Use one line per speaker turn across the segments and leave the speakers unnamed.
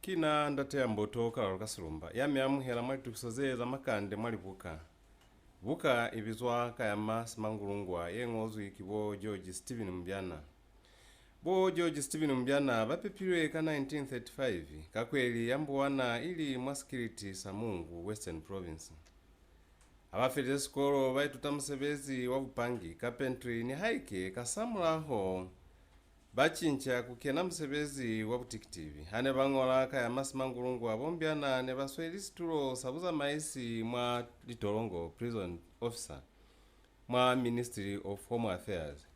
kina ndateya mboto kalalo kasilumba yamyamuhela mwali tukusozeza makande mwali buka ibizwa kayama simangulungwa yeng'ozwi kibo George Stephen Mbyana. Bo George Stephen Mbyana bapepilwe ka 1935 kakweli yambuwana ili mwasikiliti Samungu Western Province. Abafete skolo baituta musebezi wa bupangi carpentry ni haike kasamulaho bachincha kukena musebezi wa butikitivi hane bangola kayama simangulungwa bombyana ne basweli situlo sabuza maisi mwa litolongo prison officer mwa Ministry of Home Affairs.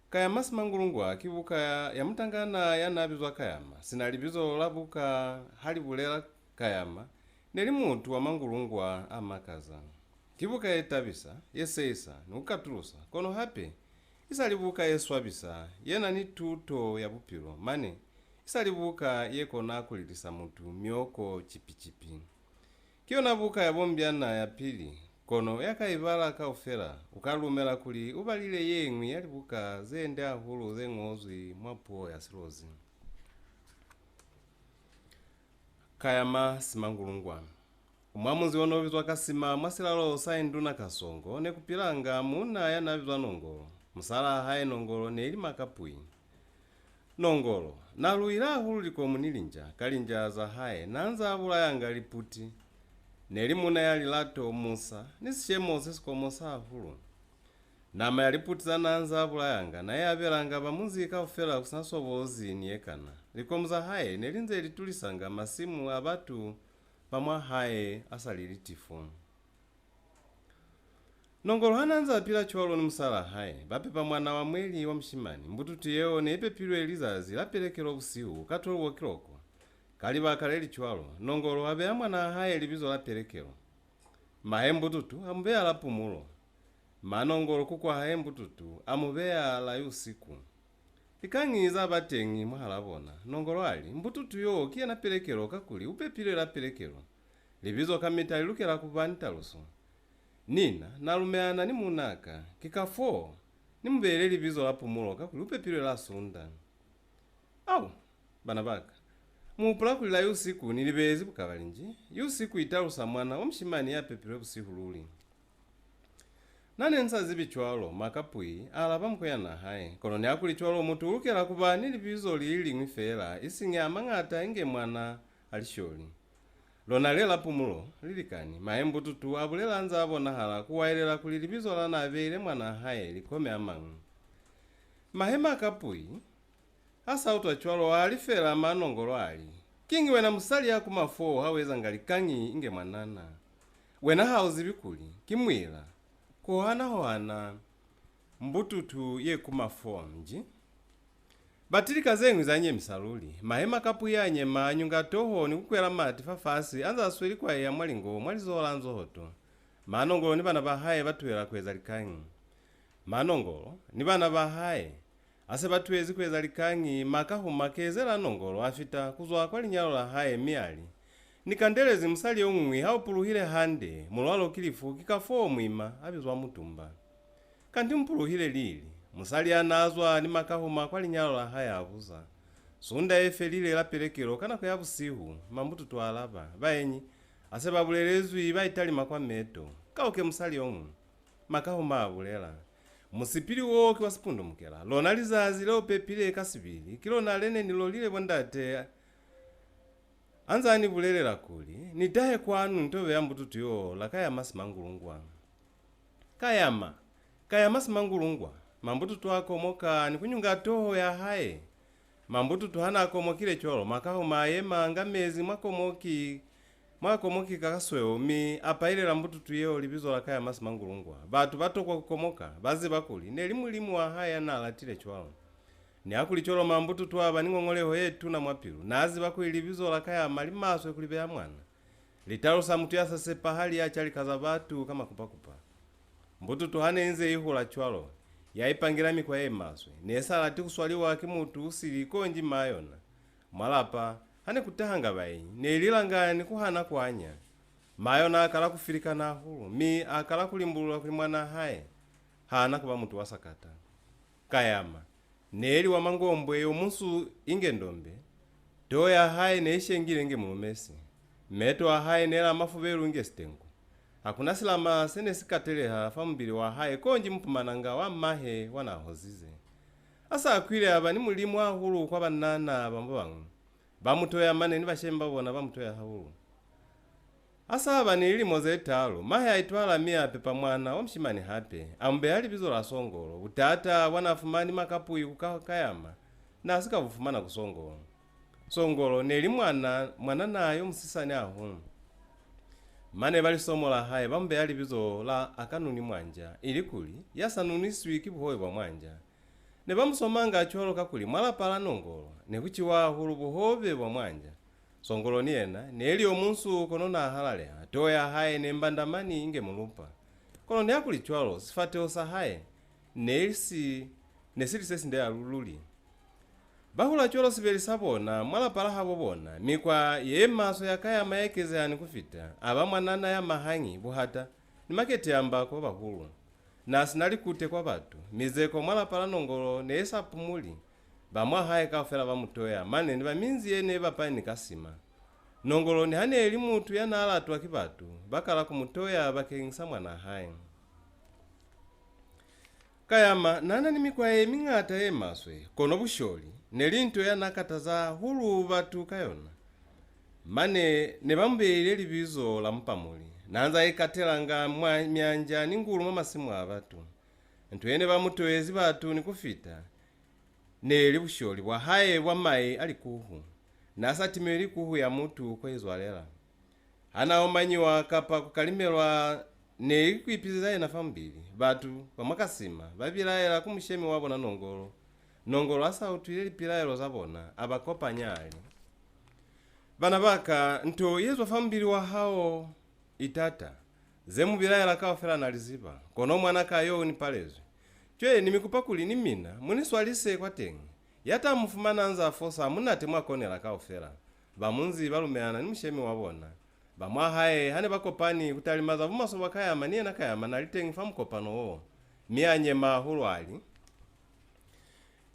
Kayama simangulungwa kibuka yamutangana yanabizwa kayama sinalibizo labuka halibulela kayama neli muntu wa mangulungwa amakaza kibuka yetabisa yeseisa nukatulusa kono hape isalibuka yeswabisa yena ni tuto ya bupilo mane isalibuka yekona kulilisa muntu myoko chipichipi kiona buka ya bombyana ya pili kono yakaibala kaufera ukalumela kuli ubalile yengwi yalibuka zende ahulu zeng'ozwi mwapo ya silozi. Kayama simangulungwa umwamuzi wonobizwa kasima mwasilalo sainduna kasongo nekupilanga muna yanabizwa nongolo musala haye nongolo neili makapui nongolo naluila ahulu likomu nilinja kalinja za haye nanza abula yanga liputi neli muna yali lato musa nisishemo sesikomo sa ahulu nama yaliputi za nanza abula yanga naye abelanga bamuzika ufela kusasobozi niyekana likomu za haye nelinze litulisanga masimu abatu pamwa haye asalilitifo nongolo hananza apila cholo ni musala haye bapepa mwana wa mweli wa mshimani mbututu yeo neipepilwe elizazi lapelekelo busihu katolo wakiloko kaliba kaleli chwalo nongolo abeya mwana haye libizo lapelekelo mahe mbututu amubeya lapumulo manongolo kukwa haye mbututu amubeya la yusiku ikang'iza abatengi mwahalabona nongolo ali mbututu yo kiye napelekelo kakuli upepilwe lapelekelo libizo kamita lilukela kubanitaluso nina nalumeana ni munaka kikafo nimubele libizo lapumulo kakuli upepilwe la sunda au bana baka mupula kulila yusiku nilibezi bukabalinji yusiku italusa mwana omshimani yapepilwe busihululi nanensa zibichwalo makapui alaba mkoyana haye kono ne akuli chwalo mutu ulukela kuba nilibizo lili ngwifela isinge amang'ata inge mwana alisholi lona lela pumulo lilikani maembu tutu abulela anza abona hala kuwailela kulilibizo lana abele mwana haye likome amangu mahema kapui asa utwa chwalo alifela manongolo ali kingi wena musali ya kumafo haweza ngalikangi inge mwanana wena hauzi bikuli kimwila kohana hoana mbututu ye kumafo mji batilika zengwi zanye misaluli mahema kapu yanye manyunga toho ni kukwela mati fafasi anza asweli kwa ya mwalingo mwalizola anzohoto manongolo ni bana bahaye batuwela kweza likangi manongolo ni bana bahaye ase batuwezi kweza likangi makahuma kezela nongolo afita kuzwa kwa linyalo la haye miali nikandelezi musali ongwi haupuluhile hande mulwalo kilifu kikafo mwima abizwa mutumba kandi mpuluhile lili musali anazwa ni makahuma kwa linyalo la haya abuza sunda efe lile lapelekelo kana kwa yabusihu mambutu twalaba baenyi ase babulelezwi baitali makwa meto kauke musali omu makahuma abulela musipili woke wasipundo mukela lona lizazi leo pepile kasibili kilona lene nilolile bondate anzani bulelela kuli nidahe kwanu ntobe yambututu yo lakayama simangulungwa kayama simangulungwa mambututu akomoka ni kunyunga toho ya haye mambututu hana akomokile cholo makahuma ayema ngamezi mwakomoki kakasweo mi apailela mbututu yeo libizo lakayama simangulungwa batu batokwa kukomoka bazi bakuli nelimu wa haya na alatile cholo ni akuli cholo mambututu aba ning'ong'oleho yetu na mwapilu nazi bakuli libizo lakayama limaswe kulibeya mwana litalusa mutu yasase pahali achali kaza batu kama kupakupa mbututu hane inze ihula cholo yaipangira mikwa yemaswe nesala tikuswaliwa kimutu usili konji mayona mwalapa hane kutahanga bayi nelilangani kuhana kwanya mayona akala kufilika na hulu mi akala kulimbulula kuli mwana haye hana kuba mutu wasakata kayama neli wa mangombwe yomusu inge ndombe toya hayi neishengile nge mulumesi meto ahayi nela mafuberu nge sitengo hakuna silama sene sikateleha famubili wa hayi konji mpumananga wa mahe wanahozize asa akwile aba ni mulimu ahulu kwa banana bambo bangu bamutoya maneni bashemba bona bamutoya hahulu asa aba ni ilimo zetalo mahe aitwala miape pa mwana wa mshimani hape ambe ali bizo la songolo utata wanafumani makapuyi kukayama na asikavufumana kusongolo songolo neli mwana nayo musisani ahu mane bali somo la haye bambe ali bizo la akanuni mwanja ili kuli yasanuniswi kibuhoye bwa mwanja ne bamusomanga acholoka kuli mwalapala nongolo ne kuchiwa hulu buhobe bwa mwanja songolo niena neli omunsu kono na halale atoya haye ne mbandamani inge mulupa kono ne akuli chwalo sifate osa haye nelisi nesili sesi nde alululi bahula cholo sibeli sabona mwalapala habo bona mikwa ye maso yakayama yekezani kufita aba mwanana ya mahangi buhata ni makete ambako bahulu na sinali kute kwa batu mizeko mwalapala nongolo neesa pumuli bamwa haye kafela bamutoya mane ni baminzi yene bapani kasima nongolo ni hane eli mutu yana alatu akibatu bakala kumutoya bakengisa mwana haye kayama nana ni mikwa ye mingata ye maswe kono busholi nelinto yanakataza hulu batu kayona mane ne bambele libizo la mpamuli nanza ikatelanga myanja ningulu masimu abatu ntwene bamutoyezi batu nikufita neli busholi bwa haye bwa mai alikuhu nasatimeli kuhu ya mutu kwezwalela ana omanyiwa kapa kukalimelwa ne kwipiza na fambili batu pamakasima babilaela kumushemi wabo na nongolo asa utwile pilaelo zabona abakopa nyali bana baka nto yezo fambili wa hao itata zemu bilaela kawafela naliziba kono mwana kayo ni palezo chwe nimikupakuli ni mina muniswalise kwa tengi yata mufumana anza fosa munate mwakonela kawafela bamunzi balumeana ni mushemi wabona bamwa haye hane bakopani kutalimaza vumaso bakayama niye nakayama nalitengi famukopano wo mianye mahulu ali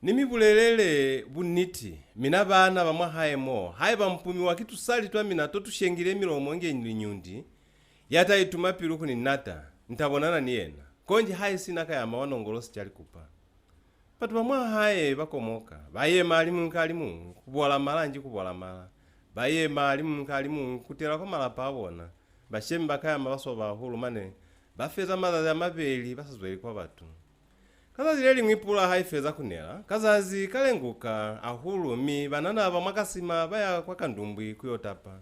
nimibulelele buniti mina bana bamwa haye mo haye bampumi wakitu sali twa mina totushengile milomo nge nyundi yata ituma piluku ni nata ntabonana niyena konji haye sinakayama wanongolo sichali kupa patu bamwa haye bakomoka baye malimu nkalimu kubwala malanji kubwala mala baye malimu nkalimu kutela kwa malapa abona bashemi bakayama basoba hulu mane bafeza mazazi amabeli basazweli kwa batu kazazi leli mwipula haifeza kunela kazazi kalenguka ahulu mi banana bamakasima baya kwa kandumbwi kuyotapa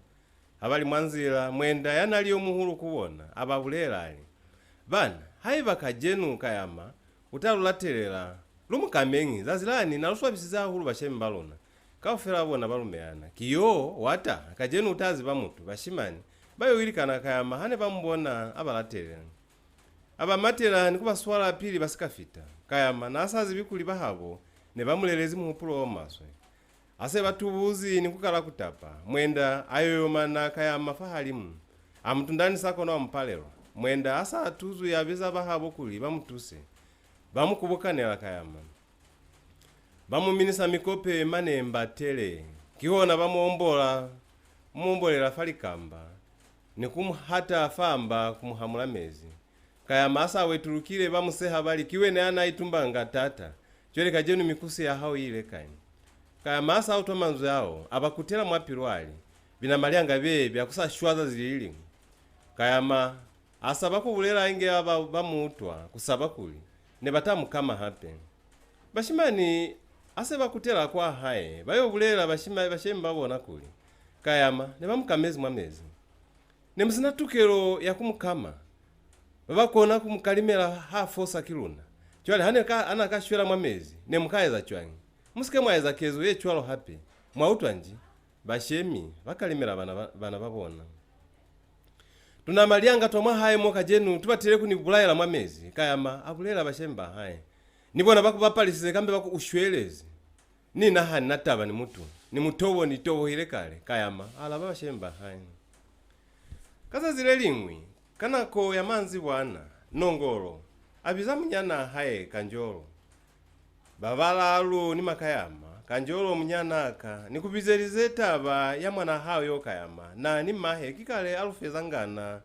abali mwanzila mwenda yanaliyo muhulu kubona ababulela ali bana haiba kajenu kayama utalulatelela lumukamengi zazilani naluswabisiza ahulu bashemi balona kawufela abona balumeana kiyo wata kajenu utazi bamutu bashimani bayo wilikana kayama hane bambona abalatelela abamatela nikubaswala pili basikafita kayama nasazi bikuli bahabo ne bamulelezi muhupulo omaswe ase batubuzi nikukala kutapa mwenda ayoyomana kayama fahalimu amutundani sako na mpalelo mwenda asa atuzu yabiza bahabo kuli bamutuse bamukubukanela kayama bamuminisa mikope manemba tele kihona bamuombolela falikamba nikumuhata famba kumuhamula mezi kayama asa wetulukile bamuseha bali kiwene ana itumbanga tata chwele kajenu mikusi ya hao ile kani kayama asa automanzo yao abakutela mwapilwali bina malianga bebe akusashwaza zilili kayama asa bakubulela inge bamutwa kusaba kuli ne batamu kama hape bashimani ase bakutela kwa haye bayobulela bashemi babona kuli kayama ne bamukamezi mwamezi ne msinatukelo ya kumukama babakona kumukalimela hafosa kiluna chwale hane anakashwela mwamezi ne mukayeza chwangi musike mwayeza kezo ye chwalo hape mwautwanji bashemi bakalimela bana babona tunamalianga tomwa haye moka jenu tubatire kunibulayela mwamezi kayama abulela bashemba haye nibona bakubapalisize kambe bako ushwelezi nina hani nataba ni mutu ni mutobo ni tobo ile kale kayama alaba bashemba haye kaza zile lingwi kanako ya manzi bwana nongolo abiza munyana haye kanjolo babalalu ni makayama kanjolo munyanaka nikupizerize taba ya mwana hawo yokayama na ni mahe kikale alufezangana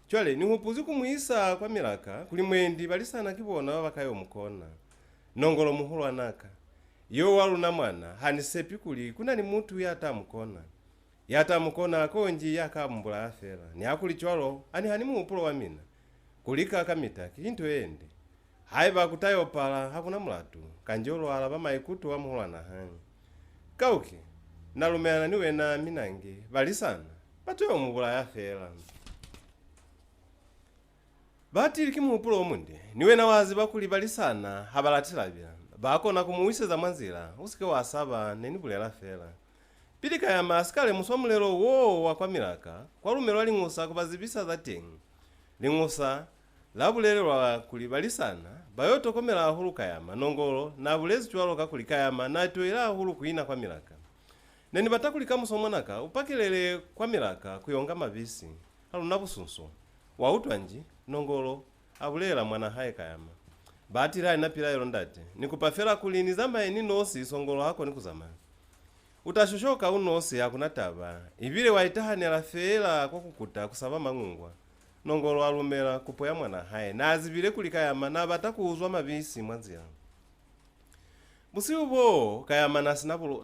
chwale ni hupuzi kumwisa kwa milaka kuli mwendi balisana kibona wakayo mukona nongolo muhulu anaka yo waluna mwana hanisepi kuli kuna ni mutu yata mukona konji yakambula afera ni akuli chwalo ani hanimu upulo wa mina kulika kamitaki into ende haiba kutayo pala hakuna mulatu kanjolo alaba maikutu wa muhulu anahani kauki nalumeana niwe na minange balisana batoyo mubula afera batili kimupulo omunde niwe na wazi bakuli balisana habalatilabya bakona kumuwiseza mwanzira usike wasaba nenibulela fera pilika ya maskale musomulero wo wakwamilaka kwa lumelo ling'usa kubazibisa za tengi ling'usa labulelelwa kuli balisana bayotokomela ahulu kayama nongolo na bulezi chwaloka kuli kayama na tuela ahulu kuina kwa milaka neni batakulika musomwanaka upakilele kwa milaka kuyonga mabisi aluna busunso wautwanji nongolo abulela mwana haye kayama batira inapira yondate nikupafera kulini zamaeni nosi songolo hako nikuzamani utashoshoka unosi hakunataba ibile waitahani alafela kwa kukuta kusaba mang'ungwa nongolo alumela kupoya mwana haye na azibile kulikayama na batakuuzwa mabisi mwanzira busi ubo kayama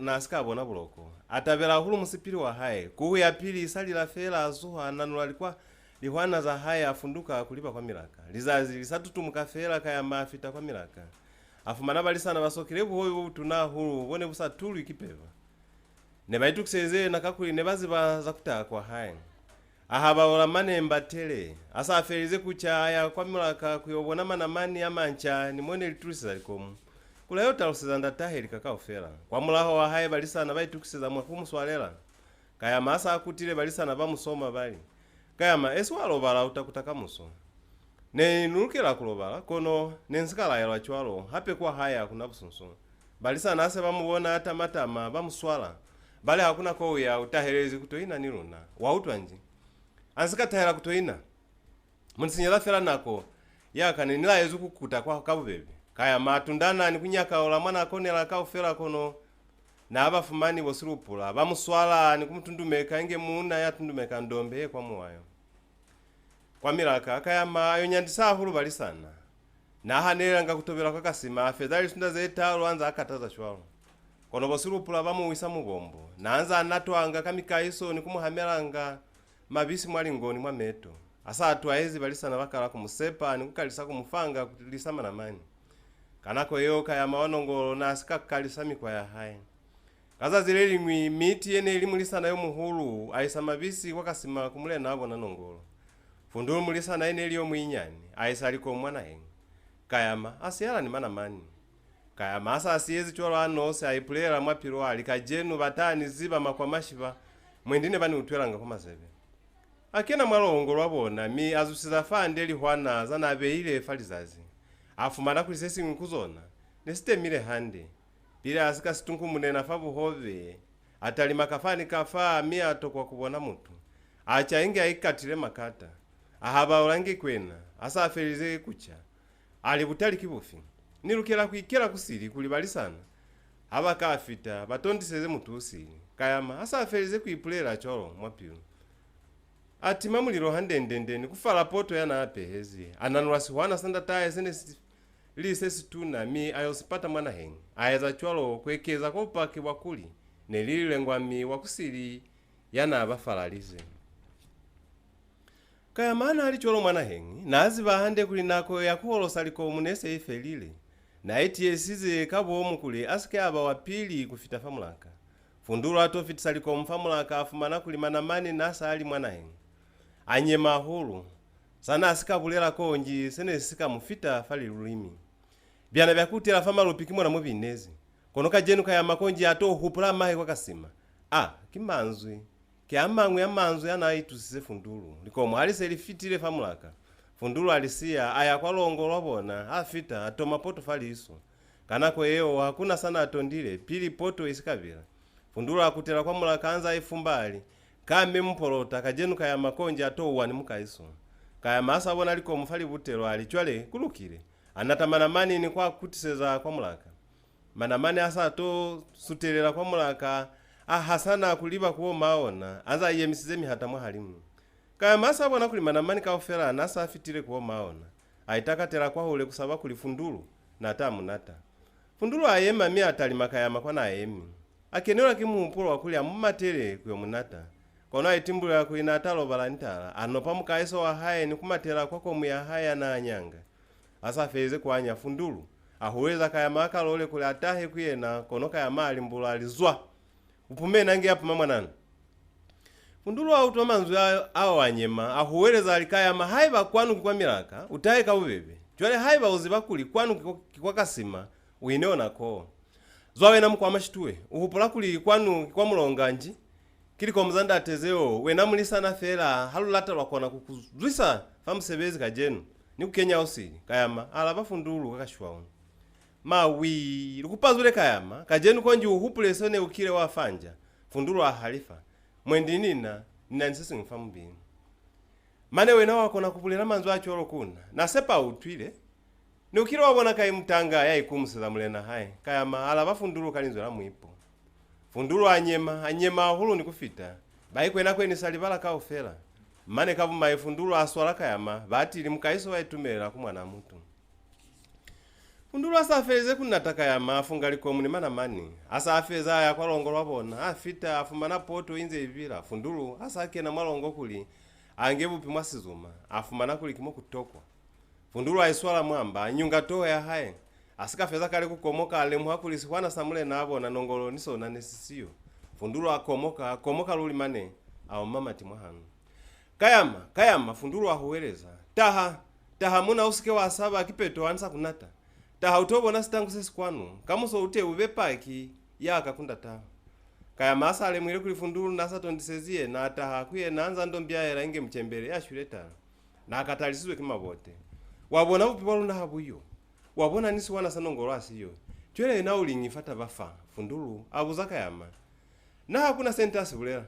nasikabona buloko atabela hulu musipili wa haye kuhu ya pili isali lafela azuha nanula alikuwa lihwana za haya afunduka kulipa kwa milaka lizazi lisatutumuka fela kayama afita kwa milaka afumana balisana basokirebu hoyo tuna hulu bone busa tulu ikipeva ne baitukiseze nakakuli ne baziba zakutaka kwa haya ahaba ola manemba tele asa aferize kuchaya kwa milaka kuyobona manamani amancha nimone liturisa likomu kula yota lusizanda taheli kakao fela kwa mulaho wa haya balisana baitukiseza mwakumuswalela kayama asa akutile balisana bamusoma bali kayama eswalobala utakutaka muso ne nulukela kulobala kono nensikala yalwa chwalo hape kwa haya kuna busunso balisana ase bamubona atamatama bamuswala bale hakuna ko ya utahelezi kutoina niluna wautwanji ansikatahela kutoina munsinyala fela nako yakane nila yezu kukuta kwa kabubebe kaya matundana ni kunyaka ola mwana akonela ka ufela kono na abafumani bosirupula bamuswala ni kumutundumeka inge muna yatundumeka ndombe kwa muwayo kwa milaka kaya mayo nyandisa hulu balisana na hanela nga kutobela kwa kasima fedhali sunda zeta lwanza akataza shwalo kono bosirupula bamuwisa mubombo naanza anatwanga kamikaiso ni kumuhamelanga mabisi mwalingoni mwa meto asa atwaezi balisana bakala kumusepa ni kukalisa kumufanga kutilisa manamani kanako yoka ya maonongolo na asika kukalisa mikwa ya hai kaza zileli miti yene ilimulisana yo muhulu aisa mabisi wakasima kumule nabo na nongolo fundulu mulisana yene iliyo mwinyani aisa aliko mwana hengi kayama asiyala ni manamani kayama asa asiyezi cholo anose aipulela mwapiro alikajenu batani ziba makwamashiba mwendine bani utwelanga kwa mazebe akena mwalongo lwabona mi azusiza fande lihwana zana abeile falizazi afumana kulisesi nkuzona nesitemile hande bila asika situnku munena fabu hove atali makafani kafa mi atokwa kubona mutu acha inge aikatile makata ahaba olangi kwena asa afelize kucha ali butali kibufi nilukela kuikela kusiri kulibalisana haba kafita batondiseze mutusi kayama asa afelize kuipulela cholo mwapiro ati mamuliro handendende ni kufala poto yana apehezi ananula siwana sanda tae sene lise situna mi ayosipata mwana hengi ayeza chwalo kwekeza kwa upake wakuli nelile ngwami wakusiri yana abafalalize kaya mana ali chwalo mwana hengi nazi bahande kuli nako yakuholosa liko munese ifelile na eti esize kabo omukuli asike aba wapili kufita famulaka fundulu atofitisa liko mfamulaka afumana kulimana mani nasa ali mwana hengi anyema hulu sana asika bulela konji sene sika mufita fali lulimi byana byakutela fama lupikimwa na mubinezi konoka jenu kaya makonji ato hupula mahe kwa kasima kimanzwi kiamangwe amanzwi anaitusise fundulu likomo alise lifitile famulaka fundulu alisia aya kwa longo lwabona afita atoma poto fali iso kanako yeo hakuna sana atondile pili poto isikavila fundulu akutela kwa mulaka anza ifumbali kame mpolota kajenu kaya makonji ato uwani mukaiso kaya masa bona liko mfali butelo alichwale kulukile anatamana mani ni kwa kutiseza kwa mulaka manamani asato sutelera kwa mulaka ahasana kuliba kuwo maona aza yemisize mihatamwa halimu kaya masa bona kuli manamani kaofera nasa afitire kuwo maona aitakatera kwa hule kusaba kuli fundulu na tamunata fundulu ayema mi atalima kayama kwa na ayemi akenera kimumpuro wakuli amumatere kuyo munata kono aitimbula kuinatalo balantala anopa mukaiso wa haye ni kumatera kwako muya haya na anyanga asa feze kwanya fundulu ahuweza kayama akalole kuli atahe kuyena kono kayama alimbula alizwa upume nange hapo mwanana fundulu auto manzu awo anyema ahuweleza alikayama haiba kwanu kwa milaka utahe kabubebe jwale haiba uziba kuli kwanu kwa kasima uineona ko zwawe na mkwama shituwe uhupula kuli kwanu kwa mulonganji kili kwa mzanda atezeo wena mulisa na fela halulata lwakona kukuzwisa famusebezi kajenu ni kukenya osili kayama alaba fundulu kakashwa mawi lukupazule kayama kajenu konji uhupule sone ukile wafanja fundulu ahalifa mwendi nina nisisi mfamu bini mane wena wakona kupulila manzu acholo kuna na sepa utwile ni ukile wabona kai mtanga ya ikumusila mulena hai kayama alaba fundulu kalinzo la mwipo fundulu anyema hulu ni kufita bai kwena kweni salibala kaofela mane kabu maifundulu aswala kayama batili mukaiso waitumela kumwana mutu fundulu asafeze kunataka yama afungaliko muni manamani asa afeza ya kwa longo lwabona afita afumana poto inze ivira fundulu asa akena mwalongo kuli angebupi mwasizuma afumana kuli kimo kutokwa fundulu aiswala mwamba nyunga toa ya hae asikafeza kale kukomoka alemu hakulisi kwana samule nabo na nongolo niso na nesisiyo fundulu akomoka luli mane au mama timwahanu kayama fundulu ahuweleza taha muna usike wa asaba kipeto ansa kunata taha utobona sitangu sesi kwanu kamuso ute ubepaki yaka kundata kayama asale mwile kuli fundulu nasa tondisezie na taha kuye naanza ndombiaera inge mchembele ya shuleta na akatalisizwe kimabote wabona upibwalu na habuyo wabona nisi wana sanongolo asiyo chwele na ulingifata bafa fundulu abuza kayama na hakuna sentasi bulela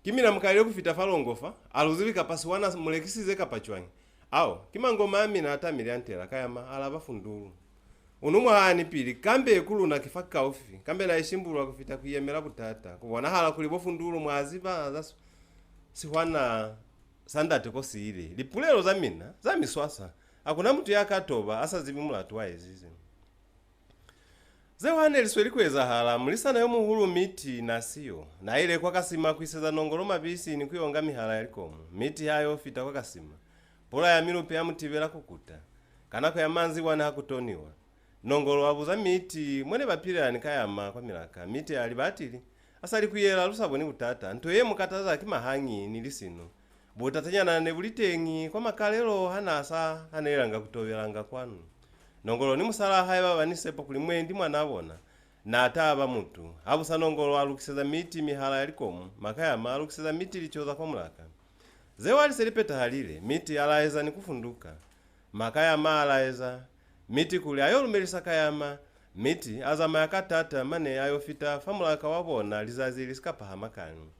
kimina mkalile kufita falongofa aluzivika pasi wana mulekisize kapachwanyi ao kimangoma amina atamili antela kayama alaba fundulu unumwa hani pili kambe ekulu na kifaka ofi kambe na ishimbulu kufita kuyemela butata kubona hala kulibo fundulu mwaziba zasu sihwana sandate ko siile lipulelo zamina zamiswasa akuna mtu yakatoba asazibi mulatu waezize zewane lisweli kweza hala mulisana yo muhulu miti nasiyo na ile kwa kasima kwiseza nongolo mabisi ni kuyonga mihala yalikomo miti hayo fita kwa kasima pola ya milupe ya mutibela kukuta kanako ya manzi wana hakutoniwa nongolo wabuza miti mwene bapirani kayama kwa milaka miti alibatili asali kuyela lusaboni butata ntoye mukataza kimahangi nilisino butatanyana ne bulitengi kwa makalelo hanasa hanelanga kutovelanga kwanu nongolo ni musala haiba banisepo kuli mwendi mwana abona na ataba muntu abusa nongolo alukiseza miti mihala yalikomu makayama alukiseza miti lichoza kwa mulaka zewali selipeta halile miti alaeza ni kufunduka makayama alaeza miti kuli ayolumelisa kayama miti azama yakatata mane ayofita famulaka wabona lizazi lisikapa makani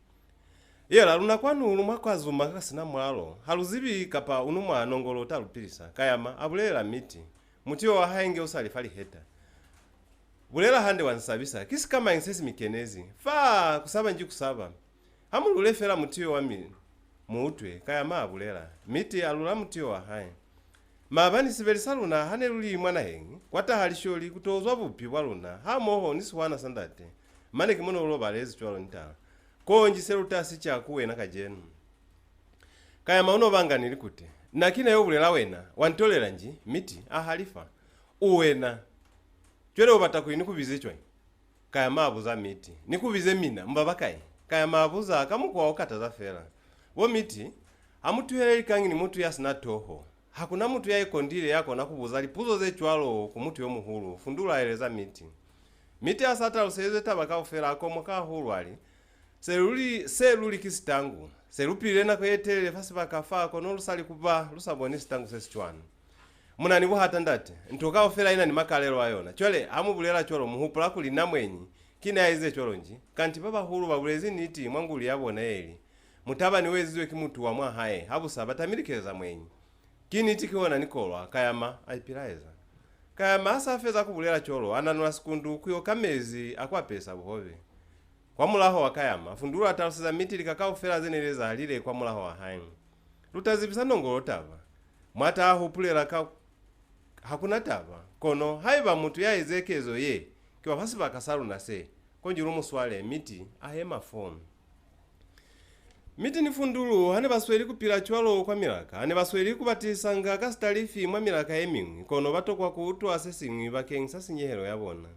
yela luna kwanu ulumwa kwa zuma kasina mwalo haluzibi kapa unumwa nongolo talupilisa kayama abulela miti mutio wa haenge usalifali heta bulela hande wansabisa kisi kama insesi mikenezi fa kusaba nji kusaba hamulule fela mutio wa muutwe kayama abulela miti alula mutio wa hae mabani sibelisaluna hane luli mwana hengi kwata halisholi kutozwa bupi waluna hamoho niswana sandate mane kimono ulo balezi chwalo ntala konji seluta sicha kuwena kajenu kayama unobanga nilikute nakina yobulela wena wantolera nji miti ahalifa uwena chwele ubata kuini kubize chwa kayama abuza miti nikubize mina mbabakai kayama abuza kamukwa okataza fela wo miti amutuheleli kangi ni mutu yasina toho hakuna mutu yaikondile yako nakubuza lipuzo ze chwalo kumutu yo muhulu fundula eleza miti asata useze tabaka ufela akomoka hulu ali seluli kisitangu selupile na kwetelele fasi bakafa kono lusali kuba lusaboni sitangu sesichwana muna nibo hatandate ntoka ofela ina ni makalelo ayona chole amubulela cholo muhupula kuli namwenyi kina yaize cholo nji kanti baba hulu babulezi niti mwanguli yabona eli mutaba niwezizwe kimutu wa mwa hae habusa batamilekeza mwenyi kini tikiona nikolwa kayama aipilaiza kayama asafeza kubulela cholo ananula sikundu kuyo kamezi akwapesa buhove kwa mulaho wa kayama fundulu atalusiza miti likakaufera zeneleza alile kwa mulaho wa hainu lutazibisa nongolo tava mwata ahu pulela hakuna tava kono haiva mutu yaezekezo ye kiwa pasi pakasalu na se konjilu muswale miti ahema fomu miti ni fundulu hane basweli kupila chwalo kwa milaka hane basweli kubatisanga kasitalifi mwa milaka emingwi kono batokwa kuutwa sesingwi bakengisa sinyehelo yabona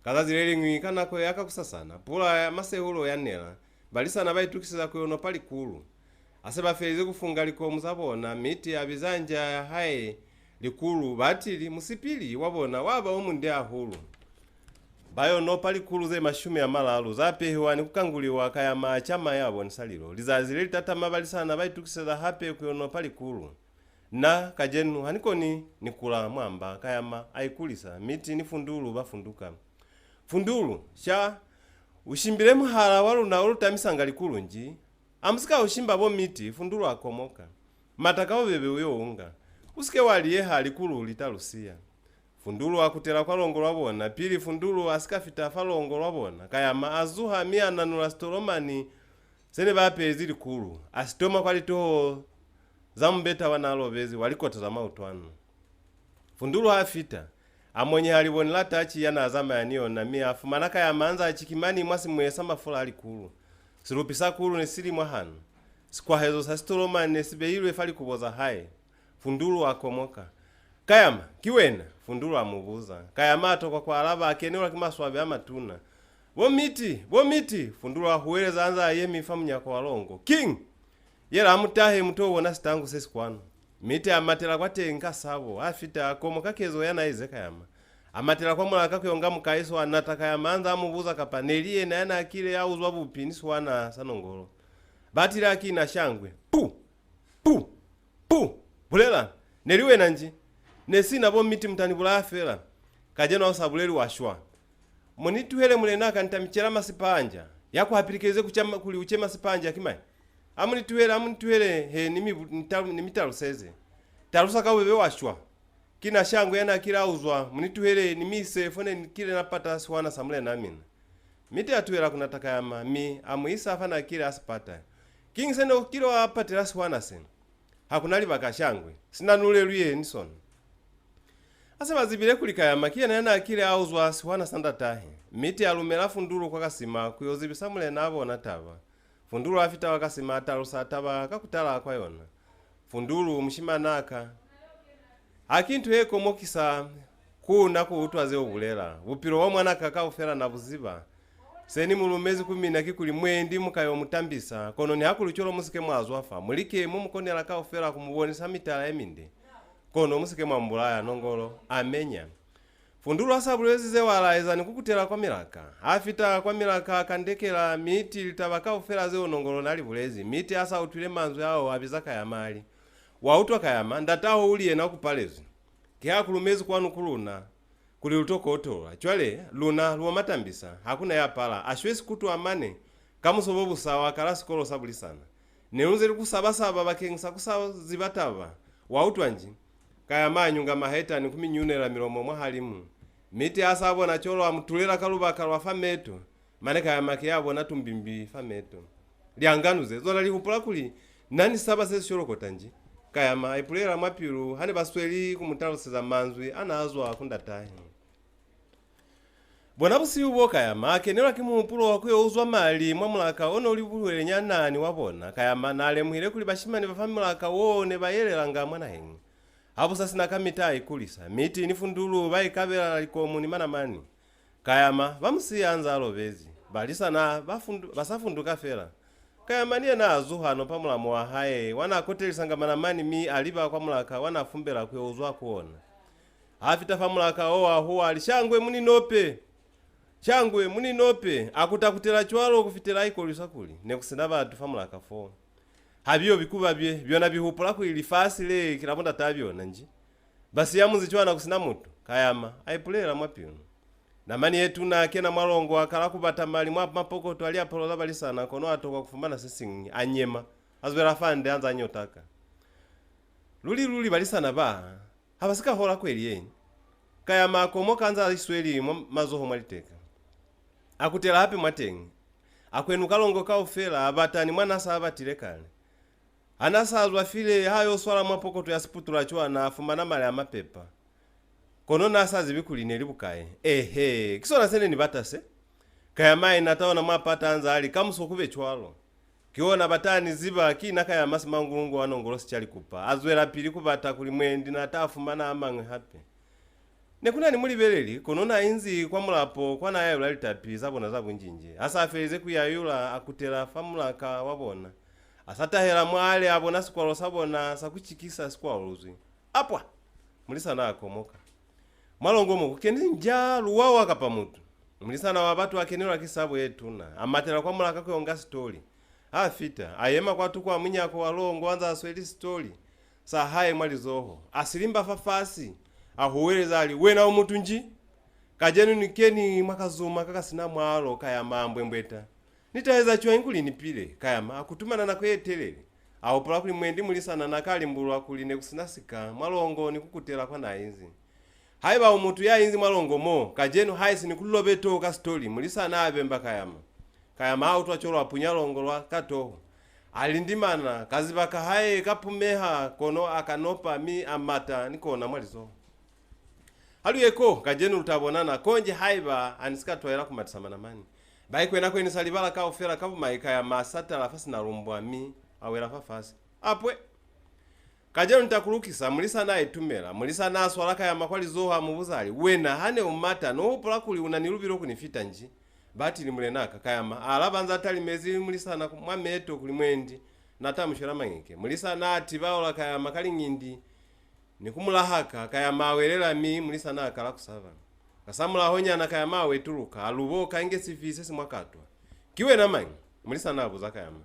kazazileli ngwi kanako yakakusasana pula masehulo yanela balisana baitukisiza kuyono pali kulu ase bafelize kufunga likomu zabona miti abizanja hae likulu batili musipili wabona waba omunde ahulu bayo no pali kulu ze mashume ya malalu zapehiwa ni kukanguliwa kayama chama yabo nsalilo lizazile litatama balisana baitukisiza hape kuyono pali kulu na kajenu hanikoni nikula mwamba kayama aikulisa miti ni fundulu bafunduka fundulu sha ushimbile muhala waluna olutamisanga likulu nji amusika ushimba bo miti fundulu akomoka matakao bebe uyounga usike waliye hali kulu litalusia fundulu akutela kwa longo lwabona pili fundulu asikafita fa longo lwabona kayama azuha miananula stolomani sene bapezi likulu asitoma kwa litoho zambeta wanalobezi walikota za mautwanu fundulu afita amonye haliboni latachi yana azama yaniyo na miafu manaka ya manza achikimani mwasi mwesa mafula alikulu silupisa kulu nesili mwahanu sikwa hezo sasitoloma nesibeilu efali kuboza hae fundulu akomoka kayama kiwena fundulu amubuza kayama atokwa kwa alaba akenewala kimaswabe amatuna bomiti fundulu ahuweleza anza ayemi famunyako walongo king yela amutahe mutobona sitangu sesikwano miti amatela kwa tenka sabo afita akomoka kezo yana ize kayama amatela kwa mulaka kuyonga mukaiso anataka ya manza amubuza kapanelie na yana akile ya uzwa bupini swana sanongolo batila akina shangwe bulela neliwe nanji nesina bo miti mtanibula afela kajena osabuleli washwa monituhele mulenaka ntamichela masipanja yako aplikeze kuchama kuli uchema sipanja kimai amunituhele he nimitalo seze tarusa kawebe washwa kina shangwe yana kila uzwa munituhele nimise fone kile napata swana samule namina miti atuhela kunataka yama mi amuisa afana kile asipata king sene kilo apatela swana sen hakunali bakashangwe sinanule luye nison ase bazibile kulika yama kile yana akile auzwa swana sandatahe miti alumela fundulu kwa kasima kuyozibisa mule nabo natava fundulu afita wakasima atalusa ataba kakutala kwa yona fundulu mshimanaka akintu eko mokisa kuna kuutwaze obulela bupiro wa mwana kakaufera na buziba seni mulumezi 10 kikuli mwendi mukayo mutambisa kono ni hakulu cholo musike mwazwafa mulike mumukonela kaufera kumubonesa mitala eminde kono musike mwambulaya nongolo amenya fundulu asabulezi ze walaiza nikukutela kwa milaka afita kwa milaka kandekela miti litabaka ufera ze onongolo nali bulezi miti asa utwile manzo yao abizaka ya mali wautwa kayama ndataho uliye na kupalezi kia kulumezi kwanu kuluna kuli lutoko otola chwale luna luwa matambisa hakuna ya pala ashwesi kutu amane kamusobobu sawa kalasi kolo sabulisana neunze likusabasaba bakengisa kusaba zibataba wautwa nji kayama nyunga maheta ni kuminyunela milomo mwahalimu miti asabo na cholo amutulela kaluba kalwa fameto maneka ya make yabo natumbimbi fameto lianganuze zola lihupula kuli nani saba sesi cholo kotanji kayama ipulela mwapilu hane basweli kumutalo seza manzwi anazwa kundatahi bona busi ubo kayama akenela kimupulo wakuyo uzwa mali mwamulaka ono ulibuhwele nyanani wabona kayama nale muhile kuli bashimani bafamulaka wone bayelelanga mwana hengi hapo sasa nakamita ikulisa miti ni fundulu baikabela likomu ni manamani kayama bamusiyanza alobezi balisana basafunduka fela kayama niye na azuhano pamulamo wa hae wana kotelisanga manamani mi aliba kwa mulaka wana fumbela kuyozwa kuona afita famulaka owa huwa alishangwe muni nope akutakutela chwalo kufitela ikolisa kuli nekusina batu famulaka 4 habyo bikuba bye byona bihupula ku ilifasi le kilabonda tabyona nji basi yamuzi chwana kusina mutu kayama aipulela mwapyo na mani yetu na kena mwalongo akala kubata mali mwa mapokoto ali apoloza balisana kono atoka kufumbana sisingi anyema azwera fande anza nyotaka luli balisana ba habasika hola kweli yeni kayama akomoka anza isweli mazoho mwaliteka akutela hapi mwatengi akwenu kalongo kaofela abatani mwana saba tilekale anasazwa file hayo swala mwapokoto ya siputula chwa na afumana mali ya mapepa kono nasazi bikuline libukaye kisona sene ni batase kayama inataona mwapata anza ali kamusokube chwalo kiona batani ziba kina kaya masimangulungu wanongolosi chali kupa azwela pili kubata kuli mwendi na tafumana amangwe hape nekuna ni mulibeleli konona inzi kwa mulapo kwa naye ulalitapi zabona zabunjinje asafelize kuyayula akutela famulaka wabona asatahela mwale abona sikwalo sabona sakuchikisa sikwaluzwi apwa mulisana akomoka mwalongomo kukendi njalu wawo akapamutu mulisana wabatu akenero akisabo yetuna amatela kwa mulaka kuyonga story afita ayema kwatu kwa mwinyako walongo anza asweli story sahaye mwalizoho asilimba fafasi ahuweleza ali wena umutu nji kajenu nikeni mwakazuma kakasina mwalo kaya mbwembweta nitaweza chwa inkuli nipile kayama akutumana na kwetelele aho pola kuli mwendi mulisana nakali mbulwa kuli nekusinasika mwalongo nikukutela kwa nainzi haiba umutu ya inzi mwalongo mo kajenu haisi nikulobeto ka story mulisana abemba kayama auto acholo apunyalongolwa katoho alindimana kazibaka haye kapumeha kono akanopa mi amata nikona mwalizo haluyeko kajenu utabonana konje haiba anisikatwaela kumatisamana mani baikwena kweni salibala kaofera kapumaika ya masata lafasi na lumbwa mi awela fafasi apwe kajenu nitakulukisa mulisa naye tumela mulisa na swalaka ya makwali zoha mubuzali wena hane umata no upola kuli unanilubilo kunifita nji bati limulenaka kayama alabanza atali mezi mulisana mwameto kuli mwendi natamushira mangike mulisana ati baola kayama kali ngindi nikumulahaka kayama awelela mi mulisana akala kusava kasamula honya na kayama wetuluka alubo kange sifise simwakatwa kiwe na mangi mulisana abuza kayama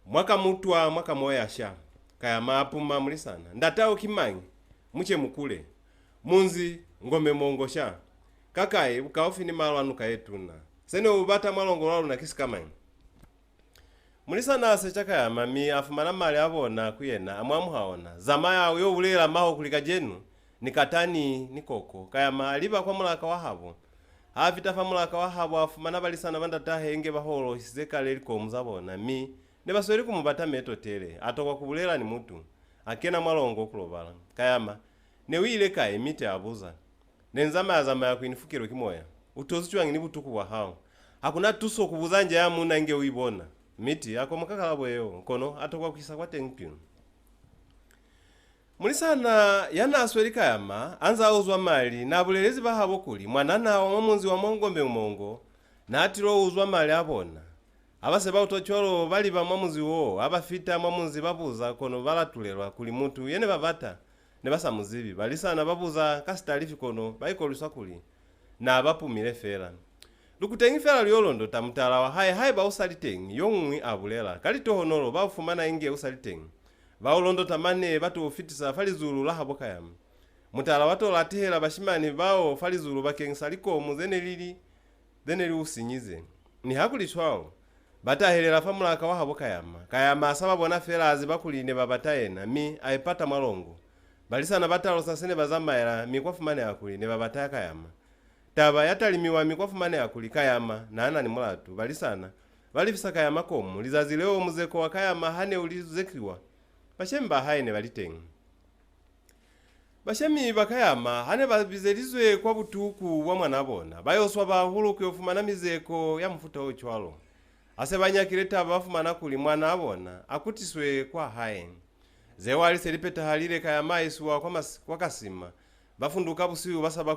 mwaka mutwa mwaka moya sha kayama apuma mulisana ndatao kimangi muche mukule munzi ngome mongosha kakaye ukaofi ni malo anuka yetuna sene ubata mwalongolalo na kisikamani mulisana asechaka ya mami afumana mali abona kuyena amwamuhaona zama yawe yobulela maho kulika jenu nikatani nikoko kaya maliba kwa mulaka wahabo havita fa mulaka wahabo afumana balisana bandatahe baholo isizekale liko muzabona mi nebasweli kumubata meto tele atokwa kubulela ni mutu akena mwalongo kulobala kayama newile kaye mite abuza nenzama azama ya kuinifukiro kimoya utozi chwangi ni butuku wa hao hakuna tuso kubuzanja ya muna nge uibona miti akomakakala yeo kono atokwa kisa kwa tenkpinu mulisana yana asweli kayama anza auzwa mali na bulelezi bahabo kuli mwanana wa mwamunzi wa mongombe umongo na atilo uzwa mali abona abase bautocholo bali ba mwamunzi wo abafita mwamunzi babuza kono balatulelwa kuli mutu yene babata ne basamuzibi balisana babuza kasitalifi kono baikoluswa kuli na abapumile fera lukutengi fera lyolondo tamutala wa haye ba usalitengi yongwi abulela kalito honolo bafumana inge usalitengi baolondo tamane batu ofitisa falizulu lahabo kayama mutala watola atihela bashimani bao falizulu bakensaliko muzenelili deneli usinyize ni hakulishwao batahelela famulaka wahabo kayama asababona fera azibakuline babatayena mi aipata malongo balisana batalo sasene bazamaela mikwafumane akuli ne babataya kayama taba yatalimiwa mikwafumane akuli kayama nana ni mulatu balisana balifisa kayama komu lizazileo muzeko wa kayama hane ulizekiwa bashemba haine balitengi bashemi bakayama hane babizelizwe kwa butuku wa mwanabona bayoswa bahulu kyofumana mizeko ya mfuta ochwalo ase banyakireta bafumana kuli mwana abona akutiswe kwa haine zewali selipeta halile kayama isuwa kwa kasima bafunduka busiyu basaba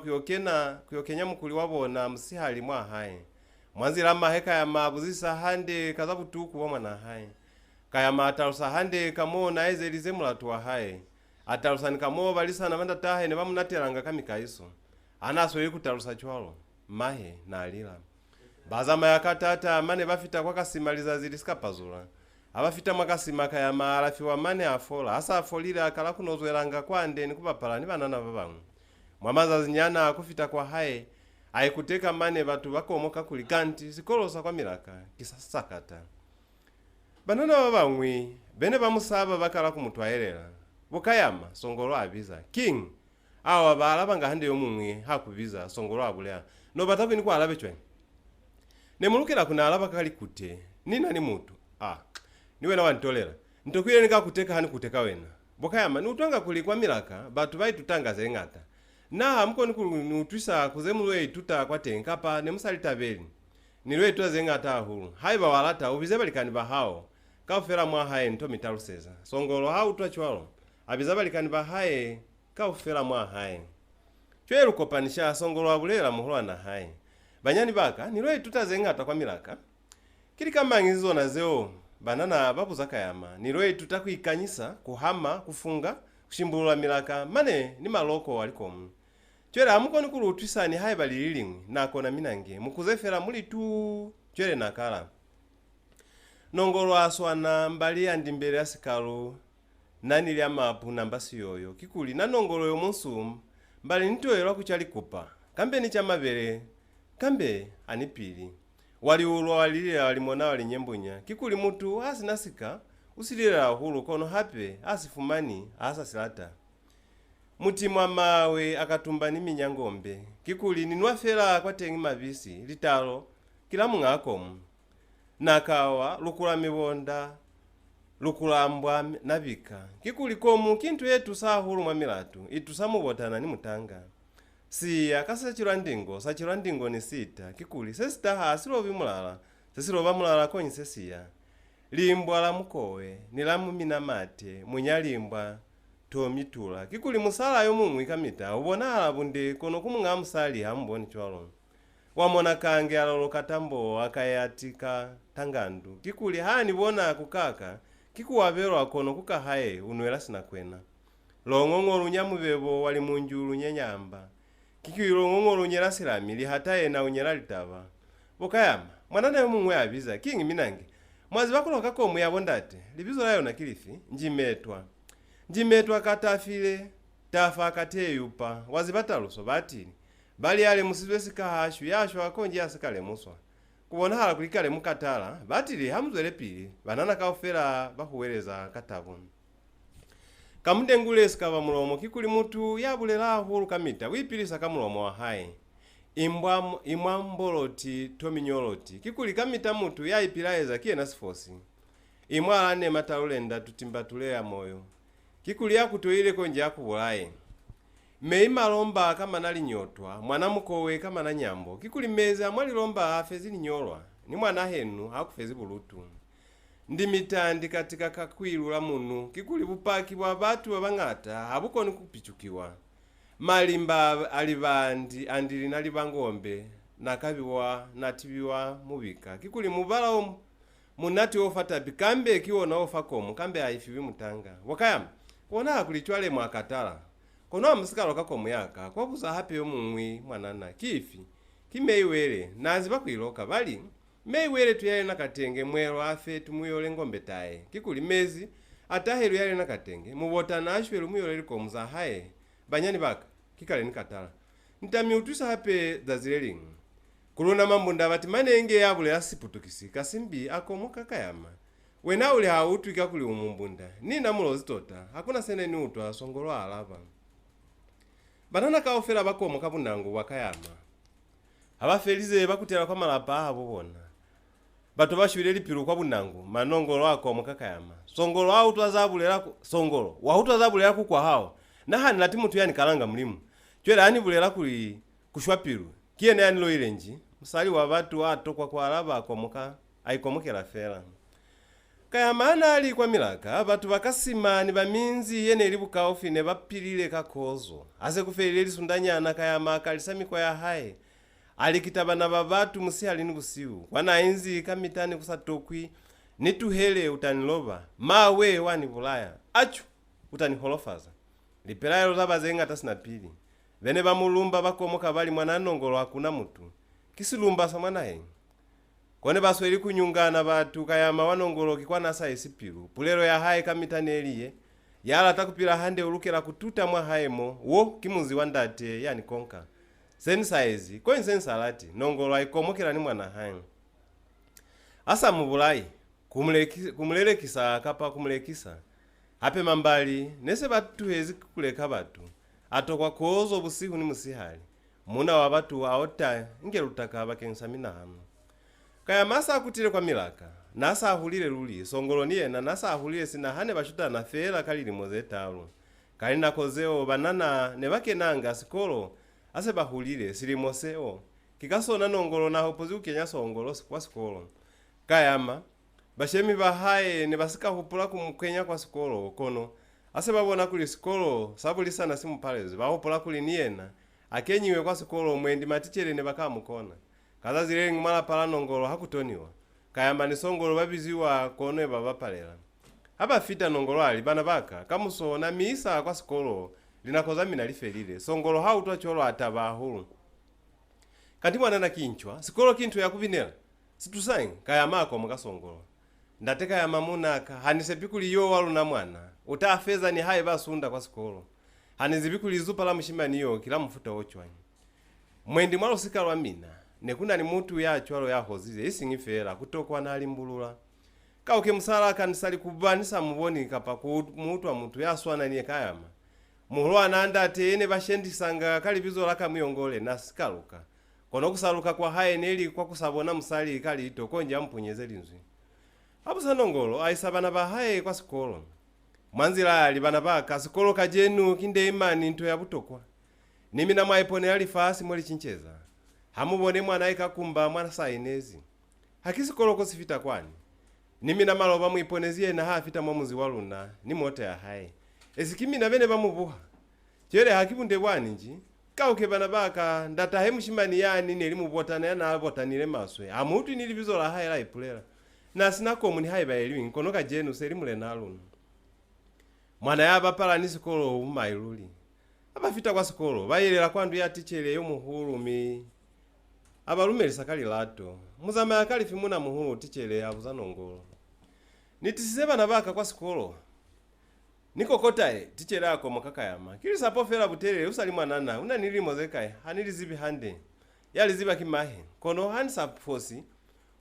kuyokenya mukuli wabona musihali mwa haye mwanzira maheka ya mabuzisa hande kaza butuku wa mwana haye kayama atarusa hande kamona ezelize mulatu wa haye atarusa nikamo balisana banda tahe ne bamunateranga kamikaiso anaso yikutarusa chwalo mahe na alila bazama yakatata mane bafita kwa kasimaliza zilisika pazula abafita makasima kayama alafi wa mane afola asa afolira akala kunozweranga kwande nikubapala ni banana babangu mwamaza zinyana akufita kwa haye aikuteka mane batu bakomoka kulikanti sikolosa kwa milaka kisasakata banana babangwi bene bamusaba bakala kumutwayelela bukayama songolo abiza king awa balaba nga hande yomumwe hakubiza songolo abulera no batakwini kwa alabe chwe nemulukira kuna alaba kali kute nina ni mutu niwe na wantolera ntokwire nika kuteka hani kuteka wena bokayama ni utwanga kulikwa milaka batu bai tutanga zengata na mkoni kutwisa kuzemulwe tuta kwa tenkapa nemusalita beli nilwe twazengata hulu haiba walata ubizebalikani bahao kaufera mwa hae nto mitaruseza songolo hau twachwalo abizabalikani bahae kaufera mwa hae chweru kopanisha songolo abulera muhulwa na hae banyani baka nilwe tutazengata kwa milaka kili kama ngizo na zeo banana babu zakayama nilwe tutakuikanyisa kuhama kufunga kushimbulula milaka mane ni maloko walikomu chwera amukoni kulutwisani hae balililimwe nako na minange mukuzefera muli tu chwere nakala nongolo aswana mbali andimbere asikalo nani lya mapu nambasi yoyo kikuli na nongolo yomunsu mbali nitoyelwa kuchali kupa kambe ni chamabere kambe anipili wali ulwa walilila walimona wali nyembunya kikuli mutu asinasika usilila hulu kono hape asifumani asasilata mutimwa mawe akatumbani minyangombe kikuli ninwafela kwa tengi mavisi litalo kila mungakomu nakawa lukula mibonda lukulambwa nabika kikuli komu kintu yetu sahulu mwa milatu itusamubotana ni mutanga siya kasachilwa ndingo ni sita kikuli sesita hasilovi mulala sesiloba mulala konyi sesiya limbwa la mukowe nilamumina mate munyalimbwa tomitula kikuli musala yomumwi kamita ubona alabunde kono kumunga musali hamboni chwalo wamona kange alolo katambo akayatika tangandu kikuli hani bona kukaka kikuwaberwa kono kukahaye unwela sinakwena longongolo nyamubebo wali munjulu nyenyamba kikili longongolo nyelasilami lihataye na unyela litava bokayama mwanana yomumwe abiza kingi minange mwazi bakuloka komu yabondate libizo layo na kilifi njimetwa katafile tafa kateyupa wazibataluso batili bali ale musizwe sikahashu yasho akonje asikale muswa kubona hala kulikale mukatala batili hamzwele pili banana kaufera bahuweleza katabu kamudengule sikava mulomo kikuli mutu yabulela hulu kamita wipilisa kamulomo wa hai imwamboloti tominyoloti kikuli kamita mutu yaipilaiza kie nasifosi imwalane matalulenda tutimbatulea moyo kikuli yakutoile konje yakubulaye meima lomba kama nalinyotwa mwana mukowe kama na nyambo kikuli meza mwali lomba afezi linyolwa ni mwana henu hakufezi bulutu ndimitandi katika kakwilula munu kikuli bupaki bwa batu babangata habukoni kupichukiwa malimba alibandi andili nalibangombe nakabiwa natibiwa mubika kikuli mubala munati ofata bikambe kiwona ofakomu kambe haifibi mutanga wakayama wona akulichwale mwakatala kono amusikalo kakomu yaka kwakuza hape yomumwi mwanana kifi kimeiwele nazi bakwiloka bali meiwele tuyale nakatenge mwelo afe tumuyole ngombe taye kikuli mezi atahelu yale nakatenge mubota nashwele muyole likomu za haye banyani baka kikale nikatala ntami utusa hape zazilelingu kuluna mambunda bati manenge yabule asiputukisi kasimbi akomu kakayama wena uli hautwika kuli umumbunda nina mulozi tota hakuna sene ni utwa songolo alaba banana kaofera bakomo kabunangu wakayama abafelize bakutera kwa malapa abo bona bato bashwile lipiru kwa bunangu manongolo wako mukakayama songolo au twazabulera songolo wahutwazabulera kwa hao na hani lati mutu yani kalanga mlimu chwela ani bulera kuli kushwapiru kiene yani loilenji musali wa batu atokwa kwa alaba kwa muka aikomukela fera kaya mana ali kwa milaka batu bakasima ni baminzi yene libuka ofine bapilile kakozo ase kufelile lisundanyana kaya makalisami kwa ya hai alikitaba na babatu musihali nukusiu kwana inzi kamitani kusatokwi nituhele utaniloba mawe wani bulaya achu utaniholofaza lipelayo zaba zenga tasina pili bene bamulumba bakomoka bali mwana nongolo hakuna mutu kisilumba sa mwana hengi kone basweli kunyungana batu kayama wanongoloki kwa nasa esipiru pulero ya hae kamitani eliye yala takupila hande ulukela kututa mwa haemo wo kimuzi wandate yani konka sensaizi kwenye sensalati nongolo aikomokela ni mwana hae asa mubulai kumulelekisa kapa kumulekisa hape mambali nese batu hezi kuleka batu atokwa kozo busiku ni musihali muna wa batu aota ngelutaka bakensamina hano kaya masa akutire kwa milaka nasa ahulire luli songolo niye na nasa ahulire sina hane bashuta na fera kalili mozetalo kali nakozeo banana ne bakenanga sikolo ase bahulire silimoseo kikasona nongolo na hopozi ukenya songolo kwa sikolo kayama bashemi bahaye ne basika hupula kumukenya kwa sikolo kono ase babona kuli sikolo sabuli sana simu palezi bahopula kuli niyena akenyiwe kwa sikolo mwendi matichere ne bakamukona kaza zile ngumala pala nongolo hakutoniwa kayamba ni songolo babiziwa kono baba palela haba fita nongolo ali bana baka kamuso na misa kwa sikolo linakoza mina lifelile songolo hautwa cholo atabahulu kati mwana na kinchwa sikolo kintu yakubinela situsain kayamako mukasongolo ndateka ya mamunaka hanisepikuli yo walu na mwana utafeza ni haye basunda kwa sikolo hanizibikuli zupa la mshimaniyo kila mfuta ochwanyi mwendi mwalo sikalwa mina nekuna ni mutu yacho alo yahozize isingifera kutokwa na alimbulula kauke musala kanisali kubanisa muboni kapa mutu wa mutu yaswana niye kayama muhulwa nanda ate bashendisanga kalibizo laka muyongole na sikaluka kono kusaluka kwa haye neli kwa kusabona musali kali ito konja mpunyeze linzwi apo sanongolo aisabana bahaye kwa sikolo mwanzila ali bana baka sikolo kajenu kinde imani nto ya butokwa nimi na mwaipone ali fasi moli chincheza hamubone mwana ikakumba mwana sainezi hakisikolo kosifita kwani nimi na maloba muiponezie na hafita mwamuzi waluna ni moto ya haye esikimi na bene bamubuha chere hakibunde bwani nji kauke bana baka ndatahe mushimani yani neli mubotana na abotanile maswe amutu nilibizo la haye la ipulela na sinako muni haye baeliwi nkono kajenu seli mule naluna mwana yaba pala ni sikolo umailuli abafita kwa sikolo bayelela kwandu ya tichere yo muhulumi abalume lisakali lato muzama yakali fimuna muhulu tichere abuza nongolo nitisiseba na baka kwa sikolo niko kotae tichere yako mukaka yama kili sapo fera butere usali mwanana una nilimo zekae hanilizibi hande yali ziba kimahe kono hansa fosi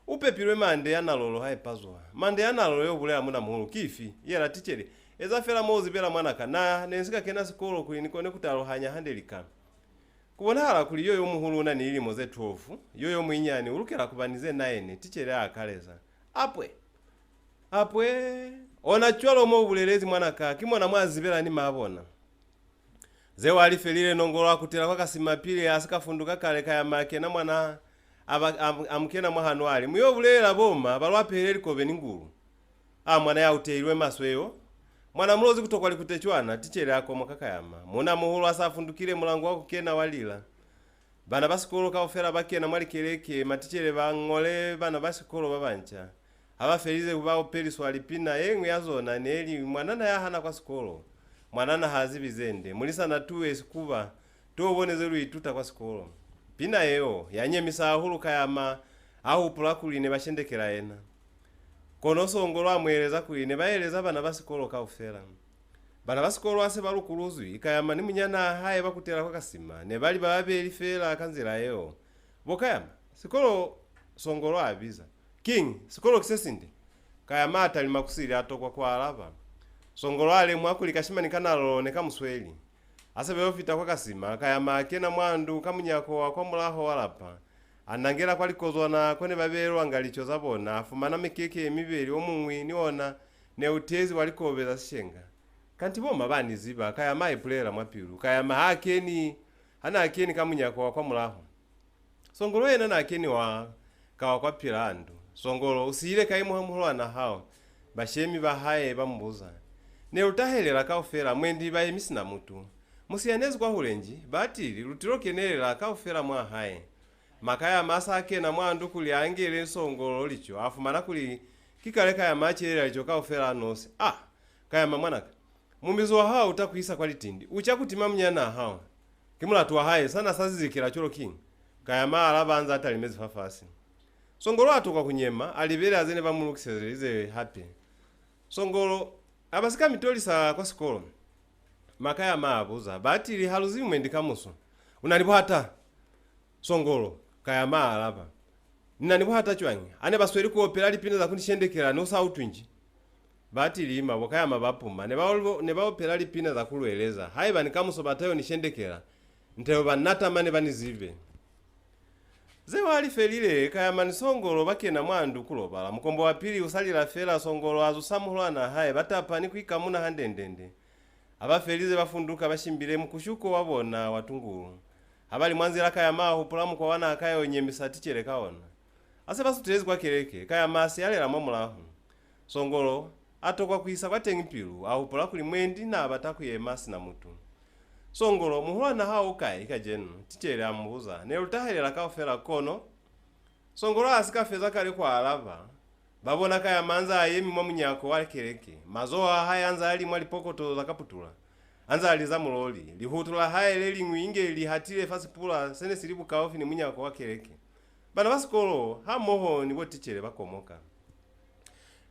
upepirwe mande yanalolo haye pazwa mande yanalolo yo bulera muna muhulu kifi yela tichere eza fera mozi bela mwanaka na nensika kena sikolo kuli nikone kutalo hanya hande likana kubona hala kuli yoyo muhulu na nilimo ze 12 yoyo mwinyani ulukela kubanize naene tichere akaleza apwe ona chwalo mo bulelezi mwanaka kimona mwazibela ni mabona zewa alifelile nongolo akutela kwa kasimapile asikafunduka kale kaya make na mwana amkena mwahanu ali muyo bulela boma balwapeleli kobe ningulu mwana ya uteilwe masweyo mwana mulozi kutokwa likutechwana tichere yako mukaka yama muna muhulu asafundukile mulango wako kena walila bana basikolo kaofera bakena mwalikeleke matichere bangole bana basikolo babancha abafelize kubao peliswa alipina yengwe yazona neli mwanana yahana kwa sikolo mwanana hazibizende mulisa na tuwe sikuba tuboneze luituta kwa sikolo pina yeo yanye misahulu kayama au pulakuline bashendekera yena kono songolo amweleza kuline baeleza bana basikolo kaofera bana basikolo ase balukuluzwi ikayama ni munyana haye bakutela kwa kasima ne bali babeli fera kanzira yeo bokayama sikolo songolo abiza king sikolo kisesinde kayama atali makusiri atokwa kwa alava songolo ale mwakuli kashimani kanalo ne kamusweli asebe ofita kwa kasima kayama kena mwandu kamunyako kwa mulaho walapa anangela kwa likozwa na kone babelo angalicho zabona afumana mikeke emibeli omumwi niona ne utezi walikobeza shenga kanti boma bani ziba kayama ipulera mwapiru kayama hakeni hana hakeni kamunyako kwa mulaho songolo yena na hakeni wa kawa kwa pirandu songolo usile kai muhamuhulwa na hao bashemi bahaye bambuza ne utahelela kaofera mwendi baye misina mutu musiyanezi kwa hulenji batili lutiro kenelela kaofera mwa haye makaya masake na mwandu kuli angele songolo licho afumana kuli kikaleka ya machelela licho kaofera nose kaya mamwanaka mumizo wa hao utakuisa kwa litindi uchakutima mnyana hao kimula tuwa haye sana sazizikira cholo king kaya maala banza atali mezi fafasi songolo atoka kunyema alibele azene bamulukisezelize happy songolo abasika mitolisa kwa sikolo makaya maabuza batili haluzimu mwendikamuso unanipo hata songolo kaya maalapa nanipo hata chwangi ane basweli kuopela lipine za kunishendekera no sautwinji batilima bokayama bapuma ne baopera lipina za kulweleza hayi banikamuso batayo nishendekera nteo banatamane banizive zewa alifelile kayama nisongolo bakena mwandu kulobala mukombo wa pili usalira fela songolo azusamuhulana hayi batapani kwikamuna handendende abafelize bafunduka bashimbire mukushuko wabona watungulu habali mwanzira kayama hupulamu kwa wana akayo nyemisa tichere kaona ase basutezi kwa keleke kayama asiyalera mwamulahu songolo atokwa kuisa kwatengi mpilu ahupula kuli mwendi na abatakuyema sina mutu songolo muhulana hao ukai ikajenu tichere amubuza nerutahelela kaofela kono songolo asikafeza kale kwa alava babona kaya manza ayemi mwa munyako walekeleke mazoa haya anza ali mwali pokoto zakaputula anza aliza muloli lihutula haya leli ngwinge lihatile fasipula sene silibu kaofi ni munyako wakeleke bana basikolo hamoho nibo tichere bakomoka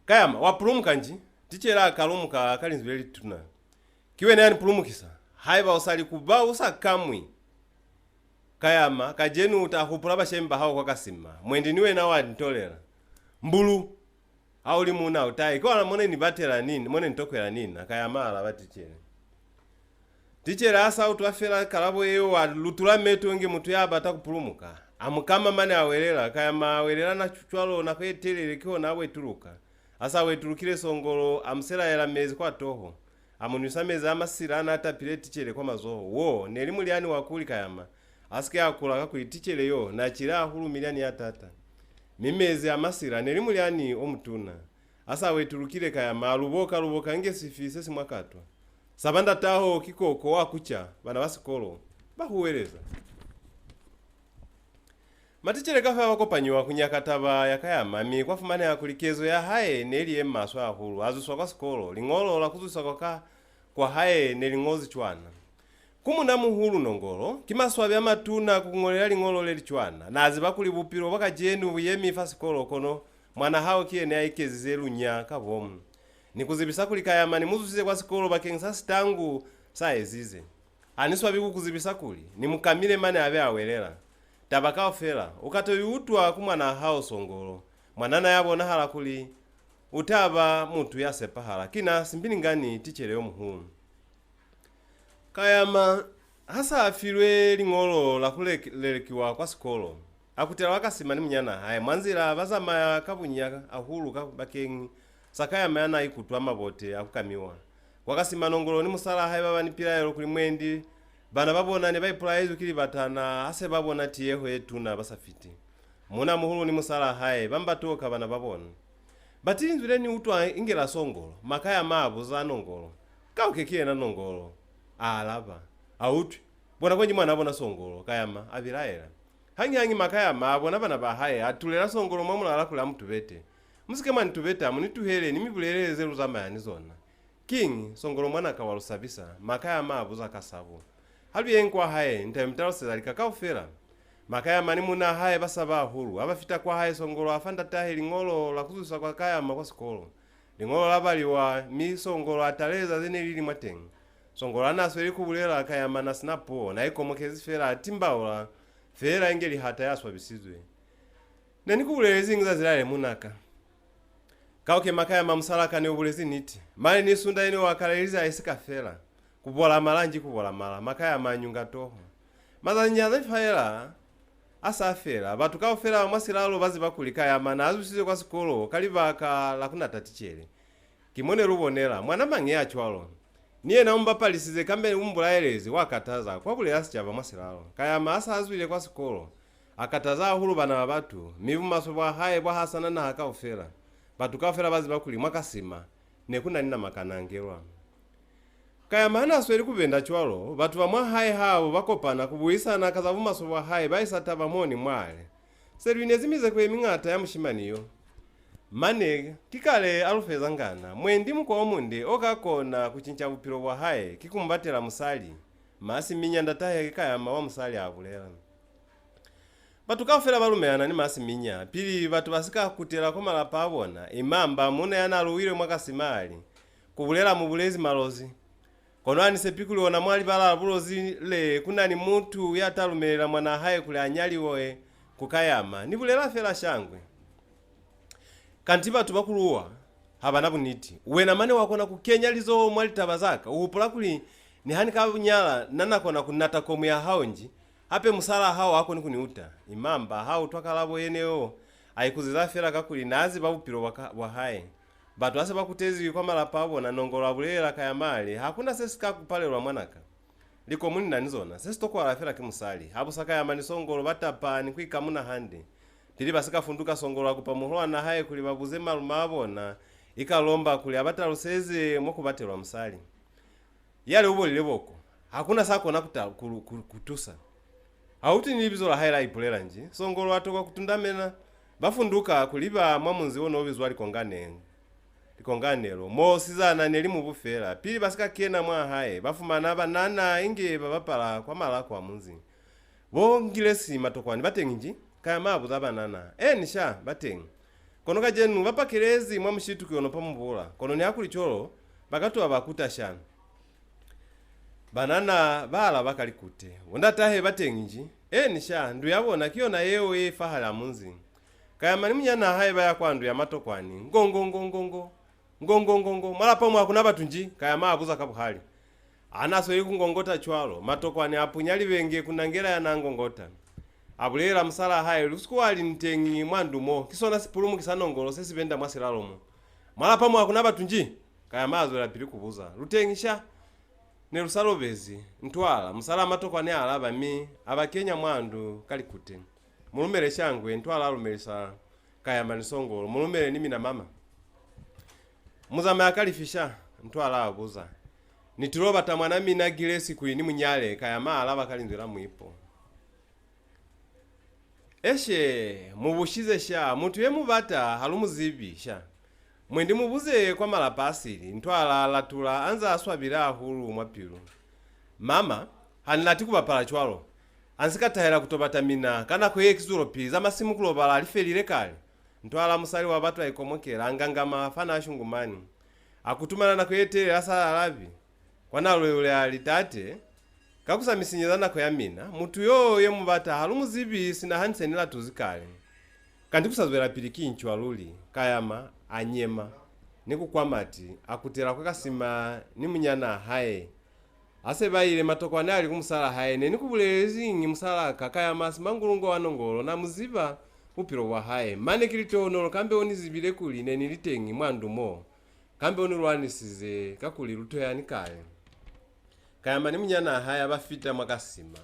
kayama wapulumuka nji tichere akalumuka kalinzweli tuna kiwe nani pulumukisa haiba usali kuba usakamwi kayama kajenu utahupula bashemba hao kwa kasima mwendi niwe na wadi ntolera mbulu auli muna utai kwa mone ni batera nini mone ntokwera nini akayama ala batichere tichere asa utwafela kalabo yeyo wa lutula meto nge mutu yaba atakupulumuka amukama mane awelela kayama awelela na chuchwalo na kwetelele kio na wetuluka asa wetulukile songolo amsela yela mezi kwa toho amunisa mezi amasira na atapile tichere kwa mazoho wo nelimu liani wakuli kayama asike akula kakuli tichere yo na chila hulu miliani ya tata mimezi amasira nelimu liani omutuna asa wetulukile kayama luboka nge sifise simwakatwa sabanda taho kikoko wakucha bana basikolo bahuweleza matichere kafa wakopanyiwa kunyakataba yakayama mi kwafumane yakulikezo ya haye neli emaso ahulu azuswa kwa sikolo lingolo la kuzuswa kwa haye nelingozi chwana kumuna muhulu nongolo kimaswa bya matuna kungolera lingolo leli chwana nazi bakuli bupiro bakajenu buyemi fasikolo kono mwana hao kiene aikezizelu nya kabomu nikuzibisa kulikayama nimuzusize kwa sikolo bakengisa sitangu saezize aniswa biku kuzibisa kuli nimukamile mane abe awelela tabakao fela ukatoyutwa kumwana hao songolo mwanana yabona hala kuli utaba mutu yasepa hala kina simbini ngani tichere yo muhulu kayama hasa afilwe lingolo la kulelekiwa kwa sikolo akutela wakasima ni mnyana haye mwanzira bazama kabunya ahulu kabakengi sakayama yana ikutwa mabote akukamiwa wakasima nongolo ni musala haye baba ni pilayo kuli mwendi bana babona ne baipula yezu kili batana ase babona tiyeho etuna basafiti muna muhulu ni musala haye bambatoka bana babona batinzwile ni utwa ingela songolo makaya mabu za nongolo kaukekie na nongolo alaba auti bona kwenye mwana abona songolo kayama abilaela hangi makaya mabu na bana bahaye atulera songolo mwamula kula mtu bete musike mani tubete amunituhele nimibuleleze luzama zona king songolo mwana kawalusabisa makaya mabu za kasabu halbi enkwa haye ntemtalo sezali kakaufera makaya mani muna haye basaba hulu abafita kwa haye songolo afanda tahe lingolo la kuzusa kwa kaya makwa sikolo lingolo labaliwa mi songolo ataleza zene lili mwatengi songolo anaso ili kubulela kaya mana snapo na ikomokezi fera atimbaola fera ingeli hata yaswa bisizwe nani kubulelezi ingiza zilale munaka kauke makaya mamusalaka ni ubulezi niti mali nisunda ino wakaleliza isika fera kubola malanji kubola mala makaya manyunga toho mazanya zafaela asafela batuka ofela mwasilalo bazi bakulika ya mana azusize kwa sikolo kalibaka lakuna tatichere kimone rubonera mwana mange achwalo niye naomba palisize kambe umbulaelezi wakataza kwa bule asichava mwasilalo kaya masa azwile kwa sikolo akataza hulu bana babatu mivu masobwa haye bwa hasana na haka ofela batuka ofela bazi bakuli mwakasima nekuna nina makanangelwa kaya mana asweli kubenda chwalo batu bamwa haye hao bakopana kubuisana kazavu masobwa haye baisata bamoni mwale serwinezimize kwe mingata ya mushimaniyo mane kikale alufeza ngana mwendi mko omunde okakona kuchincha bupiro bwa haye kikumbatela musali masi minya ndatahe kaya mawa musali abulela batu kafela balumeana ni masi minya pili batu basika kutela ko malapa abona imamba muna yana luwire mwakasimali kubulela mu bulezi malozi konwani sepikuli ona mwali bala bulozi le kunani mutu yatalumela mwana haye kule anyaliwe kukayama nibulela fela shangwe kantiba tubakuluwa habana buniti wena mane wakona kukenya lizo mwali tabazaka upula kuli ni hani kabunyala nana kona kunata komu ya haonji hape musala hao wako ni kuniuta imamba hao twakalabo yeneo aikuziza fera kakuli nazi babupiro wahaye batu ase bakutezi kwa mala pabo na nongolo abulera kayamali hakuna sesika kupalelwa mwanaka liko muni nanizona sesi toko alafera kimusali hapo saka yamani songolo batapa ni kwika muna hande tili basika funduka songolo akupa muhwa na haye kuli babuze maluma abona ikalomba kuli abataruseze mokubatelwa musali yale ubo lileboko hakuna sako nakuta kutusa auti nilibizo la haira ipulela nji songolo atoka kutundamena bafunduka kuliba mwamunzi wono obizwali likonganelo mo sizana nelimu bufera pili basika kena mwa haye bafumana banana inge babapala kwa mala kwa munzi bongile si matokwani batengi kaya mabu za banana nisha batengi kono kajenu bapakirezi mwa mshitu kyono pamubula kono ni akuli cholo bakatu abakuta shana banana bala bakalikute wonda tahe batengi nisha ndu yabona kiona yewe fahala munzi kaya mani mnyana haye baya kwandu ya matokwani ngongo mala pamwe akuna batunji kaya maabuza kabuhali anaso yiku ngongota chwalo matokwani apunyali benge kunangera ya nangongota abulera musala haye lusukwali ntengi mwandumo kisona sipulumu kisanongolo sesibenda mwasiralomo mala pamwe akuna batunji kaya mazo la pili kubuza lutengisha ne lusalobezi ntwala musala matokwani alaba mi abakenya mwandu kalikute mulumere shangwe ntwala alumelisa kaya manisongolo mulumere nimi na mama muzama yakalifisha ntwala abuza nituloba tamwana mina gilesi kuini munyale kaya mala bakalinzira mwipo eshe mubushize sha muntu yemubata halumuzibi sha mwendi mubuze kwa mala pasiri ntwala latula anza aswabira hulu mwapiru mama hanilati kubapala chwalo ansikatahera kutobata mina kana kweye kizuro piza masimu kulobala alifelire kale ntwala musali wa batu aikomokera angangama afana ashungumani akutumana na kwete asa alabi kwana ule alitate kakusamisinyiza ko yamina mutu yo yemubata halumuzibi sina hansenila tuzikale kandi kusazwera piliki inchwa luli kayama anyema nikukwamati akutera kwakasima ni munyana haye ase bayile matokwane ali kumusala haye ne nikubulezi ngi musala kakaya masimangulungo wanongolo na muziba upiro wa haye mane kilitono kambe onizibile kuli ne nilitengi mwandumo kambe onulwanisize kakuli lutoyani kale kayama ni munyana haye abafita mwakasima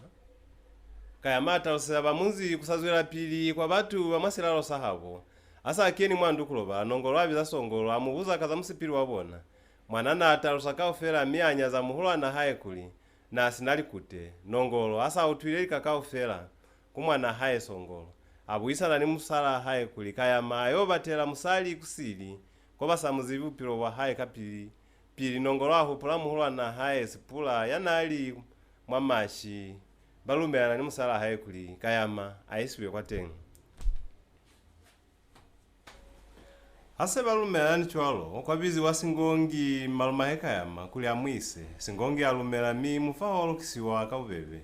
kayama atalosera bamunzi kusazwera pili kwa batu bamwasilalo sahabo asa akeni mwandu kuloba nongolo abiza songolo amubuza kaza musipiri wabona mwanana atalosaka ofera mianya za muhulwa na haye kuli na sinali kute nongolo asa utwile kakao fera kumwana haye songolo abuisana ni musala haye kuli kaya mayo batela musali kusili kwa basa muzibu pilo wa haye kapili pili nongolo aho pula muhulwa na haye sipula yanali mwamashi balume ana ni musala haye kuli kayama aisiwe kwa tengu ase balume ani chwalo okwabizi wasingongi maluma heka yama kuli amwise singongi alumela mi mufaholo kisiwa kabebe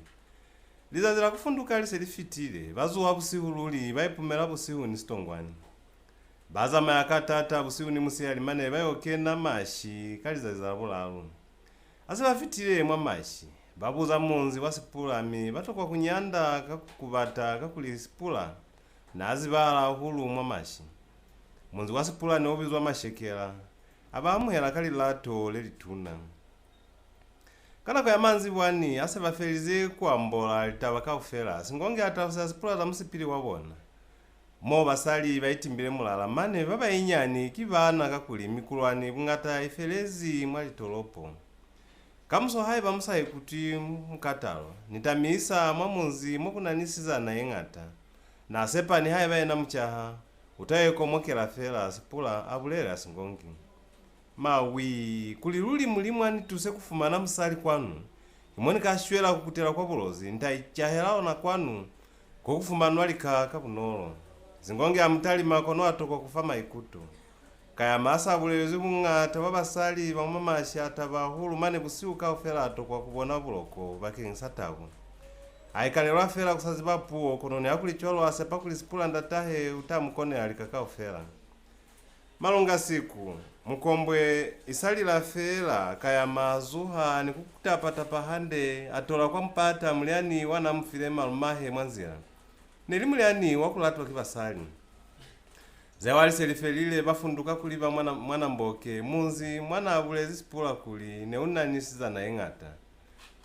lizazira kufunduka lise lifitile bazuwa busihululi baipumela busihu ni stongwani baza mayakatata busihu ni musiyali mane bayokenda mashi kalizazira bulalu ase bafitile mwa mashi babuza munzi wasipula mi batokwa kunyanda kakubata kakuli sipula nazibala hulu mwa mashi munzi wasipula ne obizwa mashekera abamuhera kali lato lelituna kana kwa manzi bwani ase bafelize kwambola litabaka ufera singonge atafisa sipula za musipili wabona mo basali bayitimbire mulala mane baba inyani kibana kakuli mikulwani bungata ifelezi mwali tolopo kamuso hayi bamusaye kuti mukatalo nitamisa mwamunzi mokunanisiza na yengata na sepani hayi bayena muchaha utayeko mokera fela sipula abulera singongi mawi kuliluli mulimu anituse kufumana musali kwanu imoni kashwela kukutera kwa bulozi ndaichahelawo na kwanu kokufumana alika kabunolo zingongi amutali makono atoko kufama ikuto kaya masa abulezi bungata babasali bamamashi atabahulu mane busiuka ofela atoko kubona buloko bakinsatabu aikalelwa fela kusaziba puo kono ne akuli cholo asepa kuli sipula ndatahe utamukone alikakao fela malonga siku mkombwe isalila fela kaya mazuha ni kukutapatapa hande atola kwa mpata mliani wana mfile malumahe mwanzira nili mliani wakulatwa kivasali zewali selifelile bafunduka kuliva mwana mboke munzi mwana abulezi sipula kuli neunanisiza eng'ata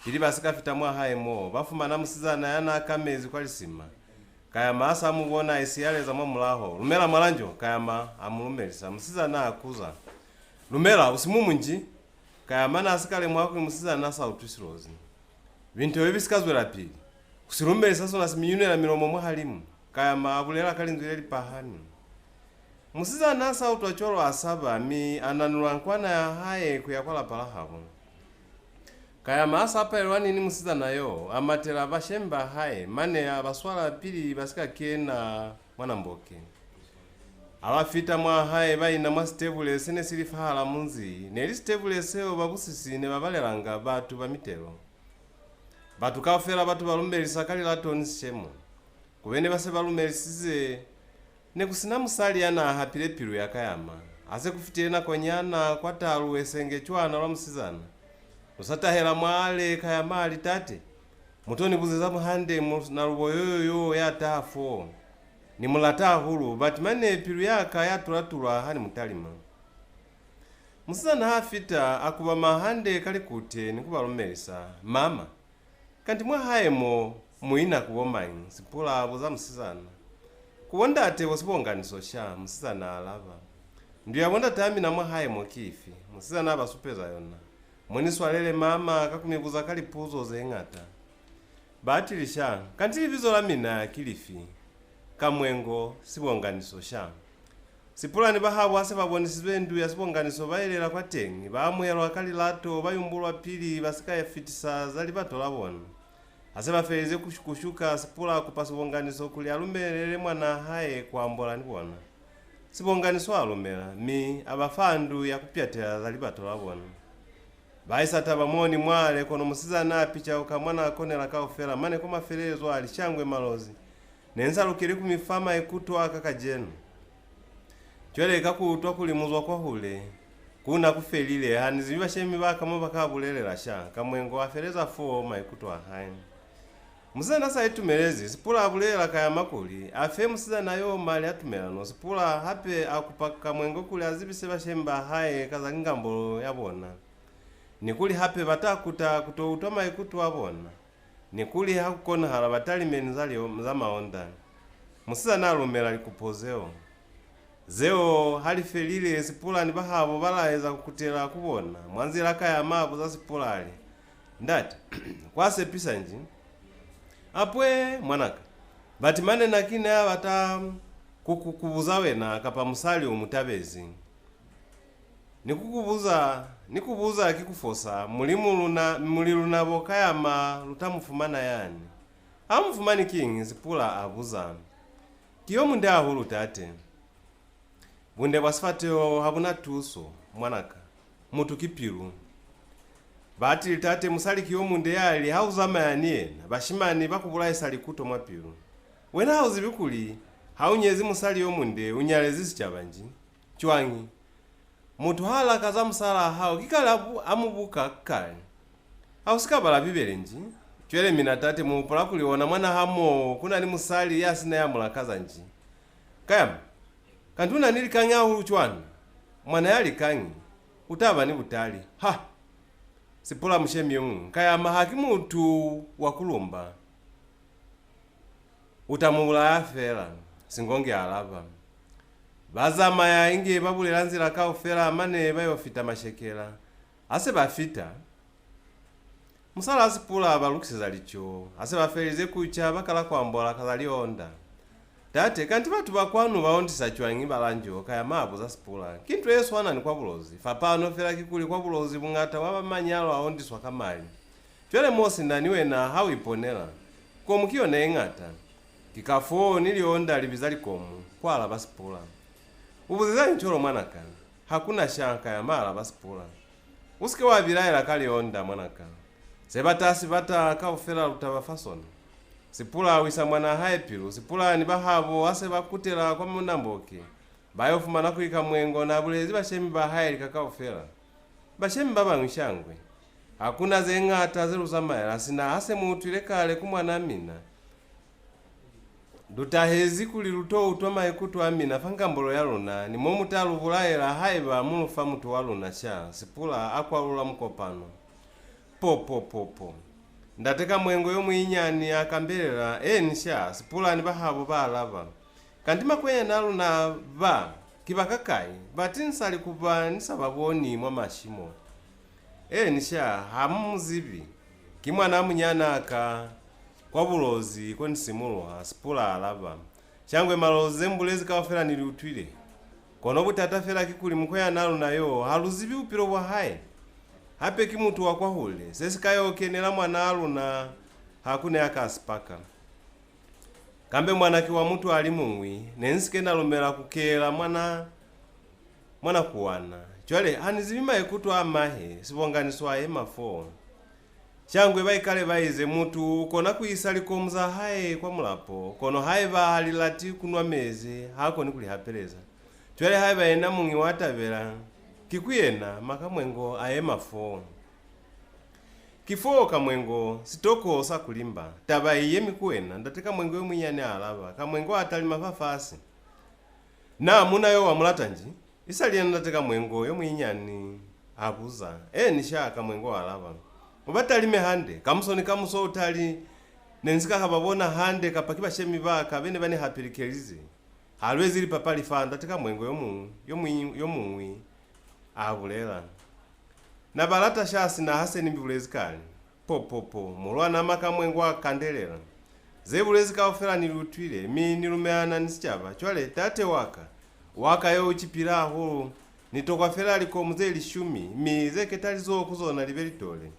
ili basikafita mwa haimo bafumana musizana yana akamezi kwa lisima kayama asa amubona isiyaleza mwa mulaho lumela mwalanjo kayama amulumelisa musizana akuza lumela usimumunji kayama nasikale mwako musizana sautwisirozi bintu ebi bisikazwela pili kusilumelisa sona simiyunela milomo mwa halimu kayama abulela kalinzwile pahani musizana sautwacholo asaba mi ananula nkwana ya haye kuyakwala palahabo kayama asa apelwani ni musizana yo amatela bashemba haye mane abaswala pili basika kena mwana mboke abafita mwa haye bayina mwa stebule sene silifahala munzi neli stebule seo babusisi ne babalelanga batu bamitelo batu kafela batu balumbelisa kali latoni shemo kubene base balumelisize ne kusina musali yana hapile pilu ya kayama ase kufitena konyana kwa talu esenge chwana lwa musizana usatahela mwale kayama ali tate mutoni buzeza muhande na ruboyoyo ya tafo ni mulata hulu batimane pilu yaka yatulatula hani mutalima musizana hafita akuba mahande kali kute nikubalumelisa mama kanti mwa haemo muina kubomanyi sipula buza musizana kuwonda ate wasibonganiso sha musizana alava ndiyo yabonda tami na mwa haemo kifi musizana abasupeza yona mwini swalele mama kakumibuza kali puzo zeng'ata batilisha kanti livizo la mina kilifi kamwengo sibonganiso sha sipula ni bahabu ase babonisizwe ndu ya sibonganiso bayilela kwa tengi baamwelwa kali lato bayumbulwa pili basika yafitisa zali batola bona ase bafelize kushuka sipula kupa sibonganiso kuli alumelele mwana haye kuambola ni bona sibonganiso alumela mi abafandu yakupyatela zali batola bona baisata bamoni mwale kono musizana picha ukamwana akonela kaofela mane koma felezo alishangwe malozi nensa lukiri kumifama ekutwa kakajenu chwele kakutwa kulimuzwa kwa hule kuna kufelile hanizibiba shemi baka moba kabulelela sha kamwengo afeleza fo maikutwa hayi musizana sa etumelezi sipula abulela kaya makuli afe musizana yo mali atumelano sipula hape akupaka mwengo kuli azibise bashemba haye kazangambolo yabona nikuli hape batakuta kutoutoma ikutu wabona nikuli hakukona hala batali menizali za maonda musizana alumela likupozeo zeo halifelile sipula ni bahabo balaeza kukutela kubona mwanzila kaya mabu za sipulali ndati kwase pisa nji apwe mwanaka batimane nakine abata kukubuza wena kapa musali umutabezi nikubuza kikufosa muliluna bokayama lutamufumana yani amufumani king sipula abuza kiyo munde ahulu tate bunde bwasifateo habuna tuso mwanaka mutu kipiru bati tate musali kiyo munde yali hauzama yaniyena bashimani bakubula isali kuto mwapiru wena hauzibikuli haunyezi musali yo munde unyalezisi chabanji chwangi mutu hala kaza musala hao kikala amubuka kale hausikabala bibelenji chwele mina tate mupula kuliwona mwana hamo kuna ni musali yasina ya mulakaza nji kayama kantuna nili kanya hulu chwana mwana yali kanyi utaba ni butali ha sipula mshemi yungu kayama hakimu tu wakulumba utamula afela singonge alava bazama ya ingi babulela nzila kaofela amane bayofita mashekela ase bafita musala asipula abalukisiza licho ase bafelize kucha bakala kwambola kazali onda tate kanti batu bakwanu baondisa chwangi balanjo kaya mabu za sipula kintu yesu ana ni kwa bulozi fapano fela kikuli kwa bulozi bungata waba manyalo aondiswa kamali chwele mosi ndani wena hawiponela komukiyo na engata kikafo nilionda libizali komu kwala basipula ubuzizani ncholo mwanaka hakuna shanka ya mala basipula usike wabilaela kali onda mwanaka sebatasi bata kaufela lutabafasoni sipula wisa mwana haipilu sipula ni bahabo ase bakutela kwa munamboke bayofumana kulika mwengo na bulezi bashemi bahaye likakaufela bashemi babang'wishangwe hakuna zeng'ata zeluzamayela sina ase mutwile kale kumwana Amina dutahezi kuli luto utoma ekutu Amina fangambolo ya luna ni momutalu bulayela haiba mulufa mutu wa luna sha sipula akwalula mkopano popo ndateka mwengo yomwinyani akambelela nisha sipula ni bahabo balava kantima kwenye nalu na ba kibakakai batinsali kuba nisababoni mwa mashimo nisha hamuzibi kimwana munyana aka kwa bulozi kwa nisimulwa sipula alava changwe maloze mbulezi kawafela niliutwile kono butatafela kikuli mkwenya nalu nayo haluzibi upilo bwa haye hape kimutu wakwa hule sesikayo kenela mwana aluna hakune akaspaka kambe mwana kiwa mutu ali mungwi nensike nalomela kukela mwana kuwana chwale hanizibima ekutu amahe sibonganiswa emafo changwe baikale baize mutu kona kuisali komza haye kwa mulapo kono haye bahalilati kunwa meze hako ni kulihapeleza chwale haye baenda mungi watavela kikuyena makamwengo aemafo kifo kamwengo sitoko sakulimba taba iye mikuena ndateka mwengo yomwinyane alava kamwengo atalima fafasi na munayo wamulatanji isaliena ndateka mwengo yomwinyani abuza nisha kamwengo alava ubatalime hande kamusoni kamuso utali nenzika kababona hande kapakiba shemi baka bene bane hapilikelize halwezi li papali fa ndateka mwengo yomungwi abulela na balata shasi na haseni mbulezi kali popo mulwana makamwengo akandelela zebulezi kaofela nilutwile mi nilumeana nisichava chwale tate waka yo uchipila ahu nitokwafela liko mzeli shumi mi zeketali zo kuzona libelitole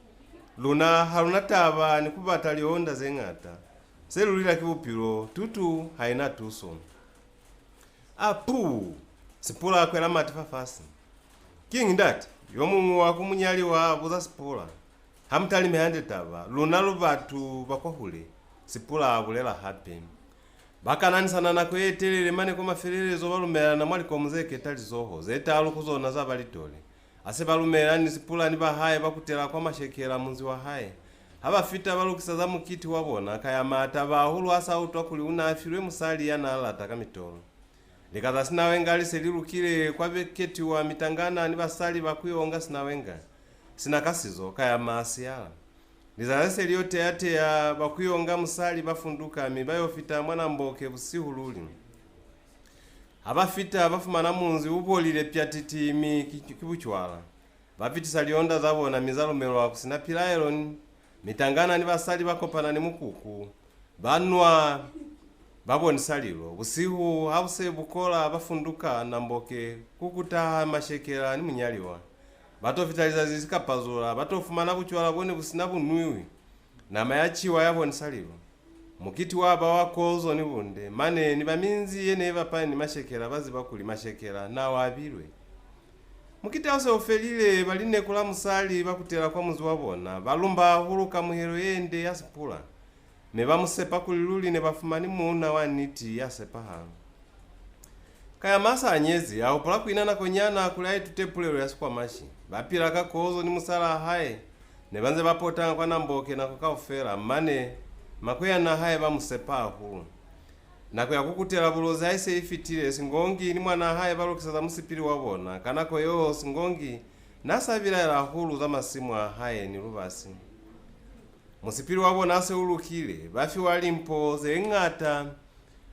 luna haluna taba nikubata lionda zeng'ata selulila kibupilo tutu haina tuso apu sipula kwela matifafasi king ndati yomungu wakumunyali wa buza sipula hamtali mehande taba luna lubatu bakwahule sipula abulela hape bakanani na kwetelele mane kwa maferelezo balumela na mwali kwa muzeke tali zoho zetalu kuzona za balitole ase balumela ni sipula ni bahaye bakutela kwa mashekela munzi wa haye abafita balukisa za mukiti wabona kaya mata bahulu asa utwa kuli unafirwe musali yana alata kamitolo likaza sinawenga liselilukile kwa beketi wa mitangana ni basali bakuyonga sinawenga sinakasizo kaya maasiala lizalese lyote ate ya bakuyonga musali bafunduka mibayofita mwana mboke busihululi abafita bafumana munzi ubolile pyatiti mi kibuchwala bapitisa lionda zabona mizalomelo akusina pilaelon mitangana ni basali bakopana ni mukuku banwa baboni salilo busihu hause bukola bafunduka na mboke kukuta mashekela ni munyaliwa bato vitaliza zizikapazula bato fumana buchwala bone busina bunwiwi na mayachiwa yaboni salilo mukiti waba wakozo ni bunde mane ni baminzi yene bapani mashekela bazi bakuli mashekela na wabilwe mukiti hause ofelile baline kula musali bakutela kwa muzi wabona balumba huluka muhero yende yasipula meba musepa kuliluli ne bafumani muna waniti yasepa hano kaya masa anyezi aupula kuinana konyana kulai tutepulelo yasikwa mashi bapila kakozo ni musala haye ne banze bapota kwa namboke na kukaufera mane makwea na haye bamusepa hulu na kwa kukutela bulozi haise ifitile singongi ni mwana haye balukisa za musipili wabona kanako yo singongi nasabila la hulu za masimu haye ni rubasi musipili wabona ase ulukile bafi walimpo zeng'ata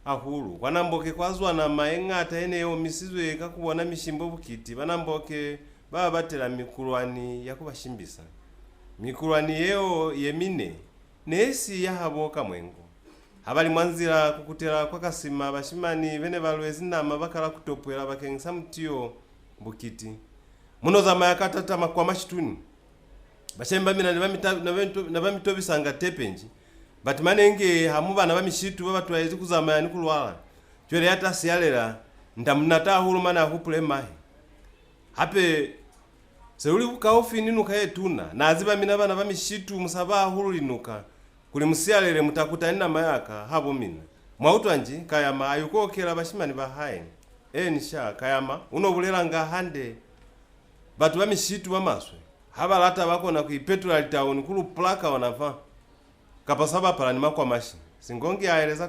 ahulu kwanamboke kwazwa na maeng'ata eneyo misizwe kakubona mishimbo bukiti banamboke baba batela mikulwani yakubashimbisa mikulwani yeo yemine nesi yahaboka mwengo habali mwanzira kukutela kwa kasima bashimani bene balwezi nama bakala kutopwela bakengisa mutiyo bukiti muno za mayakatata makwa mashituni bashemba mina na bamitobisanga tepenji but manenge hamuba na bamishitu babatwaye kuzama ni kulwala chwele hata sialela ndamnata hulu mana hupule mahi hape seuli ukaofi ninuka yetuna naziba mina bana bamishitu musaba hulu linuka kuli musialele mutakuta nina mayaka habo mina mwautwanji kaya mayuko kera bashimani bahaye enisha kayama unobulera nga hande batu bamishitu bamaswe habalata bakona ku petrol town kulu plaka wanava kapasaba palani makwa mashi singongi aeleza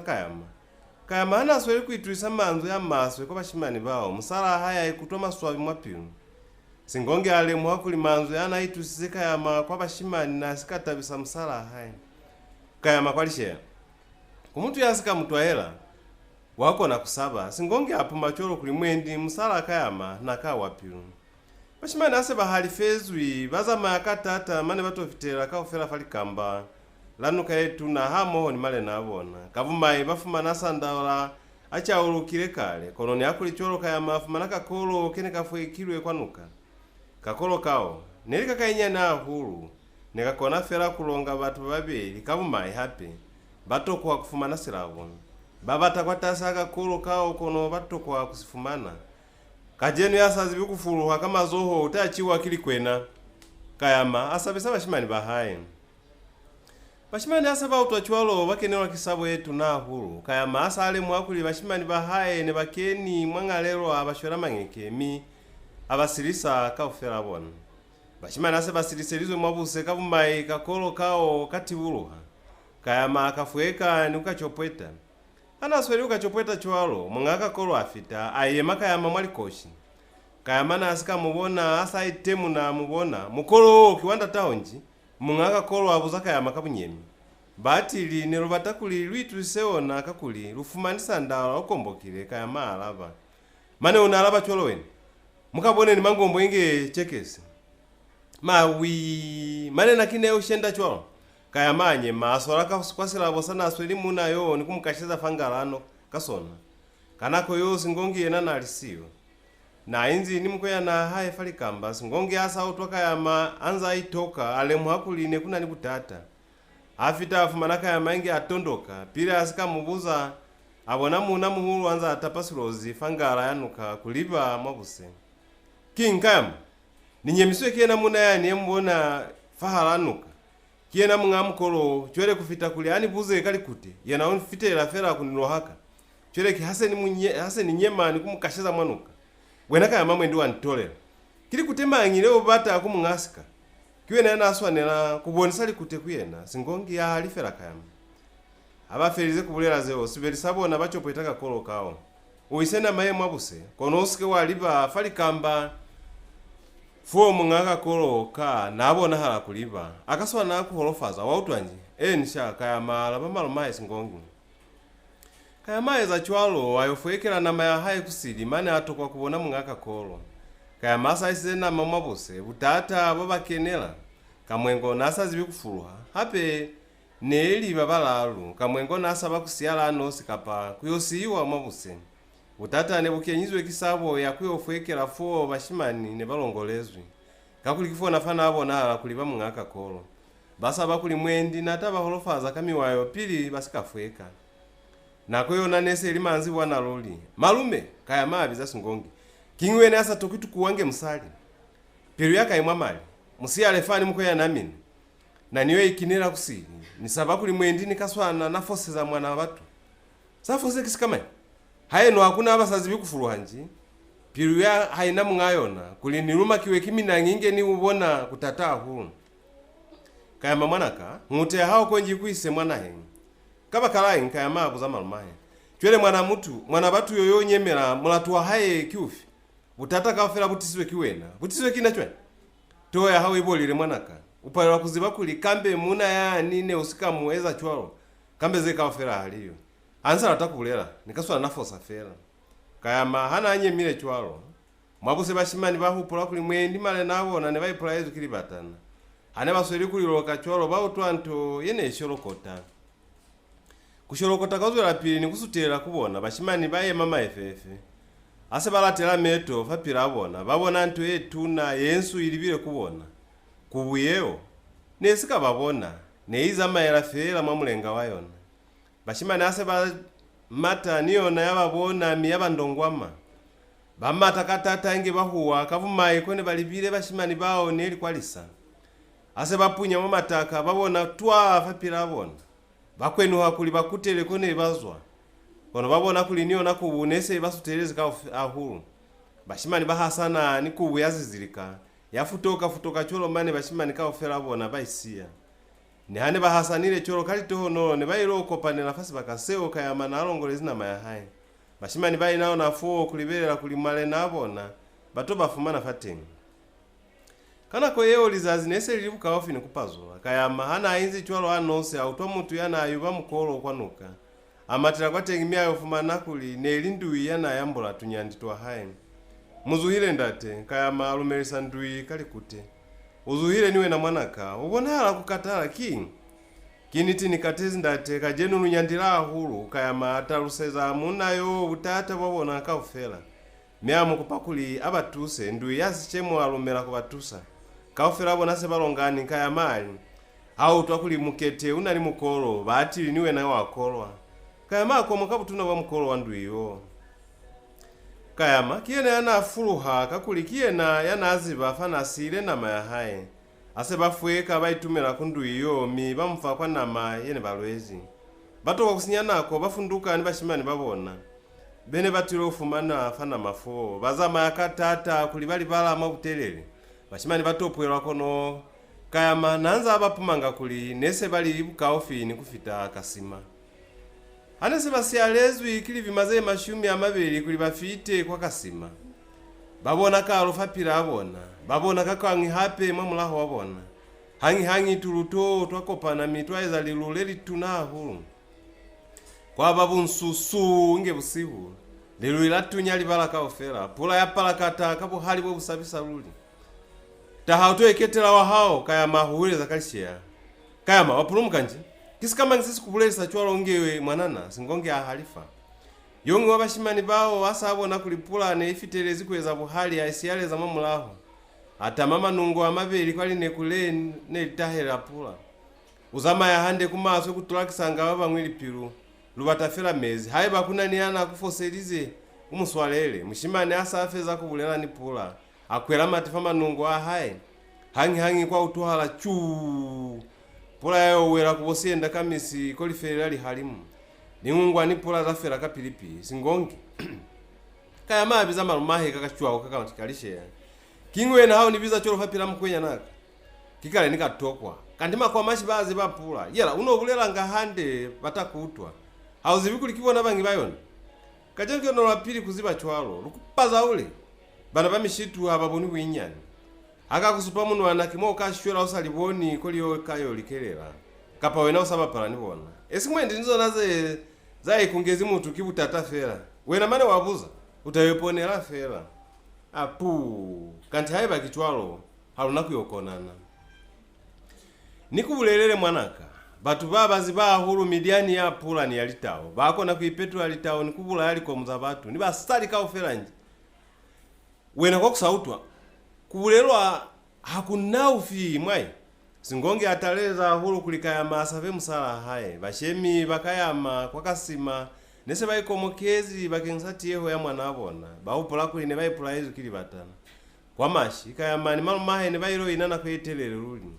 kayama anaswele kuitwisa manzo ya maswe kwa bashimani bawo musala haya ikutwa maswabi mwapiru singongi ale muhakuli manzo yana itusise kayama kwa bashimani na sikatabisa musala haya kayama kwalishe kumutu yasika mutwahela wako na kusaba singongi apo machoro kulimwendi musala kayama nakawapiru bashimani ase bahali fezwi bazama yakatata mane batofitela kaufela falikamba lanuka yetu na hamo ni male nabona kavumai bafuma nasandaula acha urukire kale koloni akuli choro kayama afuma nakakolo kene kafuikirwe kwanuka kakolo kao nelika kainya na huru nekakona fera kulonga batu babiri kavumai happy batokwa kufumana sirabo babata kwatasa kakolo kao kono batokwa kusifumana kajenu yasazi bikufuruha kama zoho utachiwa kili kwena kayama asabisa bashimani bahaye bashimani asaba utwachwalo bakenera kisabo yetu na huru kayama asale mwakuli bashimani bahaye ne bakeni mwangalero abashora mangeke mi abasilisa kaufera bona bashimani asaba siliselizo mwabuse kavumai kakolo kao katiburuha kayama akafueka nukachopweta anasweli ukachopweta chwalo mwangaka kolo afita ayema kayama mwalikoshi kayama nasika mubona asa itemu na mubona mukolo kiwanda taonji mwangaka kolo abuza kayama kabunyemi batili nero batakuli lwitu seona kakuli lufumanisa ndala okombokile kayama alaba mane unalaba chwalo weni mukabone ni mangombo inge chekesi mawi mane nakine ushenda chwalo kayamanye masora kwasila bosana asweli muna yo nikumukasheza fangalano kasona kanako yo singongi yena nalisiyo na inzi nimkoya na haye falikamba singongi asa utwaka yama anza itoka ale muhakuline kuna nikutata afita afumanaka yama inge atondoka pira asika mubuza abona muna muhuru anza atapasilozi fangala yanuka kuliba mwabuse kinkam ninyemiswe kena muna yani mbona fahalanuka kiena mungamukolo chwele kufita kuli ani buze kali kuti yana unfitela fera kunilohaka chwele ki haseni nyema ni kumukasheza mwanuka bwenaka ya mamwe ndi wantolera kili kutemba ngile obata akumungasika kiwena yana aswanela kubonisali kute kuyena singongi ya halifera kayama abaferize kubulera zeo sibeli sabona bachopwetaka kolo kao uisena maye mwabuse kono usike waliba falikamba fuo mungaka kolo ka nabona hala kuliba akaswa na kuholofaza wautwanji nisha kayama alaba malumaye singongi kayama za chwalo ayofuekela na maya haye kusili mane atokwa kubona mungaka kolo kayama asaisize na mamabuse butata babakenela kamwengo nasa zibikufuruha hape neli babalalu kamwengo nasa bakusiyala anosi kapa kuyosiwa mabuse utata ne bukenyizwe kisabo yakuyofuekela fuo bashimani ne balongolezwi kakuli kifo nafana abona ala kuliba mungaka kolo basa bakuli mwendi nataba holofaza kamiwayo pili basikafueka nakoyo nanese limanzi bwana loli malume kayama abiza singongi kingwene asa tokitu kuwange musali piru yaka imwa mali musiyale fani mkoya namini na niwe ikinira kusili nisaba kuli mwendi nikaswana na force za mwana watu sa force kisikama haye no hakuna abasazi bikufuruhanji piru ya haina mungayona kuli niruma kiwe kimina nginge ni ubona kutata huru kayama mwanaka ngute hao konji kuise mwana hengi kaba kalai kayama abuza malumaye chwele mwana batu yoyo nyemera mulatuwa haye kiufi butata kafera butiswe kiwena butiswe kina chwe toya hao ibolile mwanaka upale wa kuziba kuli kambe muna ya nine usika muweza chwalo kambe ze kafera haliyo ansala takulela nikaswa na force fera kayama hana anyemile chwalo mwabuse bashimani bahupula kuli mwendi male nabona ne bayipula yezu kili batana ane basweli kuli loka chwalo bautwanto yene shorokota kushorokota kazwela pili nikusutela kubona bashimani baye mama efefe ase balatela meto fapira abona babona nto etuna yensu ilibile kubona kubuyeo nesika babona neiza mayela fela mwamulenga wayona bashimani ase ba mata niona yababona miyaba ndongwama bamata katata nge bahuwa kavumaye kone balibile bashimani bao neli kwalisa ase bapunya mu mataka babona twa fapira abona bakwenu hakuli bakutele kone bazwa kono babona kuliniyo nakubunese basutelezi ka ahulu bashimani bahasana ni kubu yazizilika yafutoka cholo mane bashimani ka ofera bona baisiya ni hane bahasanile cholo kali tohono ne bayilo kopane nafasi bakaseo kaya manalongolezi na maya hai bashimani bayi nao nafuo kulibelela kulimale nabona bato bafumana fatengi kana ko yeo lizazi nese lilibuka ofi nikupazola kaya mahana ainzi cholo anose autwa mutu yana ayuba mukolo kwanuka amatira kwatengimya yofumana kuli nelinduyi yana yambola tunyanditwa hai muzuhile ndate kaya malumelisa nduyi kali kute uzuhile niwe na mwanaka ubonala kukatala kiniti nikatezi ndate kajenu lunyandila ahulu kaya mataluseza munayo utata wabona kaufela miamu kupakuli abatuse nduyi yasichemu alumela kubatusa kaufela bonase balongani kaya mali au twakuli mukete unali mukolo batili niwe na wakolwa kaya makomo kabutuna wa mukolo wa nduyiyo kayama kiyena yana afuluha kakuli kiyena yana aziba fana asile nama ya hae ase bafueka baitumela kunduyiyo mi bamufa kwa nama yene balwezi bato wakusinyanako bafunduka ni bashimani babona bene batilo ufumana fana mafuo bazama yakatata kuli bali bala mabutelele bashimani batopwelwa kono kayama nanza abapumanga kuli nese bali ibuka ofini kufita kasima anese basiyalezwi kili vimaze mashumi amabeli kuli bafite kwa kasima babona kalo fapira abona babona kakwangi hape mwamulaho wabona hangi tuluto twakopana mitwaiza liluleli tunahu kwa babu nsusu nge busibu lilu ilatunya libala kaofera pula ya palakata kapo hali bwo busabisa luli tahauto eketela wa hao kaya mahuwele zakalishia kaya mawapulumuka nje kisi kama ngisisi kubulelisa chwalo ngewe mwanana singonge ahalifa yongi wabashimani bao wasabona kulipula ne ifitelezi kweza buhali ya isiyale za mamulaho ata mama nungo amabeli kwali nekule ne litahela pula uzama ya hande kumaso kutulakisanga baba mwili piru lubatafela mezi hayi bakuna ni ana kufoselize umuswalele mushimani asafe za kubulela ni pula akwela matifa manungo ahaye hangi kwa utuhala chu pula yayo wela kubosienda kamisi kolifelela lihalimu ningungwa ni pula zafela kapilipi singongi kaya mabiza malumahe kakachua kakamatikalishe kingwe na hao nibiza cholo fapila mkwenya naka kikale nikatokwa kandima kwa mashi bazi bapula yela unobulela ngahande batakutwa hauzivikuli kibona bangi bayona kajenke no lapili kuziba chwalo lukupaza ule bana bamishitu ababoni bwinyani akakusupa muno anakimo kashwela usaliboni koliyo kayo likelela kapa wena usaba pala nibona esimwendi nizo naze zai kungezi mutu kibutata fela wena mane wabuza utayeponela fela apu kanti haiba kichwalo haluna kuyokonana nikubulelele mwanaka batu babazi bahulu midiani ya pula ni yalitao bako na kuipetu yalitao nikubula yaliko mzabatu ni basali ka ofela nje wena kwa kusautwa kubulelwa hakunaufi mwai singonge ataleza hulu kulikaya masave musala haye bashemi bakayama kwa kasima nese bayikomokezi bakensatiyeho ya mwana abona bawupola kuli ne bayipula yezu kili batana kwa mashi kayama ni malumahe ne bayiro inana kwetelele luli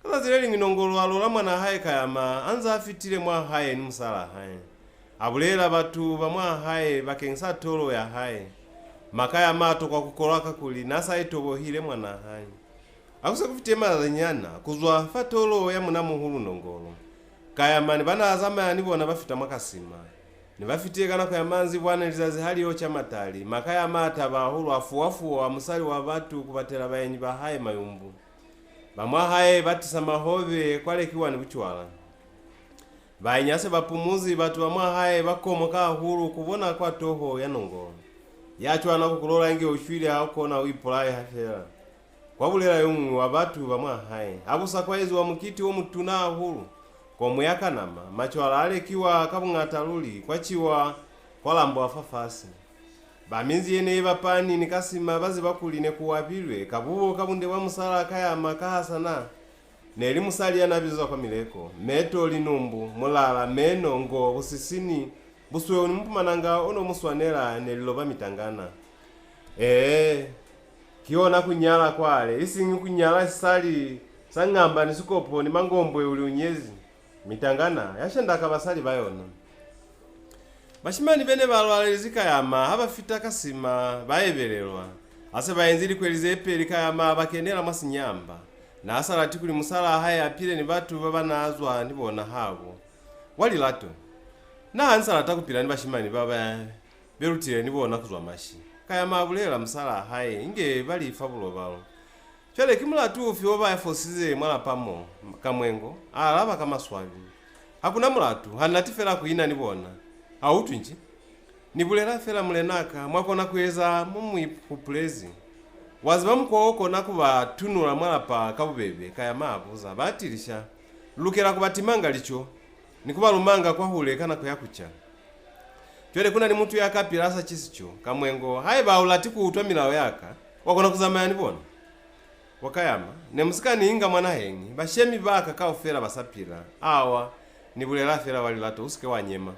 kaza zileli nginongolo alola mwana haye kayama anza afitile mwa haye ni musala haye abulela batu ba mwa haye bakensatolo ya haye makaya mato kwa kukolaka kuli nasa itobohile mwana haye akusa kufitie mazanyana kuzwa fatolo ya munamuhulu nongolo kayama ni bana azama nibona bafita makasima nibafitie kana kwa manzi bwana lizazi hali yo chamatali makaya mata bahulu afuafu wa musali wa batu kubatela bayenyi bahaye mayumbu bamwa haye batisa mahove kwale kiwa ni buchwala banyase bapumuzi batu bamwa haye bakomoka huru kubona kwa toho ya nongolo yachwana kukulola nge ushwile akona uipolaye hafela kwa bulela yungu wa batu bamwa haye abusa kwa yezu wa mukiti wo mutuna huru kwa muyaka nama machwala alekiwa kabungataluli kwa chiwa kwa lambo afafasi baminzi yene bapani nikasima bazi bakuline kuwapilwe kabubo kabunde wa musala kaya makahasana neli musali yanabizo kwa mileko meto linumbu mulala meno ngo busisini buswe unimupumananga ono muswanela neliloba mitangana kiona kunyala kwale isingi kunyala sali sangamba nisikopo ni mangombwe uli unyezi mitangana yashenda kabasali bayona bashimani bene balwaliriza kayama abafita kasima bayebererwa ase bayenzili kweliza epeli kayama bakenera mwasinyamba na asalati kuli musala haya apile ni batu babanazwa nibona habo wali lato na ansala takupila ni bashimani baba berutire nibona kuzwa mashi kayama abulela musala haya inge bali fabulo balo chale kimulatu ufi oba efosize mwala pamo kamwengo alaba kama swabi hakuna mulatu hanatifela kuina nibona autwinji nibulera fela mulenaka mwakona kuweza mumwipupulezi waziba mukoko nakuba tunula mwala pa kabubebe kayama abuza batilisha lukera kubatimanga licho nikuba lumanga kwa hule kana kuyakucha twele kuna ni mtu yakapira asa chisicho kamwengo hayi baulati kuutwa milawo yaka wakona kuzamaya nibona wakayama nemusikani inga mwana hengi bashemi baka kaufera basapira awa nibulera fela walilato usike wanyema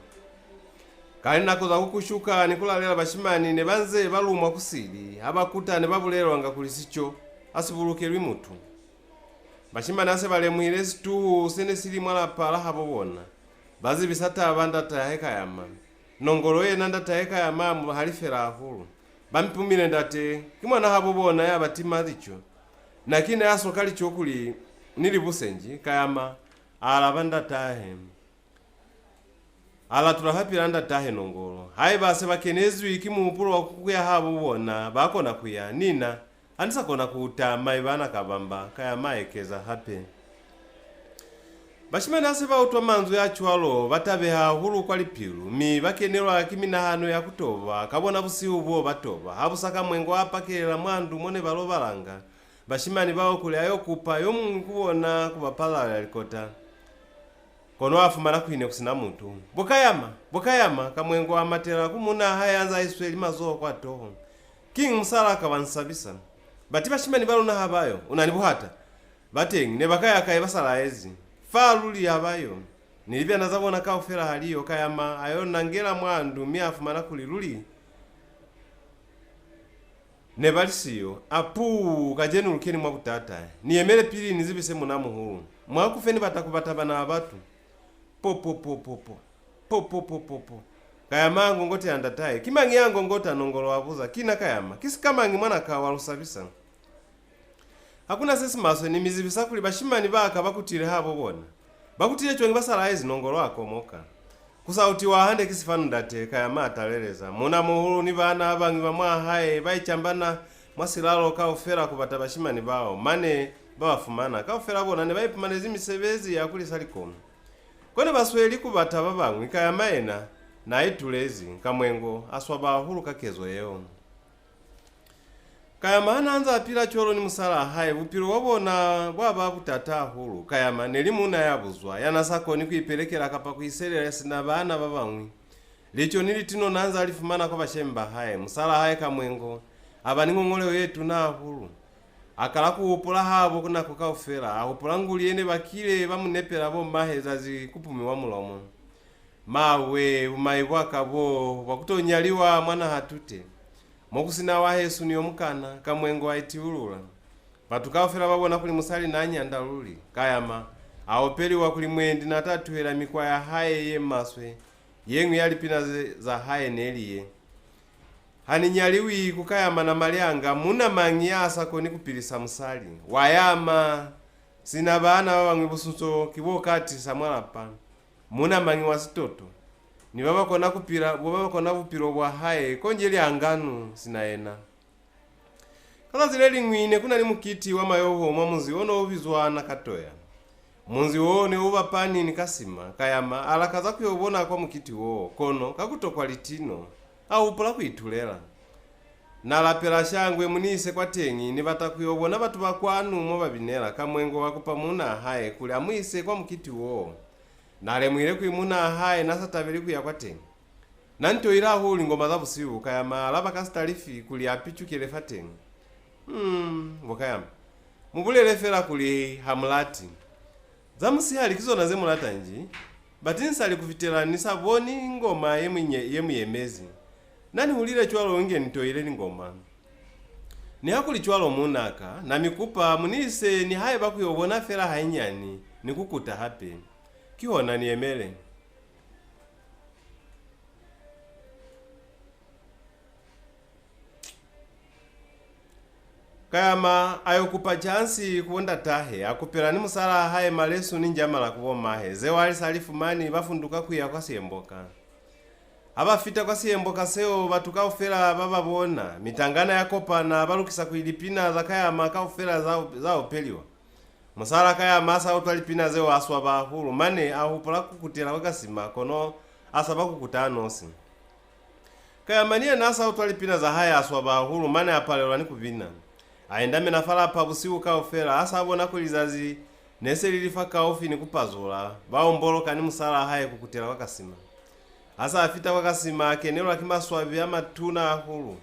kali nakoza kukushuka nikulalela bashimani ne banze balumwa kusili abakuta ne babulelwa nga kulisicho asibulukelwi mutu bashimani ase balemwile situ sene sili mwala pala habobona bazi bisata abanda taheka yama nongolo ye nanda taheka yama mu halifera ahulu bampumile ndate kimwana habobona ya batima dicho nakine aso kali chokuli nili busenji kayama ala banda tahe ala turahapira nda tahe nongolo hayi base bakenezwi ikimupulo wakuya habo bona bakona kuya nina andisa kona kuta maibana kabamba kaya maekeza hape bashimana ase bautwa manzu ya chwalo batabeha hulu kwa lipilu mi bakenelwa kimina hano ya kutoba kabona busihu bwo batoba habusaka mwengo apakela mwandu mone balobalanga bashimani bawo kule ayo kupa yo mungubona kubapala likota kono afumana kwine kusina muntu bukayama kamwengo amatera kumuna hayanza Israeli mazo kwa toho king musala kabansabisa bati bashimani balona habayo unanibuhata batengi ne bakaya kaye basala ezi faluli yabayo nilibya nazabona ka ofera haliyo kayama ayo nangela mwandu miafumana kuliluli ne balisiyo apu kajenu lukeni mwa butata niyemele pili nizibise munamu hulu mwakufeni batakubata na abatu po kayama ngongote andataye kimangi yango ngota nongolo wabuza kina kayama kisikamangi mwana kawa lusabisa hakuna sesi maso ni mizibisa kuli bashimani baka bakutire habo bona bakutire chongi basala ezi nongolo akomoka kusauti wahande kisifanu ndate kayama ataleleza muna muhulu ni bana abangi bamwa haye baichambana mwasilalo kaufera kubata bashimani bao mane bawafumana kaufera bona ne baipumane zimisebezi yakuli salikomu kone basweli kubata babangwi kayama ena na itulezi kamwengo aswaba hulu kakezo yeo kayama ananza apira choro ni musala haye bupiro wabona bwaba butata hulu kayama nelimuna yabuzwa yanasako ni kuipelekera kapa kuiselera sina bana babangwi licho nilitino nanza alifumana kwa bashemba haye musala haye kamwengo abaningongoleo yetu na hulu akala kuupula habo kuna kukaufera ahupula nguliene bakile bamunepera bo maheza zikupumi wa mulomo mawe umaibwaka bo bakutonyaliwa mwana hatute mokusina wa Yesu niyo mukana kamwengo aitiulula batukaufera babona kuli musali na nyandaluli kayama aopeliwa kuli mwendi na tatuhera mikwa ya haye ye maswe yengu yalipina za haye neliye haninyaliwi kukayama na malyanga muna mangi asako ni kupilisa musali wayama sina bana babangwi busunso kibokati samwalapa muna mangi wasitoto ni baba kona kupira baba kona bupiro bwa haye konjeli anganu sinaena kala zileli ngwine kuna ni mukiti wa mayoho mwamuzi ono ubizwa na katoya munzi wone uba pani ni kasima kayama alakaza kuyobona kwa mukiti wo kono kakutokwa litino au pula kuitulela nalapela shangwe munise kwa tengi ni batakuyobona batu bakwanu mo babinela kamwengo wakupa muna haye kuli amwise kwa mukiti wo nalemwile kuimuna haye nasatabili kuya kwa tengi nanto ila huli ngoma za busibu kayama alaba kastalifi kuli apichukile fatengi wakayama mubulele fela kuli hamulati zamusi hali kizona zemulata nji batinsali kuvitela nisaboni ngoma yemuyemezi nani ulile chwalo wenge nitoile ni ngoma ni hakuli chwalo munaka na mikupa munise ni haye bakuyobona fela hainyani nikukuta hape kihona ni emele kayama ayokupa chansi kuonda tahe akupela ni musala haye malesu ni njamala kuvomahe zewali salifumani bafunduka kuya kwa siyemboka abafita kwa siyemboka seo batuka ufela bababona mitangana yakopana balukisa kuilipina za kayama ka ufela zao peliwa musala kayama asa utwalipina zeo aswa bahulu mane ahupula kukutela wakasima kono asaba kukutanosi kayama niye nasa utwalipina za haya aswa bahulu mane apalelwa ni kubina aendame na fala pa busiku ka ofela asa abona kulizazi nese lilifa ka ofi ni kupazula baomboloka ni musala haye kukutela wakasima asa afita wakasima akenelo akimaswavi amatuna ahulu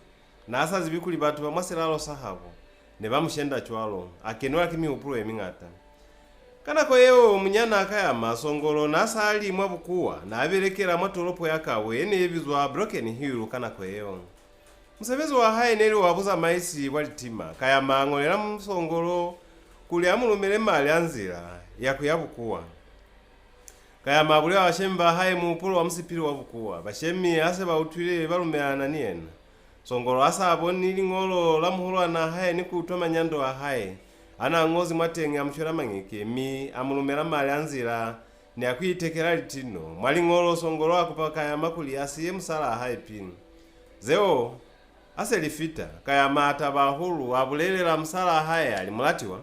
na asa zibikuli batu bamwaselalo sahabo ne bamushenda chwalo akenelo akimiupulo emingata kana koyewo munyana akayama songolo nasa ali mwabukuwa na aberekera mwatolopo yakawe ene yebizwa Broken Hill kana koyewo musebezi wa haye neli wabuza maisi walitima kayama ngolera musongolo kuli amulumele mali anzira yakuyabukuwa kayama buli abashemba haye mu pulo wa musipiri wabukuwa bashemi ase bautwile balumeana niena songolo asa aboni lingolo la muhulwa na haye ni kutoma nyando wa haye ana ngozi mwatenge amuchora mangike mi amulumela mali anzira ni akuitekera litino mwali ngolo songolo akupa kayama kuli asiye musala haye pini zeo ase lifita kayama atabahulu abulelela musala haye alimulatiwa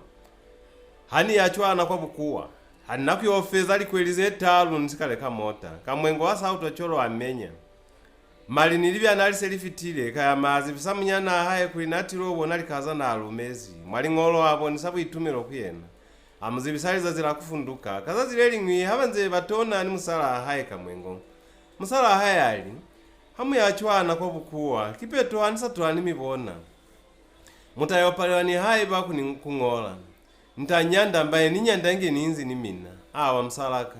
hani yachwana kwa bukuwa hani nakuyofeza likwelize etalu nsikaleka mota kamwengo asa autocholo amenya mali nilibya nalise lifitile kayama azibisa munyana haye kulinatilo ubona likaza na alumezi mwali ngolo abo nisabu itumilo kuyena amuzibisaliza zila kufunduka kaza zileli ngwi habanze batona ni musala haye kamwengo musala haye ali hamu yachwana kwa bukuwa kipeto anisa tuani mibona mutayopalewa ni haye baku ni kungola ntanyanda mbaye ninyanda nge ninzi ni mina awa msalaka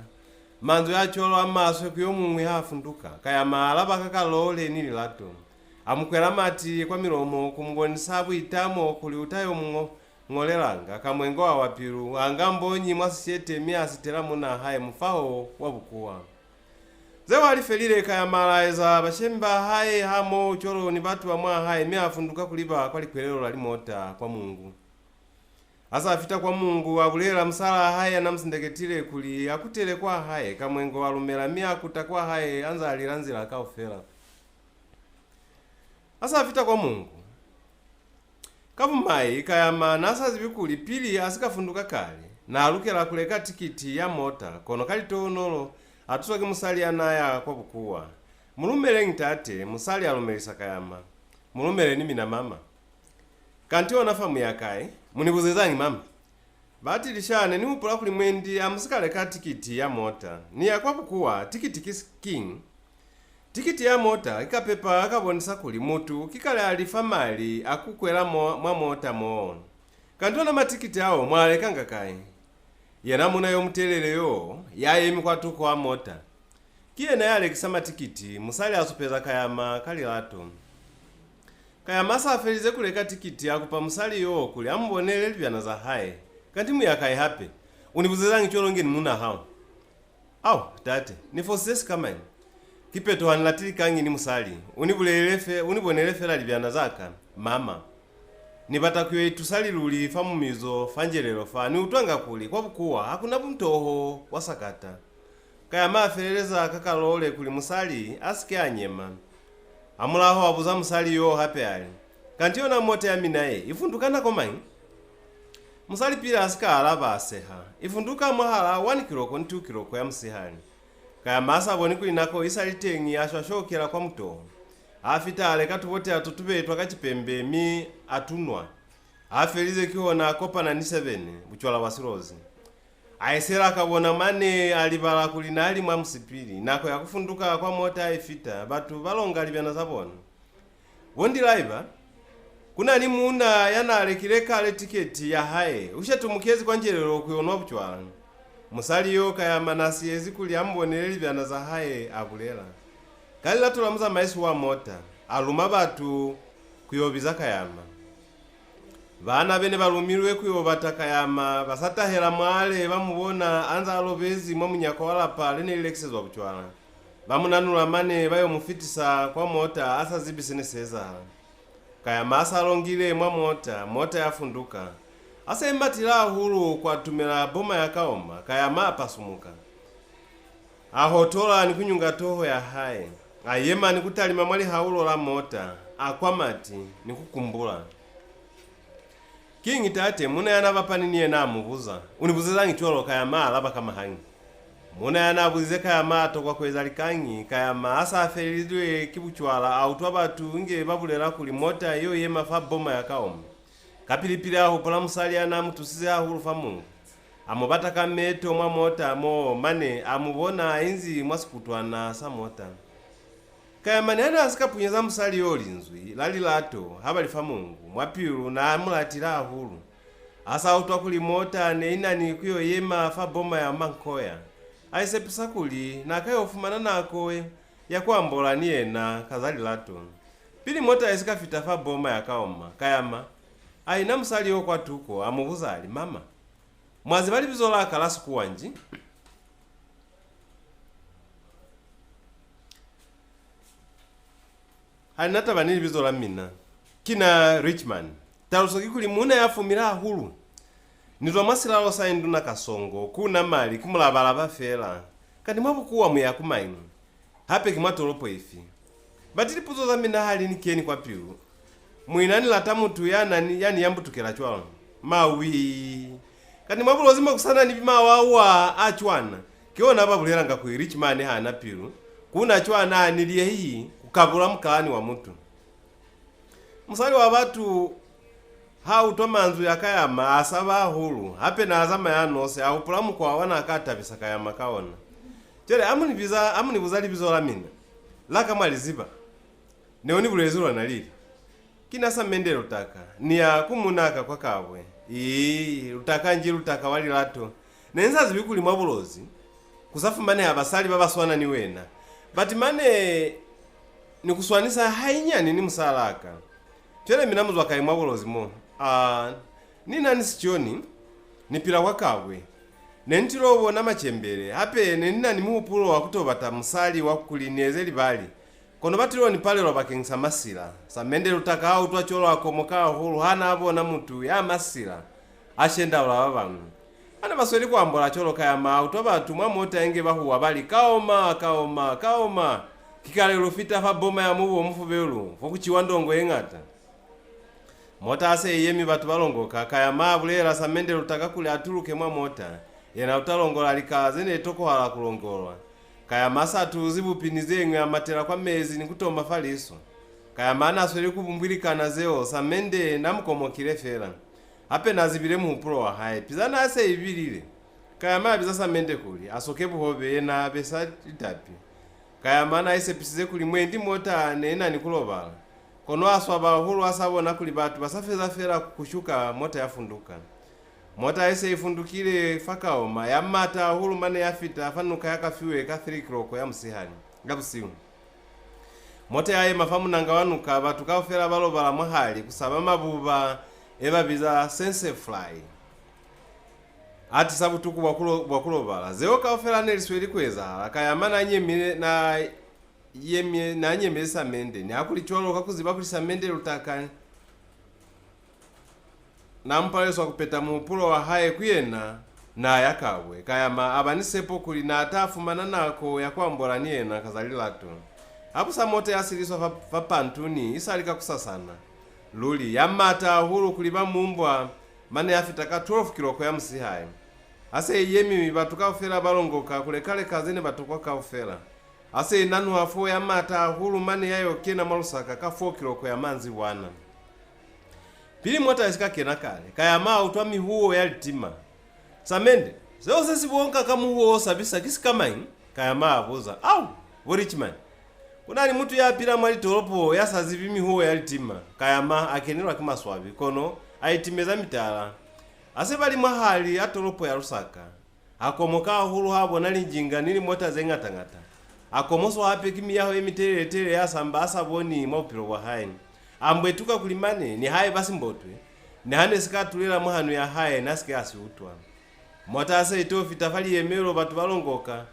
manzo yacholo amaso kuyomumwe hafunduka kayama alaba kakalole nili lato amukwela mati kwa milomo kumugonisabu itamo kuli utayo ngolelanga kamwengo wa wapiru angambonyi mwasishete miasitela muna haye mufaho wabukuwa zewa alifelile kayama eza bashemba haye hamo cholo ni batu wa mwa haye miafunduka kuliba kwa likwelelo lalimota kwa Mungu asa afita kwa Mungu abulela musala haye na msindeketile kuli akutele kwa haye kamwengo walumela mia kutakwa haye anza alilanzila kaofela asa afita kwa Mungu kabumai kayama nasa zibikuli pili asikafunduka kale na alukela kuleka tikiti ya mota kono kali tonolo atusoke musali anaya kwa bukuwa mulumele ngitate musali alumelisa kayama mulumele ni mina mama kanti onafamu yakaye munibuzezangi mama bati lishane ni upula kuli mwendi amusikaleka tikiti ya mota ni yakwa bukuwa tikiti king tikiti ya mota ikapepa akabonisa kuli mutu kikale alifa mali akukwela mwa mota mo kanti ona matikiti awo mwalekanga kaye yena muna yomuteleleyo yayemi kwatuko wa mota kiyena yalekisa matikiti musali asupeza kayama kalilato kayama asafelize kuleka tikiti akupa musali yo kuli amubonele libyana za haye kanti muyakaye hape unibuzezangi cholonge ni muna hao au tate nifosesi kamani kipeto wanilatili kangi ni musali unibonele fela libyana zaka mama nipata kuyo tusali luli famumizo fanjelelo fa ni utwanga kuli kwa bukuwa hakuna mtoho wasakata kayama afeleleza kakalole kuli musali asike anyema amulaho wabuza musali yo hape ali kanti yona mote ya minaye ifundukana komanyi musali pila asika alaba aseha ifunduka mwahala 1 kiloko ni 2 kiloko ya msihani kayama asaboni kulinako isalitengi ashwashokela kwa mtoho afita aleka tupote atutupe twakachipembe mi atunwa afelize kiona kopa na 7 buchwala wasirozi aisera akabona mane alibala kulinali mwa msipiri nako yakufunduka kwa mota aifita batu balonga libyana zabona wondi laiba kuna ni munda yana alekileka ale tiketi ya haye ushatumukezi kwa njelelo kuyonwa buchwala musali yo kayama nasiyezi kuli ambonele libyana za haye abulela kali latulamuza maisi wa mota aluma batu kuyobiza kayama bana bene balumirwe kuyobata kayama basatahela mwale bamubona anza alobezi mwa munyako wala pale ne lexezwa buchwala bamunanula mane bayo mufitisa kwa mota asa zibisene seza kayama asalongile mwa mota yafunduka. Asembatila hulu kwa tumela boma ya kaoma, kayama apasumuka. Ahotola ni kunyunga toho ya hae. Ayema ni kutalima mwali haulo la mota. Akwamati ni kukumbula. Kingi tate muna yanavapani niye namubuza. Unibuzizangi chuolo kayama alaba kama hangi. Muna yanabuzize kayama atokwa kwezali kangi. Kayama asa afelizwe kibuchwala au tuwabatu inge babulela kuli mota yo yema fa boma ya kaoma. Kapilipili aho pola musali anamu tusize ahulufa Mungu. Amubata kameto mwa mota mo mane amubona inzi mwasikutwana sa mota. Kayama nena asikapunyeza musali yolinzwi lali lato habalifa Mungu mwapiru na amulatila ahulu. Asa utwa kuli mota ne inani kuyo yema fa boma ya mankoya. Aisepisa kuli na kayo fumana nako ya kuambola niena kazali lato. Pili mota isikafita fa boma ya kaoma. Kayama aina musali yo kwatuko amubuzali mama. Mwazi bali bizola kalasi kuwanji. Halinata banili bizola mina. Kina Richman. Talusoki kuli muna yafumira hulu. Nitwa masilalo saindu na kasongo. Kuna mali kumulabalaba fela. Kani mwabu kuwa muya kumainu. Hape kimatolopo ifi. Batili puzo za mina hali ni kieni kwa piu. Muinani latamutu yani yambu tukela chwalo. Mawi. Kani mwabu lozima kusana ni bima wawa achwana. Kiona babulera nga kui Richman hana piru. Kuna chwana nilie hii kukabula mkalani wa mtu. Musali wa watu hau tomanzu ya kayama asaba hulu. Hape na azama ya nose au pulamu kwa wana akata bisa kayama kaona. Chere amuni buzali bizola mina. Laka maliziba. Neoni bulezula na lili. Kina sa mende lutaka. Ni ya kumunaka kwa kawe. Lutaka nji lutaka wali lato. Nenza zibikuli mwabulozi. Kusafu mane abasali baba swana ni wena. Bati mane ni kuswanisa hainyani ni musalaka. Chere minamuzu wakai mwabulozi mo. Nina nisichoni. Nipila wakawe. Nentirobo na machembele. Hape nina ni muhupulo wakutobata musali wakuli niezeli bali. Kono batilo ni pale lo bakengisa masila. Samende lutaka hau tuwa cholo wakomoka hulu hana habo na mutu ya masila. Ashenda ula wabangu. Ana basweli kwa mbola cholo kaya maa utoba tumwa mota enge bahu wabali kaoma. Kikale lufita fa boma ya mubu omufu belu. Foku chiwandongo engata. Mota ase yemi batu balongo kaya maa bulera samende lutaka kule atuluke mwa mota. Yena utalongola likazene toko hala kulongolwa. Kaya masa tuzibu pinizengu ya matera kwa mezi ni kutomba faliso. Kaya mana asweli kubumbwilika na zeo samende na mkomo kilefela. Hape nazibile muhupuro wa hai. Pizana ase ibilile. Kaya maa biza samende kuli. Asokebu hobe na besa itapi. Kaya mana ise pisize kuli mwendi mota neena nikulobala. Kono aswaba hulu asabo na kuli batu. Basafeza fela kushuka mota yafunduka. Mota ese ifundukile fakaoma ya mata hulu mane yafita afanuka yakafiwe ka 3 kroko ya msihani gabusiu. Mota yae mafamu nangawanuka batu kafela balobala mwahali kusaba mabuba eba biza sense fly. Ati sabu tuku wakulobala zeo kafela nelisweli kweza akayamana nyemile na yemye na nyemile samende ni akuli cholo kakuziba kuli samende lutakani. Na mpaleso kupeta mupulo wa hae kuyena na yakawe. Kayama abanisepo kuli na atafu mananako ya kuambola niena kazalilato. Hapu samote asiliso fapantuni isalika kusasana. Luli yamata hulu kuliba mumbwa mane yafitaka 12 kiloko ya msihai. Ase yemi batuka ufela balongoka kulekale kazene batukwa ka ufela. Ase nanu hafo yamata hulu mane yayo kena marusaka ka 4 kiloko ya manzi wana. Pili mota isika kena kale. Kaya maa utwa mihuo ya litima. Samende. Zeo sesi buonka kama huo sabisa kisi kama hii. Kaya maa abuza. Au! Richman. Kuna ni mtu ya pila mwali toropo ya sazivi mihuo ya litima. Kaya maa akenelwa kima swabi. Kono aitimeza mitala. Asebali mahali atoropo ya rusaka. Akomoka hulu habo nali njinga nili mota zenga tangata. Akomoso hape kimi yaho emitelele ya samba asaboni maupiro wa haini. Ambwetuka kulimane ni hae basi mbotwe. Ni hane sika tulela muhanu ya hae nasike asi utwa. Mwata ase ito fitafali yemelo batu balongoka.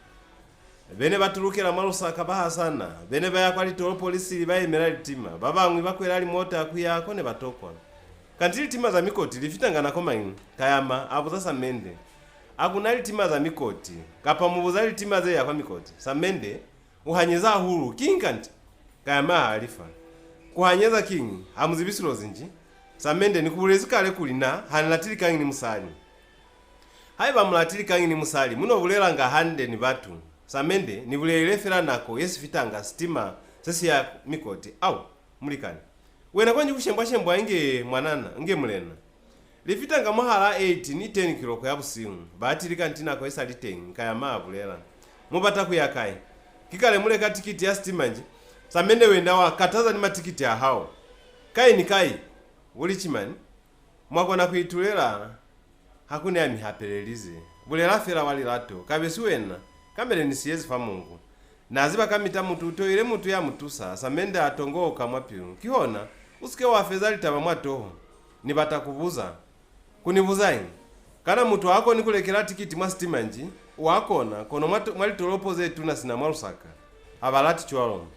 bene batulukira mwalusaka bahasana bene bayakwali tolo polisi bayemera litima babamwi bakwera ali mota akuyako ne batokwa kanti litima za mikoti lifitangana komaini kayama abuza Samende akuna litima za mikoti kapa mubuza litima ze yakwa mikoti Samende uhanyeza huru king kanti kayama alifa kuhanyeza king amuzibisiro zinji Samende nikubulezi kale kulina hanilatili kangi ni musali haiba mulatili kangi ni musali muno bulela nga hande ni batu Samende ni bulele fera nako yesi fitanga stima sesi ya mikoti au mulikani wena kwanji kushembwa inge mwanana nge mulena lifitanga mahala 8 ni 10 kiloko ya busimu batilika ntina ko yesa litengi kaya mabulela mubata kuyakai kikale muleka tikiti ya stima nje Samende wenda wakataza ni matikiti ya hao kai ni kai uli chimani mwakona kuitulela hakuna ya mihapelelize bulela fera wali lato kabesi wena kamere nisiyezi fa Mungu naziba kamita mutu utoile mutu ya mutusa Samende atongoka mwapiru kihona usike wa feza litaba mwatoho nibata kubuza kunibuzaini kana mutu wako nikulekera tikiti mwa stima nji wakona kono mwalitolopo zetu na sina mwarusaka abalati chwalo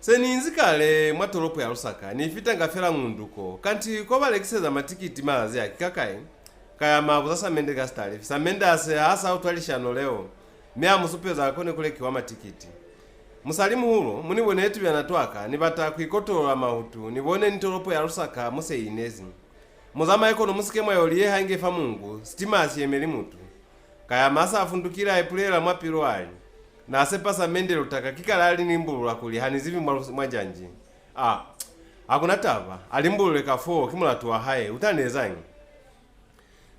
seninzikale mwatolopo ya rusaka nifita ngafera ngunduko kanti ko balekiseza matikiti malazi ya kikakai kaya mabuza Samende gastale Samende ase hasa utwalishano leo mea musupeza akone kulekiwa matikiti musalimu hulo munibone yetu byanatwaka nibata kwikotola mahutu nibone nitolopo ya rusaka muse inezi muzama ekono musike mwa yoliye hange fa Mungu stima asiyemeli mutu kaya masa afundukira epulela mwapiro ali na asepa Samende lutaka kikalali nimbulula kuli hanizivi mwajanji akuna tava alimbulule kafo kimulatu wa haye utanezanyi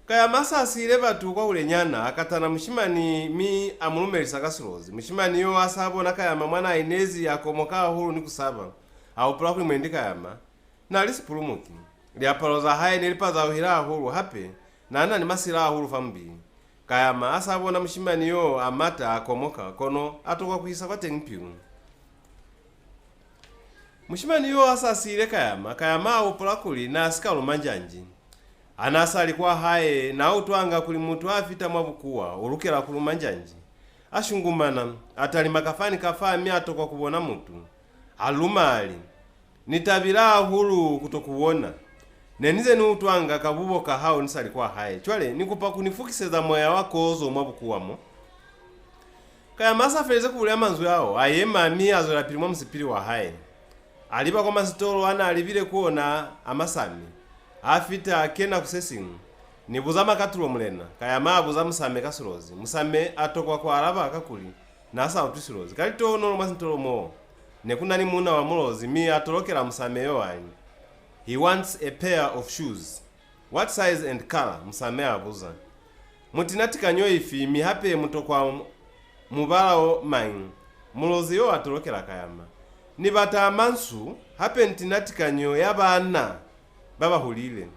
kaya masa asile batu kwa ulenyana akatana mshimani mi amulumelisa kasulozi mshimani yo asabona kaya mwana inezi akomoka huru ni kusaba awupula kuli mwendika yama na alisipulumuki liapaloza haye nilipaza uhira huru hape na ana ni masila huru fambi kaya ma asabona mshimani yo amata akomoka kono atoka kuhisa kwa tengpiu mshimani yo asasile kaya ma awupula kuli na asikalu manjanji anasali kwa haye na utwanga kuli mutu afita mwabukuwa urukera kulumanjanji ashungumana atali makafani kafami atoka kubona mutu alumali nitabira huru kutokuwona nenize ni utwanga kabubo kahao nisali kwa haye chwale nikupa kunifukiseza moya wako ozo mwabukuwamo kaya masa feleze kubulya manzu yao ayema mi azola pilimwa msipiri wa haye aliba kwa masitolo ana alivile kuona amasami afita kena kusesingu nibuza makatulo mulena kaya mabuza musame kasulozi musame atokwa kwa alaba akakuli nasa utusilozi kalito ono masintolo mo nekuna ni muna wa mulozi mi atolokera musame yo ani he wants a pair of shoes what size and color musame abuza mutinatika nyo ifi mi hape mutokwa mubala o main mulozi yo atolokera kayama nibata mansu hape ntinatika nyo yabana baba hulile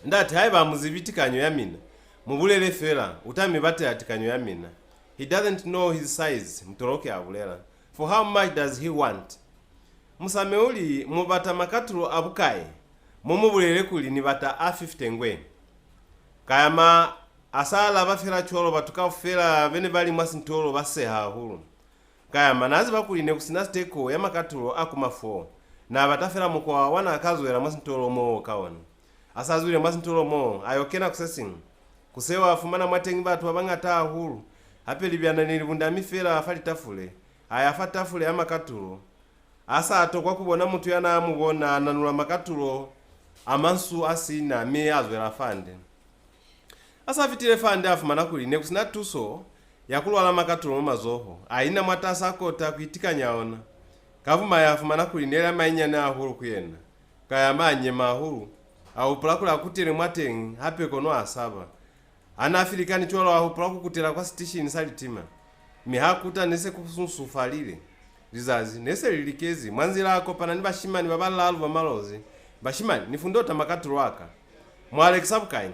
ndati hayi bamuzibitikanyo yamina mubulele fera utami bate atikanyo yamina he doesn't know his size mtoroke abulela for how much does he want musame uli mubata makatulo abukaye mumubulele kuli ni bata a50 ngwe kayama asala bafera cholo batuka fera bene bali mwasintolo baseha hulu kayama nazi bakuline kusina steko ya makatulo akuma 4 na batafera mukwa wana akazwera mwasintolo mo kawona asazwire mwasintolo mo ayokena kusesinga kusewa afumana mwatengi batu abangata hulu apeli byana nilibunda mifera afali tafule ayafa tafule amakatulo asa atokwa kubona mutu yana amubona ananula makatulo amansu asina me azwera fande asa fitile fande afumana kuline kusina tuso yakulwala makatulo mazoho aina mwatasa akota kuitika nyaona kavuma yafumana kulinela mainyana ahuru kuyena kaya manye mahuru au plakula kutire mwatengi hape kono asaba ana afilikani cholo ahu plaku kutira kwa station salitima mihakuta nese kususufalile lizazi nese lilikezi mwanzila ako panani bashimani babala aluva malozi bashimani nifundota makatulo aka mwale sabukai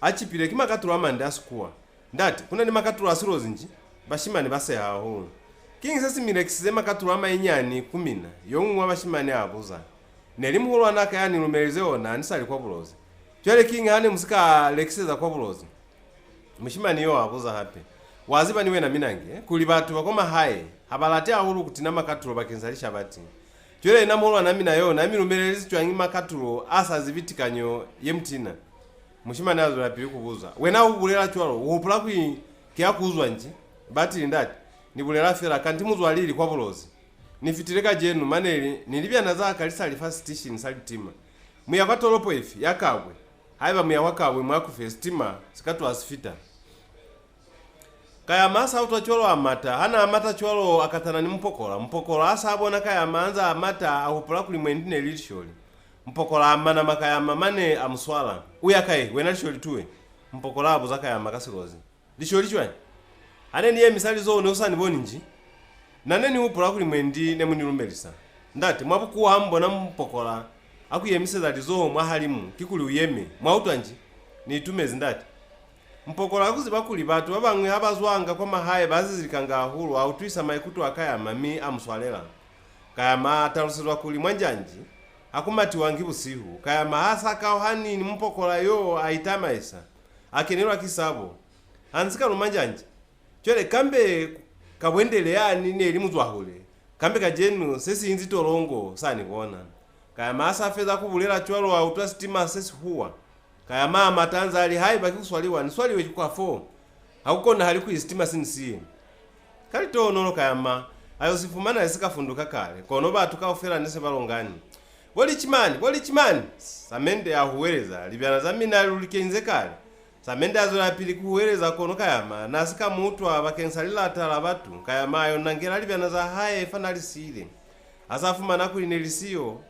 achipile kima makatulo amande asikuwa ndati kuna ni makatulo asirozi nji bashimani base ahuru king sesi milexize makatulo amainyani kumina yongwa bashimani abuza nelimuhulwa naka yani lumeleze ona nisali kwa bulozi twele king ane musika lexiza kwa bulozi mushimani yo abuza hape wazipa niwe na minange kuli batu bakoma haye abalate ahulu kutina makatulo bakenzalisha bati chwele namolo anamina yo nami lumelelezi chwangi makatulo asa zivitikanyo yemtina mushima nazo lapiri kubuza wena ubulera chwalo upula kwi kya kuzwa nji bati ndati nibulera fera kanti muzwalili kwa bulozi nifitireka jenu maneli nilibya naza kalisa lifa station salitima muya kwatolopo ifi yakabwe haiba muya wakabwe mwakufe stima sikatu asifita kaya masa utacholo amata hana amata cholo akatana ni mpokola asa abona kaya manza amata ahupula kuli mwendine lisholi mpokola amana makaya mamane amuswala uyakaye wena lisholi tuwe mpokola abuza kaya makasilozi lisholi chwa ane niye misali zo neusani boni nji naneni upula kuli mwendi nemunilumelisa ndati mwabukuwa hambona mpokola akuyemise zati zo mwahalimu kikuli uyeme mwautanji ni itumezi ndati mpokola akuziba kuli batu babangwe abazwanga kwa mahaye bazizikanga ahulu autwisa maikutu akaya mami amuswalela kaya matarusilwa kuli mwanjanji akumati wangi busihu kaya mahasa kauhani ni mpokola yo aitamaisa akenelwa kisabo ansika lumanjanji chole kambe kabwendele yani ne elimuzwahule kambe kajenu sesi inzi torongo sani kuona kaya mahasa feza kubulera chwalo autwa stima sesi huwa kaya mama tanzali hai baki kuswaliwa ni swali we kwa 4 hakukona hali kuistima sinisi kali tono kaya ma ayo sifumana isikafunduka kale kono batu kaofera nese balongani boli chimani samende ahuwereza libyana zamina lulikenze kale samende azola pili kuhuwereza kono kaya ma nasika mutwa bakensalila atala batu kaya ma ayo nangera libyana za haye fanali sile asafumana kuli nelisiyo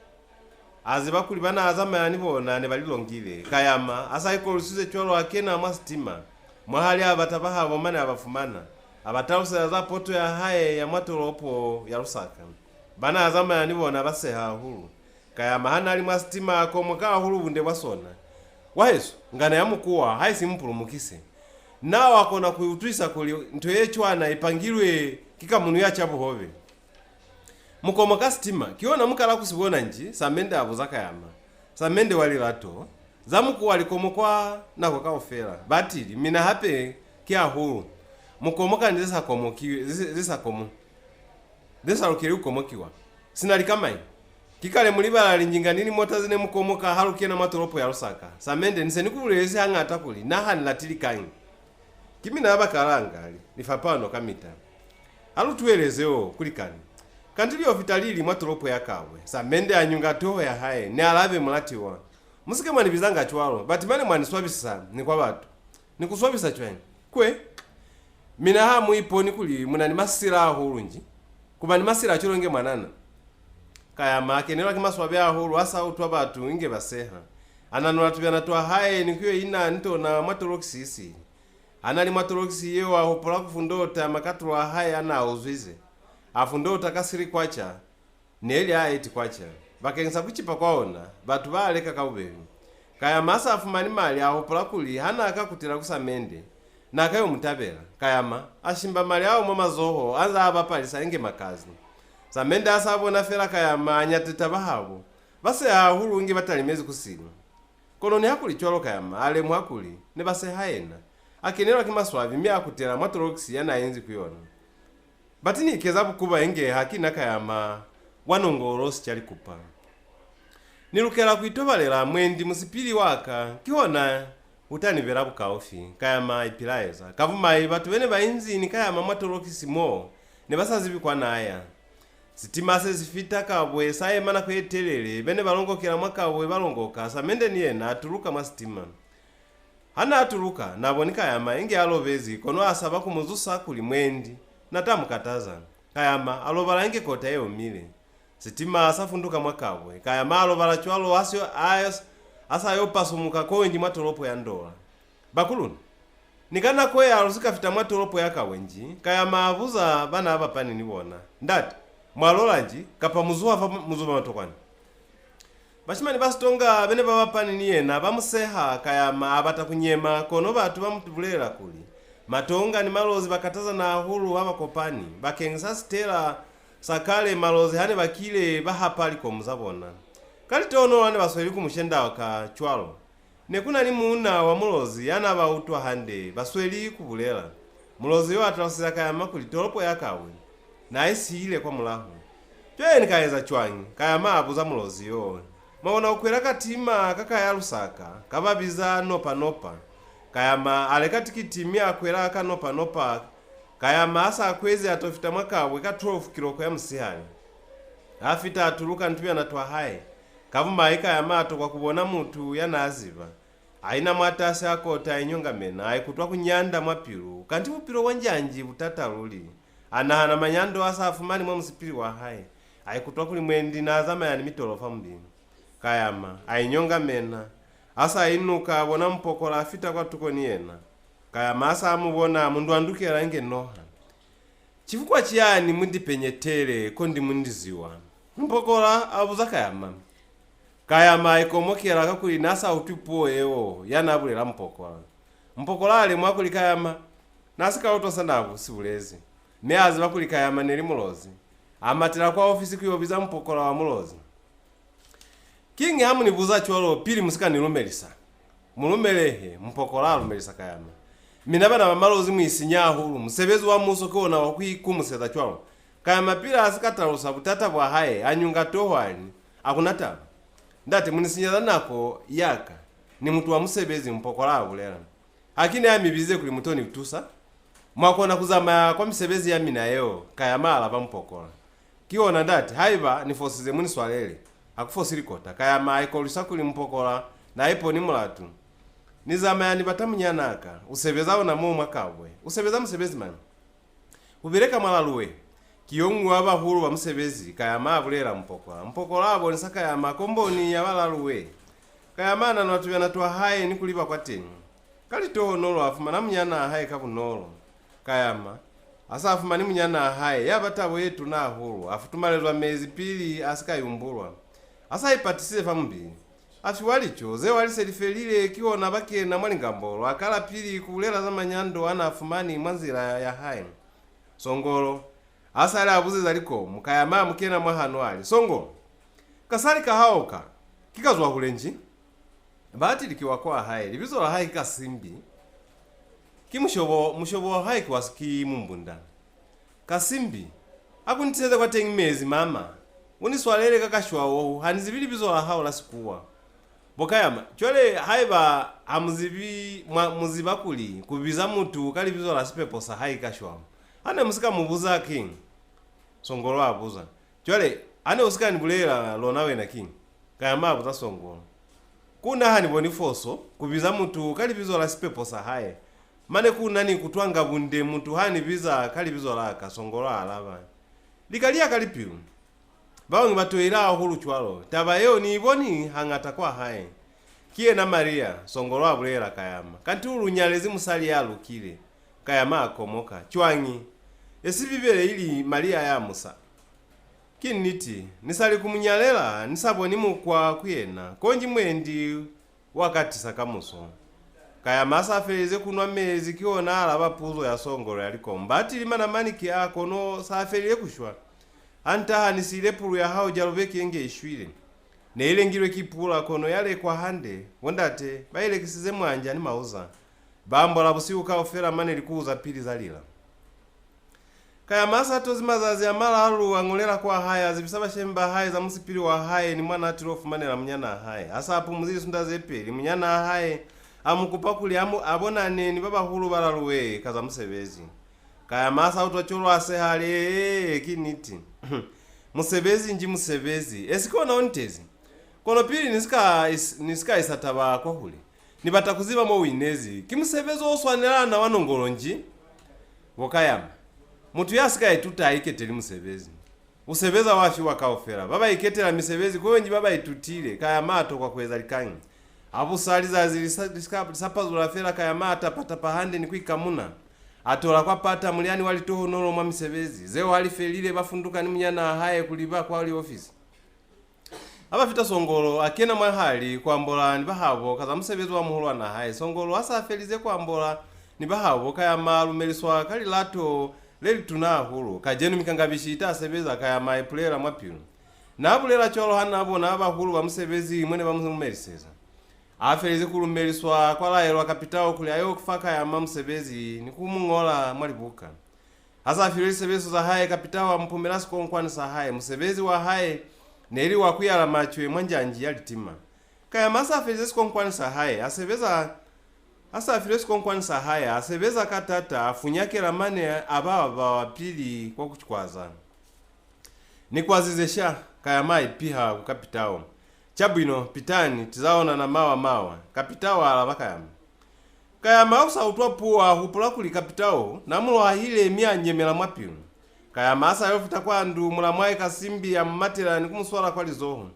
aziba kuli bana azama yanibona ne balilongile kayama asaiko lusize cholo akena mwa mwahali abatabaha abomana abafumana abatawusa za poto ya haye ya mwatolopo ya Lusaka bana azama yanibona baseha hulu kayama hana ali mwa stima akomoka hulu bunde wasona waheso ngana yamukuwa haisi mpulumukise nawo akona kuyutwisa kuli ntoye chwana ipangilwe kikamuntu yachabu hove mukomoka stima kiona mukala kusibona nji samende abuza kayama samende walilato zamuku walikomokwa nako kaofera batili mina hape kia hulu mukomoka ndisa komokiwe desa rukiri ukomokiwa sinalikamai kikale mulibala linjinga nini mota zine mukomoka harukie na matoropo ya Lusaka samende nise nikulezi hanga atakuli naha nilatili kanyi kimina abakalanga nifapano kamita halu tuelezeo kulikani kantili ofitalili mwatolopo ya kawe samende anyunga toho ya hae ne alabe mulatiwa musike mwani bizanga chwalo batimane mwani swabisa ni kwa batu ni kuswabisa chweni kwe mina hamu ipo ni kuli munani masira ahulunji kubani masira chulonge mwanana kaya make nela kimaswabe ahulu asa utwa batu inge baseha ananula tubyana twa hae ni kuyo ina nito na mwatoloksi isi anali mwatoloksi yewa hopola kufundota makatulu hae ana uzwize afundota kasiri kwacha neli aiti kwacha bakensa kuchipa kwaona batu baleka kaubevi kaya masa afumani mali ahopola kuli hana akakutira kusamende nakayo mutabela kayama ashimba mali awo mwamazoho anza abapalisa enge makazi samende asabona fera kayama anyateta bahabo base ahulu inge batalimezi kusini koloni hakuli cholo kayama ale mwakuli ne base haena akenelwa kimaswavi mya akutira mwatoloksi yana enzi kuyona batini kezabu kuba enge hakina kayama wanongoro sichali kupa nilukela kuitobalera mwendi musipili waka kiona utanivera bukaofi kayama ipilaeza kavumai batu bene bainzini kayama mwatolokisi mo ne basazibi kwa naya sitima se zifita kabwe saye mana kwetelele bene balongokera mwakabwe balongoka samende niyena atuluka mwa sitima hana atuluka nabonika yama inge alovezi kono asaba kumuzusa kuli mwendi natamukataza kayama alobala inge kota yeo mile sitima asafunduka mwakabwe kayama alobala chwalo asyo asayo pasumuka konji mwatolopo ya ndola bakuluni nikana kwe alusika fita mwatolopo ya kawenji kayama abuza bana abapani nibona ndati mwalolanji kapa muzuwa muzuwa matokwani bashimani basitonga bene babapani niyena bamuseha kayama abata kunyema kono batu bamutubulera kuli matonga ni malozi bakataza na hulu abakopani bakengsa stela sakale malozi hane bakile bahapali ko muzabona kali tono wane basweli kumushenda waka chwalo nekuna ni muna wa mulozi yana bautwa hande basweli kubulela muloziyo atalosera kayama kuli tolopo yakawe naisiile kwa mulahu chweni kayeza chwanyi kayama abuza muloziyo maona ukwera katima kakaya lusaka kababiza nopa kayama alekatikitimi akwera akanopa kayama asa akwezi atofita mwakabwe ka 12 kiloko ya msihani afita atuluka ntubi anatwa haye kavuma kayama atokwa kubona mutu yanaziva aina mwatasi akota inyongamena aikutwa kunyanda mwapilu kanti upilo wanjanji butataluli anahana manyando asa afumani mwa msipili wa haye aikutwa kuli mwendi na azama yani mitolofa mbini kayama ainyongamena asa inuka abona mpokola afita kwa tukoni yena kayama asa amubona mundu andukela inge noha chifukwa chiyani mundipenyetere ko ndi mundiziwa mpokola abuza kayama ikomokera kakuli nasa utupo ewo yanabulera mpokola ale mwakuli kayama nasika utosa nabu sibulezi meazi bakuli kayama neli mulozi amatira kwa ofisi kuyobiza mpokola wa mulozi kingi hamunibuza cholo pili musika nilumelisa mulumelehe mpokola alumelisa kayama minabana bamalozi mwisinya hulu musebezi wa muso kona wakwikumuseza cholo kayama pila asikatalusa butata bwa haye anyunga tohwani akunata ndati munisinyala nako yaka ni mtu wa musebezi mpokola abulera akini amibize kuli mutoni kutusa mwakona kuzama kwa misebezi ya minayo kayama alaba mpokola kiona ndati haiba nifosize muniswalele akufosilikota kayama aikolisa kuli mpokola na ipo ni mulatu nizama yani batamunyanaka usebezao na mumu mwakabwe usebeza musebezi mani ubireka mwalaluwe kiyongu wabahulu wa musebezi kayama abulera mpokola abonesa kayama komboni yabalaluwe kayama nanatubya natwa haye ni kuliba kwa tenu kali toho nolo afuma na munyana haye kabunolo kayama asa afuma ni munyana haye yabatabo yetu na hulu afutumalezwa mezi pili asikayumbulwa asa ipatisize fambi afiwalicho ze waliselifelile kiona bake na mwalingambolo akala pili kulera za manyando ana afumani mwanzira ya haye songolo asale abuze zaliko mukayama mukena mwahanwali songo kasali kahaoka kikazwa kulenji bahati likiwa kwa haye libizo la haye kasimbi mushobo haye kwasiki mumbunda kasimbi akuniteze kwa mezi mama uniswalele kakashwawo hanizibili bizo la hao la sikuwa bokayama chole haiba amuzibi muzibakuli kubiza mutu kali bizo la sipepo sa haye kashwawo ane musika mubuza king songolo abuza chole ane usika nibulera lonawe na king kayama abuza songolo kuna hani bonifoso kubiza mutu kali bizo la sipepo sa haye mane kuna ni kutwanga bunde mutu hani biza kali bizo la kasongolo alaba likalia kalipiru bawangi batoira hulu chwalo tabayo ni iboni hangata kwa haye kie na Maria songolo abulera kayama kanti ulunyalezi musali yalukile kayama akomoka chwangi esibibele ili Maria ya Musa kiniti nisali kumunyalela nisaboni mukwa kuyena konji mwendi wakati sakamuso kayama asafeleze kunwa mezi kiona alaba puzo ya songolo yaliko mbati limana maniki akono safelile kushwa anta nisile pulu ya hao jalobeki enge ishwile ne ile ngirwe kipula kono yale kwa hande wondate baile kisize mwanja ni mauza bambo la busiuka ofera mane likuza pili zalila kayama asa tozimazazi amala alu angolera kwa haya zibisaba shemba haya za musipili wa haya ni mwana atirofu mane la mnyana haya asa apumuzili sunda zepeli mnyana haya amukupakuli abonane ni baba hulu balaluwe kaza musebezi kayama asa utocholo ase hali kiniti musebezi nji musebezi esikona ontezi kono pili nisika isataba kwa huli nibata kuziba mo winezi kimusebezi oswanela na wanongolo nji wokayama mutu yasika ituta iketeli musebezi usebeza wafi wakaofera baba iketela misebezi kwenji baba itutile kayama ato kwa kweza likangi abusaliza zilisapazula fera kayama atapata pahande ni kwikamuna atola kwa pata muliani wali toho nolo mwa misebezi zeo wali felile bafunduka ni mnyana haye kuliba kwa wali ofisi abafita songolo akena mwa hali kwa mbola ni bahabo kaza musebezi wa muhulwa na haye songolo asa felize kwa mbola ni bahabo kayama lumeliswa kali lato leli tunahulu kajenu mikangabishita asebeza kayama epulera mwapilu na abulera cholo hana abo na abahulu ba musebezi mwene bamumeliseza afelize kulumeliswa kwa laelo kapitao kuli ayo kufaka ya Musevezi ni kumung'ola mwalibuka asa afilile sebeso za haye kapitao mpumelasi konkwani sa haye Musevezi wa haye neli wakuyala machwe mwanjanji yalitima kaya masa afelize konkwani sa haye afilile konkwani sa haye asebeza katata afunyake lamane ababa wapili kwa kuchikwaza ni kwazizesha kaya mai piha kukapitao chabwino pitani tizaona na mawa kapitao alaba kaya mausa utwapuwa hupula kuli kapitao namulo ahile emyanyemela mwapilu kaya masa yofuta kwandu mulamwaye Kasimbi ya mmatela ni kumuswala kwa lizoho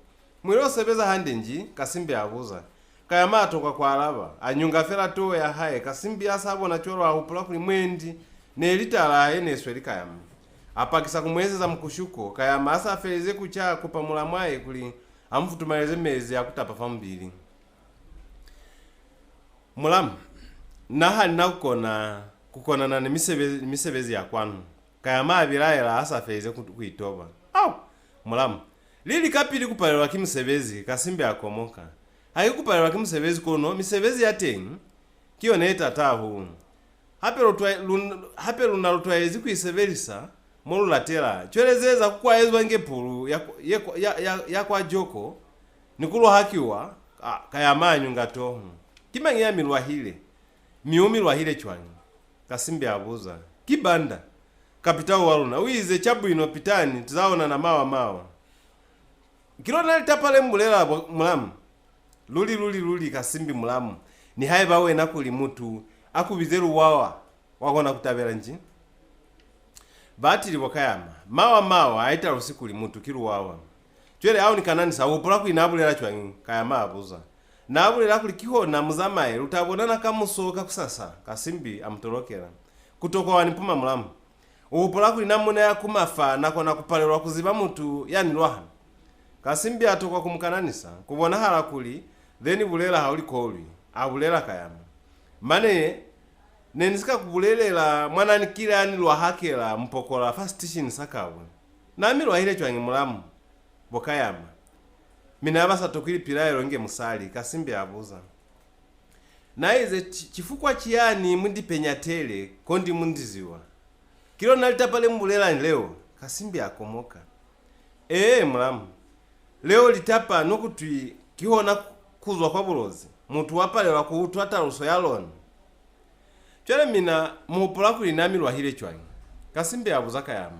mwilo sebeza handenji Kasimbi abuza kaya matoka kwa alaba anyunga fela towe ya haye Kasimbi asabo na choro hupula kuli mwendi ne litala eneswe likayama apakisa kumwezeza mkushuko kaya masa afelize kucha kupa mulamwaye kuli amfutumaleze mezi akutapa fambili mulamu naha kukona na misebezi ya kwanu kaya mabilaela asa afelize kuitoba mulamu lili kapili kupalelwa kimusebezi Kasimbi akomoka hayi kupalelwa kimusebezi kono misebezi yatengi kiyoneta tahu hape lunalutwaezi kuisevelisa molulatela chwelezeza kukwayezwa ngepulu ya kwa joko nikulo hakiwa kaya manyu ngatohu kimangia milwahile miumilwahile chwanyi Kasimbi abuza kibanda kapitao waluna wize chabwino pitani tizaona na mawa kilona litapale mbulela mulamu luli Kasimbi mulamu ni haye bawe nakuli mutu akubizeru wawa wakona kutabela nji batili wakayama mawa aita usiku limutu kilu wawa chwele au nikananisa upula kuinabulela chwanyi kayama abuza nabulela kuli kihona muzamaye lutabonana kamusoka kusasa Kasimbi amutolokela kutoko wanipuma mulamu upula kuli namuna ya kumafa nakona kupalelwa kuziba mutu yani lwaha Kasimbi atoka kumukananisa kubona hala kuli then bulela hauli koli abulela kayama mane nenisika kubulelela mwana nikila ani lwahakela mpokola first station sakawe nami lwahile chwanyi mulamu bokayama mina abasa tokili pilayo nge musali Kasimbi abuza naize chifukwa chiyani mundi penyatele kondi mundiziwa kilo nalita pale mbulela leo Kasimbi akomoka mulamu leo litapa nokutwi kihona kuzwa kwa bulozi mutu wapale wakuutwata ruso yaloni chwele mina muupula kuli nami lwahile chwanyi Kasimbi abuza kayama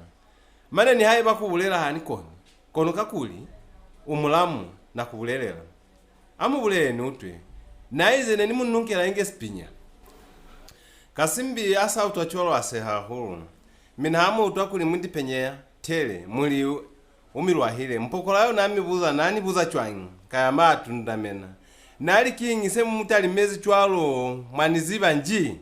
mane ni haye bakubulela hani kono kakuli umulamu na kubulelela amubulele nutwe naize neni mununkela inge spinya Kasimbi asa utwacholo aseha hulu mina hamu utwakuli mundi penyea tele muli umilwahile mpokolayo nami buza nani buza chwanyi kayama atundamena nali kingise mutali mezi chwalo mwaniziba nji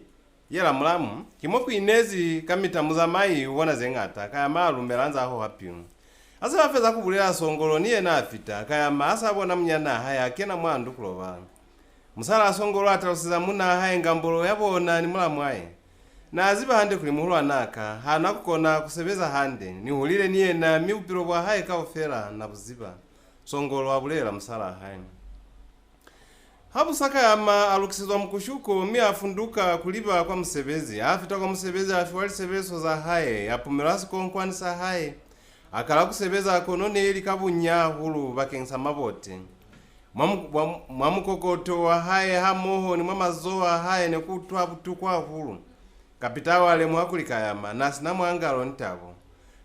yela mulamu kimoku inezi kamita muzamayi uwona zengata kaya malu melanza aho hapiu asa bafeza kubulela songolo niye na afita kaya maasa abona mnyana haya kena mwandu kuloba musala songolo atalusiza muna haya ngambolo yabona ni mulamu aye na aziba hande kuli muhulu anaka hana kukona kusebeza hande ni hulile niye na miupiro bwa haya kaofera na buziba songolo wabulela musala haya habu saka yama alukisizwa mkushuko mi afunduka kuliba kwa Musevezi afita kwa Musevezi afiwali sebeso za haye apumelasi konkwani sa haye akala kusebeza konone ili kabunya hulu bakengsa mabote mwamukokoto wa haye hamoho ni mwamazoa haye nekutwa butukwa hulu kapitawa ale mwakuli kayama nasi na mwangalo nitabo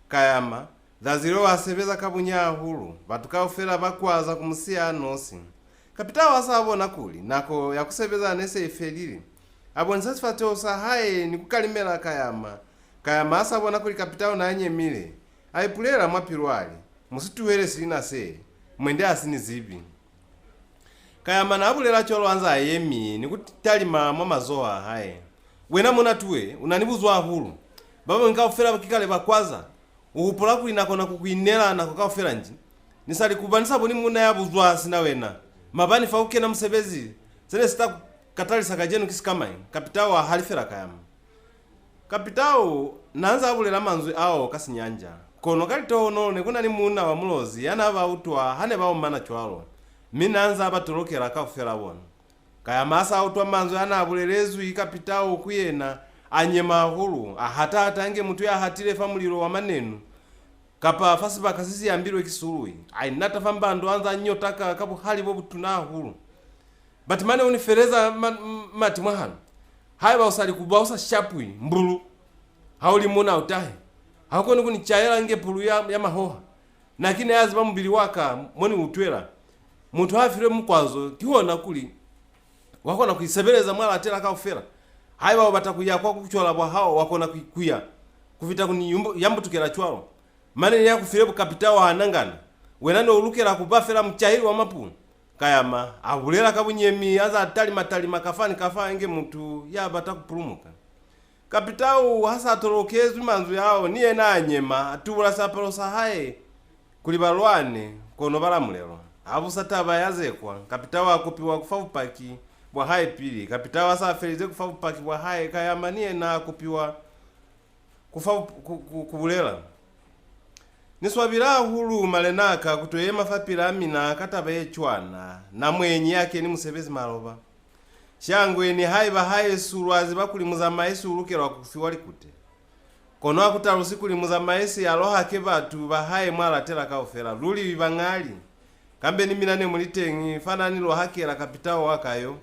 kayama dhaziro wasebeza kabunya hulu batukao bakwaza kumusia nosi kapitawa asabona kuli nako yakusebeza nese ifelili abonisa sifato sahaye nikukalimela kayama asabona kuli kapitawa nanye mile aipulela mwapilwali musituwele silina se mwende asini zibi kayama nabulela cholo anza ayemi nikutalima mwamazoa haye wena muna tuwe unanibuzwa hulu baba nkaufela kikale bakwaza uhupula kuli nako nakukuinela nako kaufela nji nisali kubanisa boni muna yabuzwa sina wena mabani fauke na Musevezi zene sita katali sakajenu kisikamai kapitao halifera kayama kapitao nanza abulela manzwi ao kasinyanja kono kalito no nekuna ni muna wa mulozi yana aba utwa hane bawo mana chwalo minanza abatolokera kafera wona kaya masa autwa manzo yana abulerezu ikapitao kuyena anyema hulu ahata atange mutu ya hatile famuliro wa manenu kapa fasiba kasisi yambirwe kisului ainata fambando anza nyotaka kapo hali bobu tunahulu but mane unifereza mati mwahano haiba usali kubausa shapwi mbulu hauli muna utahe hakoni kuni chayela nge pulu ya mahoha nakine yaziba mubili waka mwoni utwela muntu hafire mkwazo kiwona kuli wakona kuisebeleza mwala atela kaufera haiba wabatakuya kwa kuchola bwa hao wakona kuya kuvita kuni yambu tukela chwalo mane ya kufirebu kapitao hanangana wenano ulukela kubafera mchahiri wa mapunu kayama abulela kabunyemi aza atali makafani kafa enge muntu yabata kupulumuka kapitao hasa atorokezu manzu yao niye nanyema atubula sapalo sahaye kuli balwane kono balamulelo abusataba yazekwa kapitao akupiwa kufavupaki bwa haye pili kapitao asa afelize kufavupaki bwa haye kayama niye na akupiwa kubulela niswabila hulu malenaka kutoye mafapila amina kataba yechwana na mwenye yake ni musebezi maloba shangwe ni haiba haye surwazi bakulimuza maisi ulukelwa kufiwali kute kono akutalusi kulimuza maisi aloha ke batu bahaye mwala tela kaofela luli bibangali kambe ni minane mulitengi fanani lo hakela kapitao wakayo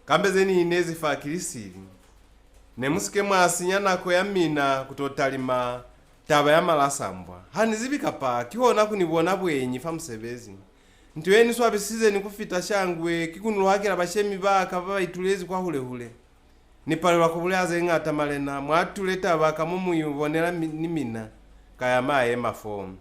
kambe zeni inezi fa kilisili ne musike mwasinyana ko yamina kutotalima taba ya malasambwa hani zibika pa kiwona kunibona bwenyi fa musebezi ntiweni swabisize ni kufita shangwe kikunulo hakela bashemi baka baitulezi kwa hule ni pale wakubulaze ngata malena mwatuleta baka mumuyubonera nimina kaya maye mafomu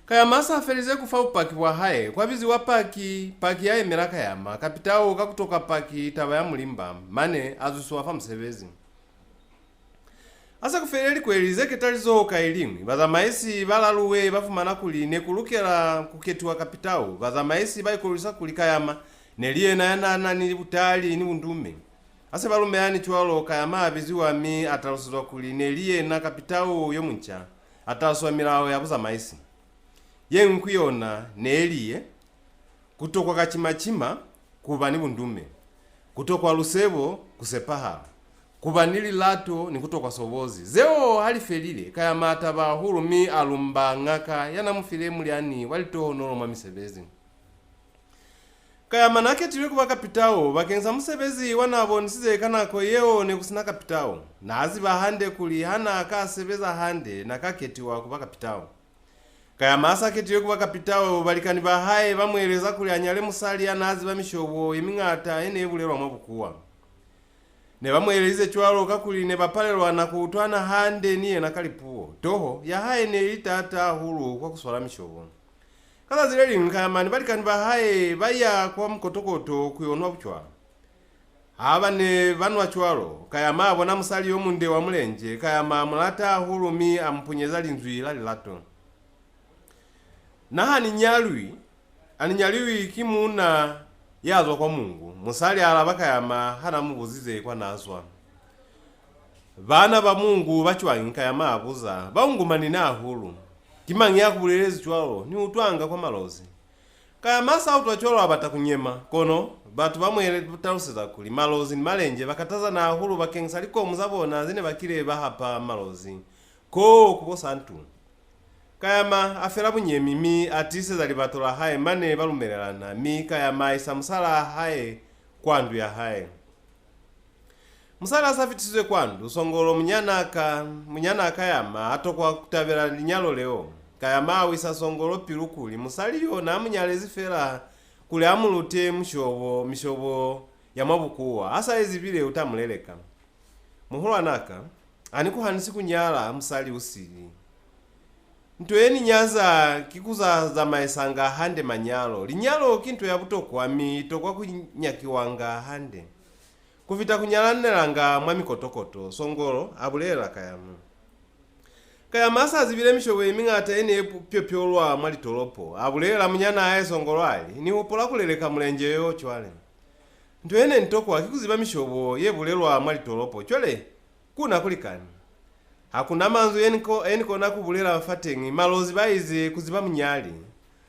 kaya masa afelize kufa upaki wa haye kwa bizi wapaki paki ya emeraka yama kapitao kakutoka paki taba ya mulimba mane azuswa fa musebezi asa kufereli kwelize ketalizo ka elimu baza maisi balaluwe bafumana kuli nekulukela kuketua kapitao baza maisi bayikolisa kulikayama neliye na ni butali ni bundume asa balume yani chwalo kayama abiziwa mi ataluswa kuli neliye na kapitao yo muncha ataswa milao yabuza maisi yenkuyona neliye kutokwa kachimachima kuba ni bundume kutokwa lusebo kusepaha kubanili lato ni kutoka sobozi zeo halifelile kaya mataba hurumi alumba ngaka yana mufile muliani walitoho nolo mwa misebezi kaya manake tili kuba kapitao bakenza musebezi wanabo nisize kanako yeo ne kusina kapitao nazi bahande kuli hana akasebeza hande nakaketiwa kuba kapitao kaya masa ketile kuba kapitao balikani bahaye bamweleza kuli anyale musali nazi bamishobo imingata ene ebulelwa mwabukuwa ne bamweleze chwalo kakuli ne bapalelwa na kutwana hande niye nakalipuo toho yahaye ne itata hulu kwa kuswala mishobo kala zile linkama ni balikani bahaye baya kwa mkotokoto kuyonwa buchwa aba ne banwa chwalo kaya mabo na musali yo munde wa mulenje kaya mamulata hulu mi ampunyeza linzwila lilato na aninyaliwi kimuna yazwa kwa Mungu musali alabaka yama hana mubuzize kwa nazwa bana ba Mungu bachwanka yama abuza baungumani na hulu kimangi yakubulelezi chwalo ni utwanga kwa malozi kaya masa utwacholo abatakunyema kono batu bamwele butarusiza kuli malozi ni malenje bakataza na hulu bakengisa liko muzabona zine bakire bahapa malozi ko kubosa ntu kayama afera bunyemi mi atise zali batola haye mane balumerelana mi kayama isa musala haye kwandu ya haye musala asafitizwe kwandu songolo munyana kayama atokwa kutabera linyalo leo kayama wisa songolo pilukuli musaliyo na munyalezi fera kule amulute mishobo ya mabukuwa asa ezibile utamuleleka muhulwa naka anikuhanisi kunyala musali usili ntoyeni nyaza kikuza za maesanga hande manyalo linyalo kinto ya butokwa mi tokwa kunyakiwanga hande kuvita kunyalanelanga mwa mikotokoto songolo abulela kaya masa zibile mishowe mingata ene pyopyolwa mwali tolopo abulela munyana aye songolo ali ni upola kuleleka mulenje yo chwale ntoyene ntokwa kikuziba mishobo yebulelwa mwali tolopo chwale kuna kulikani hakuna manzu eniko na kubulela fatengi malozi baize kuziba munyali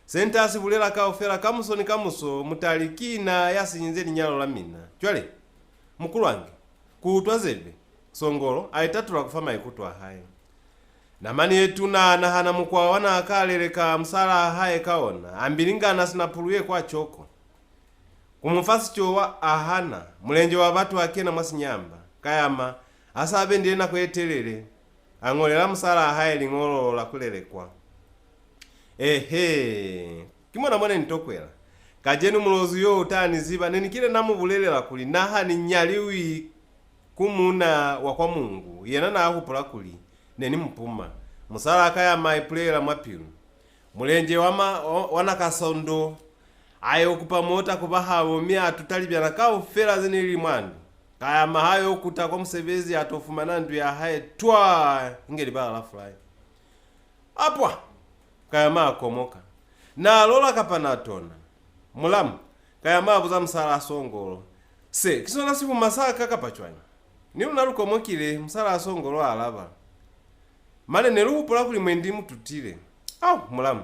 sentasi bulela kaofera kamuso mutalikina yasinyize linyalo la mina chwale mukulu wange kutwa zebe songolo aitatula kufama ikutwa haye namani yetu na hana mukwa wana akaleleka msala haye kaona ambilingana sinapuluye kwa choko kumufasi chowa ahana mulenje wa batu wake na mwasinyamba kayama asabe ndiye na kwetelele angolela msala haye lingolo la kulelekwa kimona mwana nitokwela kajenu mulozu yo utani ziba nenikile namu bulelela kuli naha ni nyaliwi kumuna wa kwa Mungu yena na ahupula kuli neni mpuma musala akaya maipulela mwapilu mulenje wana kasondo ayo kupamota kubahabo mia tutalibyana kaufera zenili mwandu kaya mahayo kuta kwa Musevezi atofumana ndu ya haye twa ingeli bala la fly apwa kaya maa komoka na lola kapanatona mulamu kaya maa buza msala songolo se kisona sifu masaka kakapachwanya ni unalukomokile msala songolo alaba mane neluhupula kuli mwendi mututile mulamu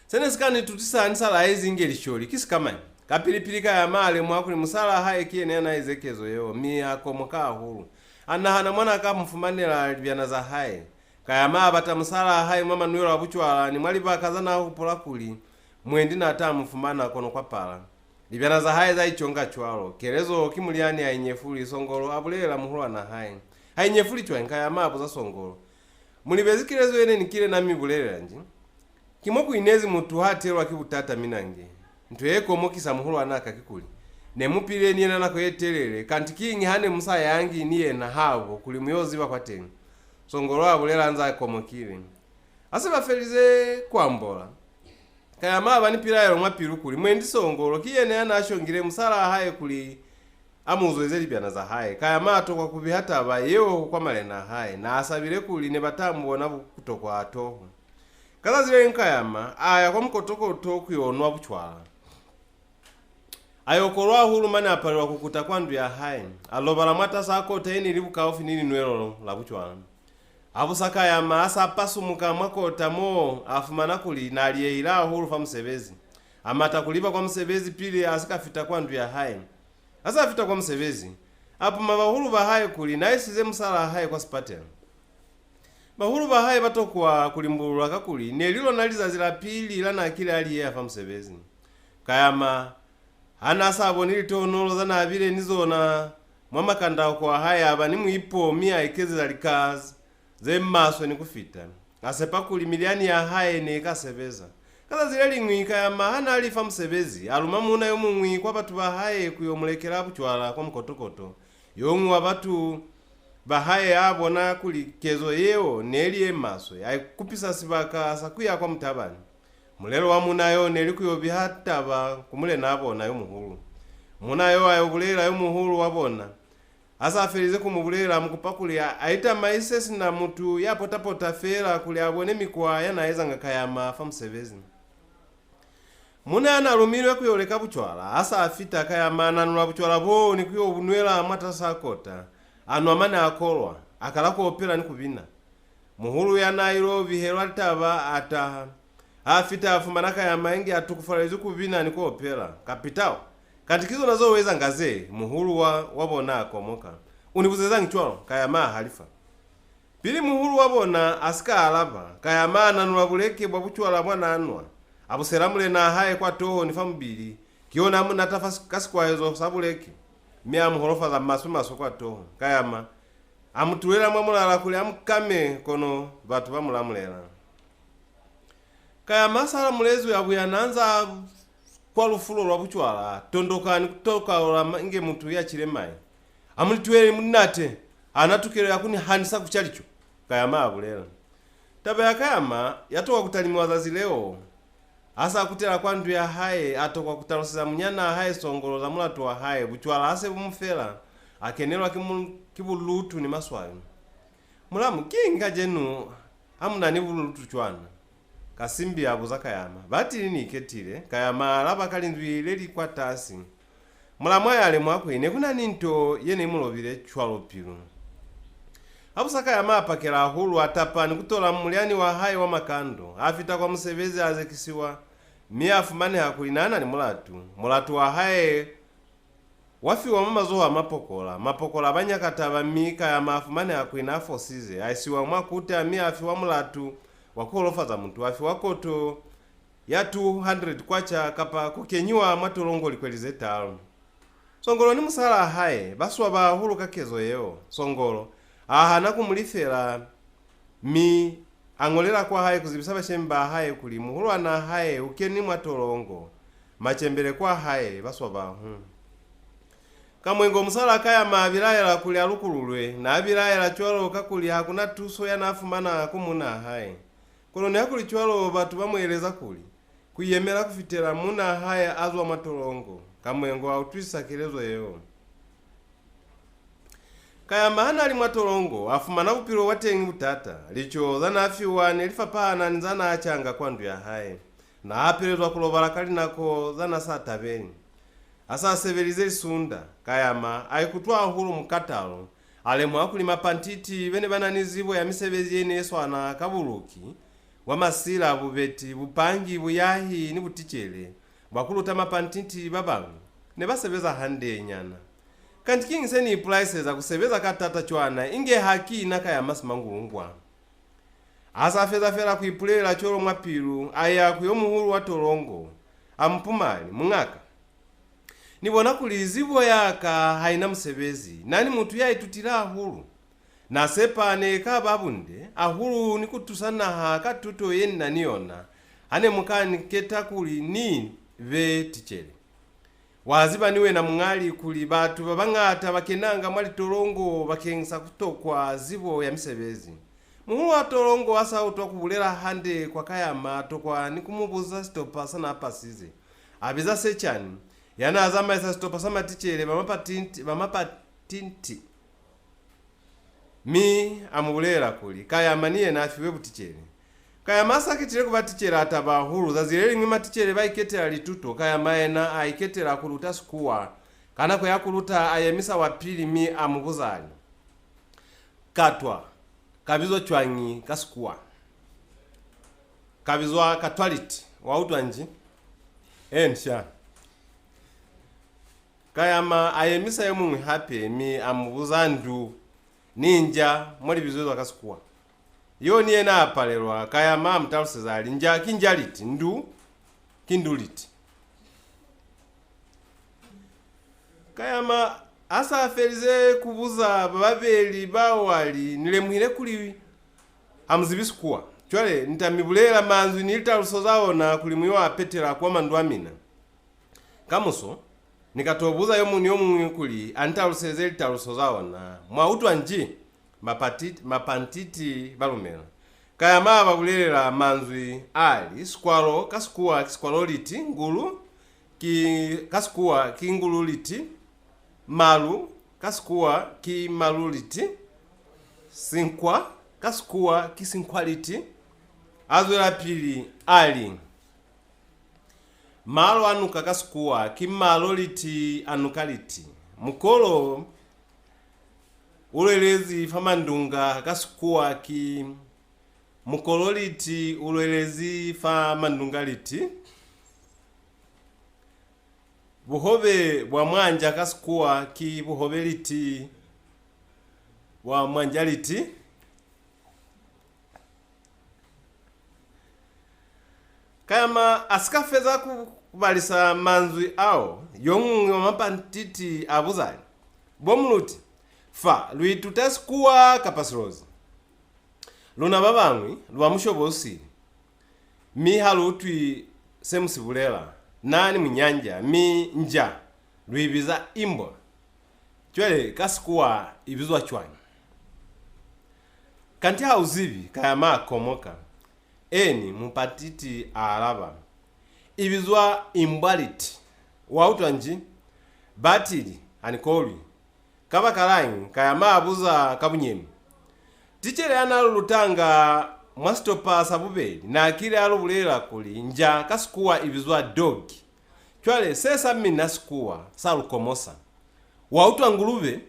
sene sikani tutisa anisala ezi ingeli sholi kisikamani kapilipili kaya male mwakuli musala haye kiene na ezekezo yeo miya komoka hulu anahana mwana kamufumanela libyana za haye kaya maa bata musala haye mama nuyo wa buchwala ni mwali bakazana hupula kuli mwendi na atamufumana kono kwa pala libyana za haye za ichonga chwalo kelezo kimuliani ainyefuli songolo abulela muhulwa na haye ainyefuli chwa kaya maa buza songolo mulibezikilezo ene nikile nami bulela nji kimoku inezi mutu hatelwa kibutata minange ntweko mokisa muhulwa naka kikuli nemupile niena nako yetelele kanti kingi hane musa yangi niye na havo kuli muyozi bakwateni songolo abulela nza komokile ase bafelize kwambola kaya maba nipila yero mwapilu kuli mwendi songolo kiyene ana ashongile musala haye kuli amuzoeze libyana za haye kaya mato kwa kubihata ba yeo kwa malena haye na asabile kuli ne batambo na kutokwa atoho kaza zile nkayama aya kwa mkotokoto kuyonwa buchwala ayokolwa hulu mane apalwa kukuta kwandu ya haye alobala mwata sako taini libuka ofi nini nwelo la buchwala abusaka ya maasa pasumuka mwakota mo afumana kuli na aliyeila hulu fa Musevezi amata kulipa kwa Musevezi pili asikafita kwandu ya haye asa afita kwa Musevezi apo mabahulu bahaye kuli na isize musala haye kwa spatel bahulu bahaye batokwa kulimbulula kakuli nelilo naliza zila pili lana akili aliye afa Musevezi kayama ana sabo nilitonolo zana abile nizona mwamakanda kwa haye aba ni muipo mia ikeze zalikazi zemmaso ni kufita asepa kuli miliani ya haye ne kasebeza kaza zile lingwi kayama hana alifa Musevezi aluma muna yo mungwi kwa batu bahaye kuyomulekela buchwala kwa mkotokoto yomwe wabatu bahaye abona kuli kezo yeo neli emaso kupisa sibaka sakuya kwa mtabani mulelo wa munayo neli kuyobihataba kumule nabona yo muhulu munayo ayo bulela yo muhulu wabona asa afelize kumubulela mukupakuli aita maisesi na mutu yapotapota fera kuli abone mikwa yanaeza ngakayama fa Musevezi muna analumilwe kuyoleka buchwala asa afita kayama nanula buchwala bo ni kuyo bunwela mwata sakota anu amane akolwa akalako opera ni kubina muhulu ya Nairobi herwa taba ata afita afumanaka ya maingi atukufalizu kubina ni kuopera kapitao kantikizo nazo weza ngaze muhulu wabona akomoka unibuzeza nchwalo kayama halifa pili muhulu wabona asika alaba kayama nanula buleke bwa buchwala mwana anwa abuseramule na haye kwa toho ni famubili kiona amu natafasi kasikwa hezo sabuleke mia muholofa za maso kwa toho kayama amutulela mwamulala kuli amukame kono batu bamulamulela kayama sala mulezi yabuya nanza kwa lufulo lwa buchwala tondokani kutoka ola inge mutu ya chilemayi amulituwele munate anatukelo yakuni hanisa kuchalicho kayama abulela taba ya kayama yatoka kutalimi wazazi leo asa kutela kwandu ya haye atokwa kutalosiza munyana haye songolo za mulatu wa haye buchwala ase bumufela akenelwa kibulutu ni maswayo mulamu kinga jenu amuna ni bulutu chwana kasimbi abuza kayama batili ni ketile kayama alaba kalindwile likwa tasi mulamu ayale mwakwene kuna ninto yene mulobile chwalo pilu abusa kayama apakela hulu atapa ni kutola muliani wa haye wa makando afita kwa Musevezi azekisiwa afumane hakulinana ni mulatu wahaye wafiwa mamazoha mapokola abanyakata bamika ya mafumane hakulina afosize aisiwa mwakuti afiwa mulatu wakolofa za muntu afiwa koto ya 200 kwacha kapa kukenyiwa matolongo likwelize talo songolo ni musala ahaye baswa bahulu kakezo yeo songolo ahana kumulifera angolera kwa haye kuzibisa bashemba haye kuli muhulwana haye ukeni mwatolongo machembele kwa haye baswa bahu kamwengo musala kaya mabilayela kuli alukululwe na abilayela chwalo kakuli hakuna tuso yanafumana kumuna haye koloni hakuli chwalo batu bamweleza kuli kuyemera kufitela muna haya azwa matolongo kamwengo autwisa kilezo yeo kaya mahana ali matolongo afumana upiro watengi utata licho zana afiwa nelifa pana nzana achanga kwandu ya haye na apelezwa kulobala kali nako zana saa tabeni asa sevelize sunda kayama aikutwa hulu mkatalo alemu akulima pantiti bene bananizibo ya misebezi yene eswana kabuluki wamasila bubeti bupangi buyahi ni butichere bakuluta mapantiti babangu ne basebeza hande nyana kanti king seni prices za kusebeza katata chwana inge haki naka ya masimangulungwa asa feza fera kuipulela cholo mwapiru aya kuyomuhulu watolongo ampumali mungaka nibona kulizibo yaka haina musebezi nani muntu yaitutira hulu na sepane kababunde ahulu nikutusana hakatuto yenna niona ane mukani keta kuli ni ve tichere waziba niwe na mungali kuli batu babangata bakenanga mwali tolongo bakengisa kutokwa zibo ya misebezi muhulu wa tolongo asa utokubulera hande kwa kayama tokwa nikumubuza stopa sana apasize abiza sechani yana azama isa stopa sama tichere bamapatinti amubulera kuli kaya maniye nafiwe butichere kaya masakitire kubatichere atabahulu zazireli ngima tichere baiketera lituto kaya maena aiketera kuluta skuwa kana ko yakuluta ayemisa wapili amubuzali katwa kabizo chwangi kaskuwa kabizwa katwaliti wautwa nji ensha kaya ma ayemisa yemwe happy amubuzandu ninja mwali bizozo kasikuwa yo niye na apalelwa kaya mam talusezali nja kinjaliti ndu kinduliti kaya ma asa afelize kubuza babeli bawali nilemwile kuli amuzibisikuwa chwale nitamibulela manzu nilitalusozaona kuli mwiwa apetela kwa mandu amina kamuso nikatobuza yomu kuli antalusezeli talusozaona mwautwa nji mapantiti balumela kaya maba bulela manzwi ali skwalo kasikuwa kiskwalo liti ngulu kasikuwa kingulu liti malu kasikuwa ki malu liti sinkwa kasikuwa kisinkwa liti azwela pili ali malo anuka kasikuwa kimalo liti anuka liti mukolo ulelezi famandunga kasikuwa ki mukolo liti ulelezi famandunga liti buhobe bwa mwanja kasikuwa ki buhobe liti bwa mwanja liti kama asikafeza kubalisa manzwi ao yongu mapantiti abuzali bomuluti fa luitutasikuwa kapasirozi luna babangwi lwamushobosi halutwi semusibulela nani munyanja nja lwibiza imbwa chwele kasikuwa ibizwa chwanyi kanti hauzivi kayama komoka eni mupatiti alaba ibizwa imbaliti wautwa nji batili anikoli kaba kalangi kayama abuza kabunyemi tichere analulutanga mwastopa sabubeli na akili alubulela kuli nja kasikuwa ibizwa dogi chwale sesa mina sikuwa salukomosa wautwa ngulube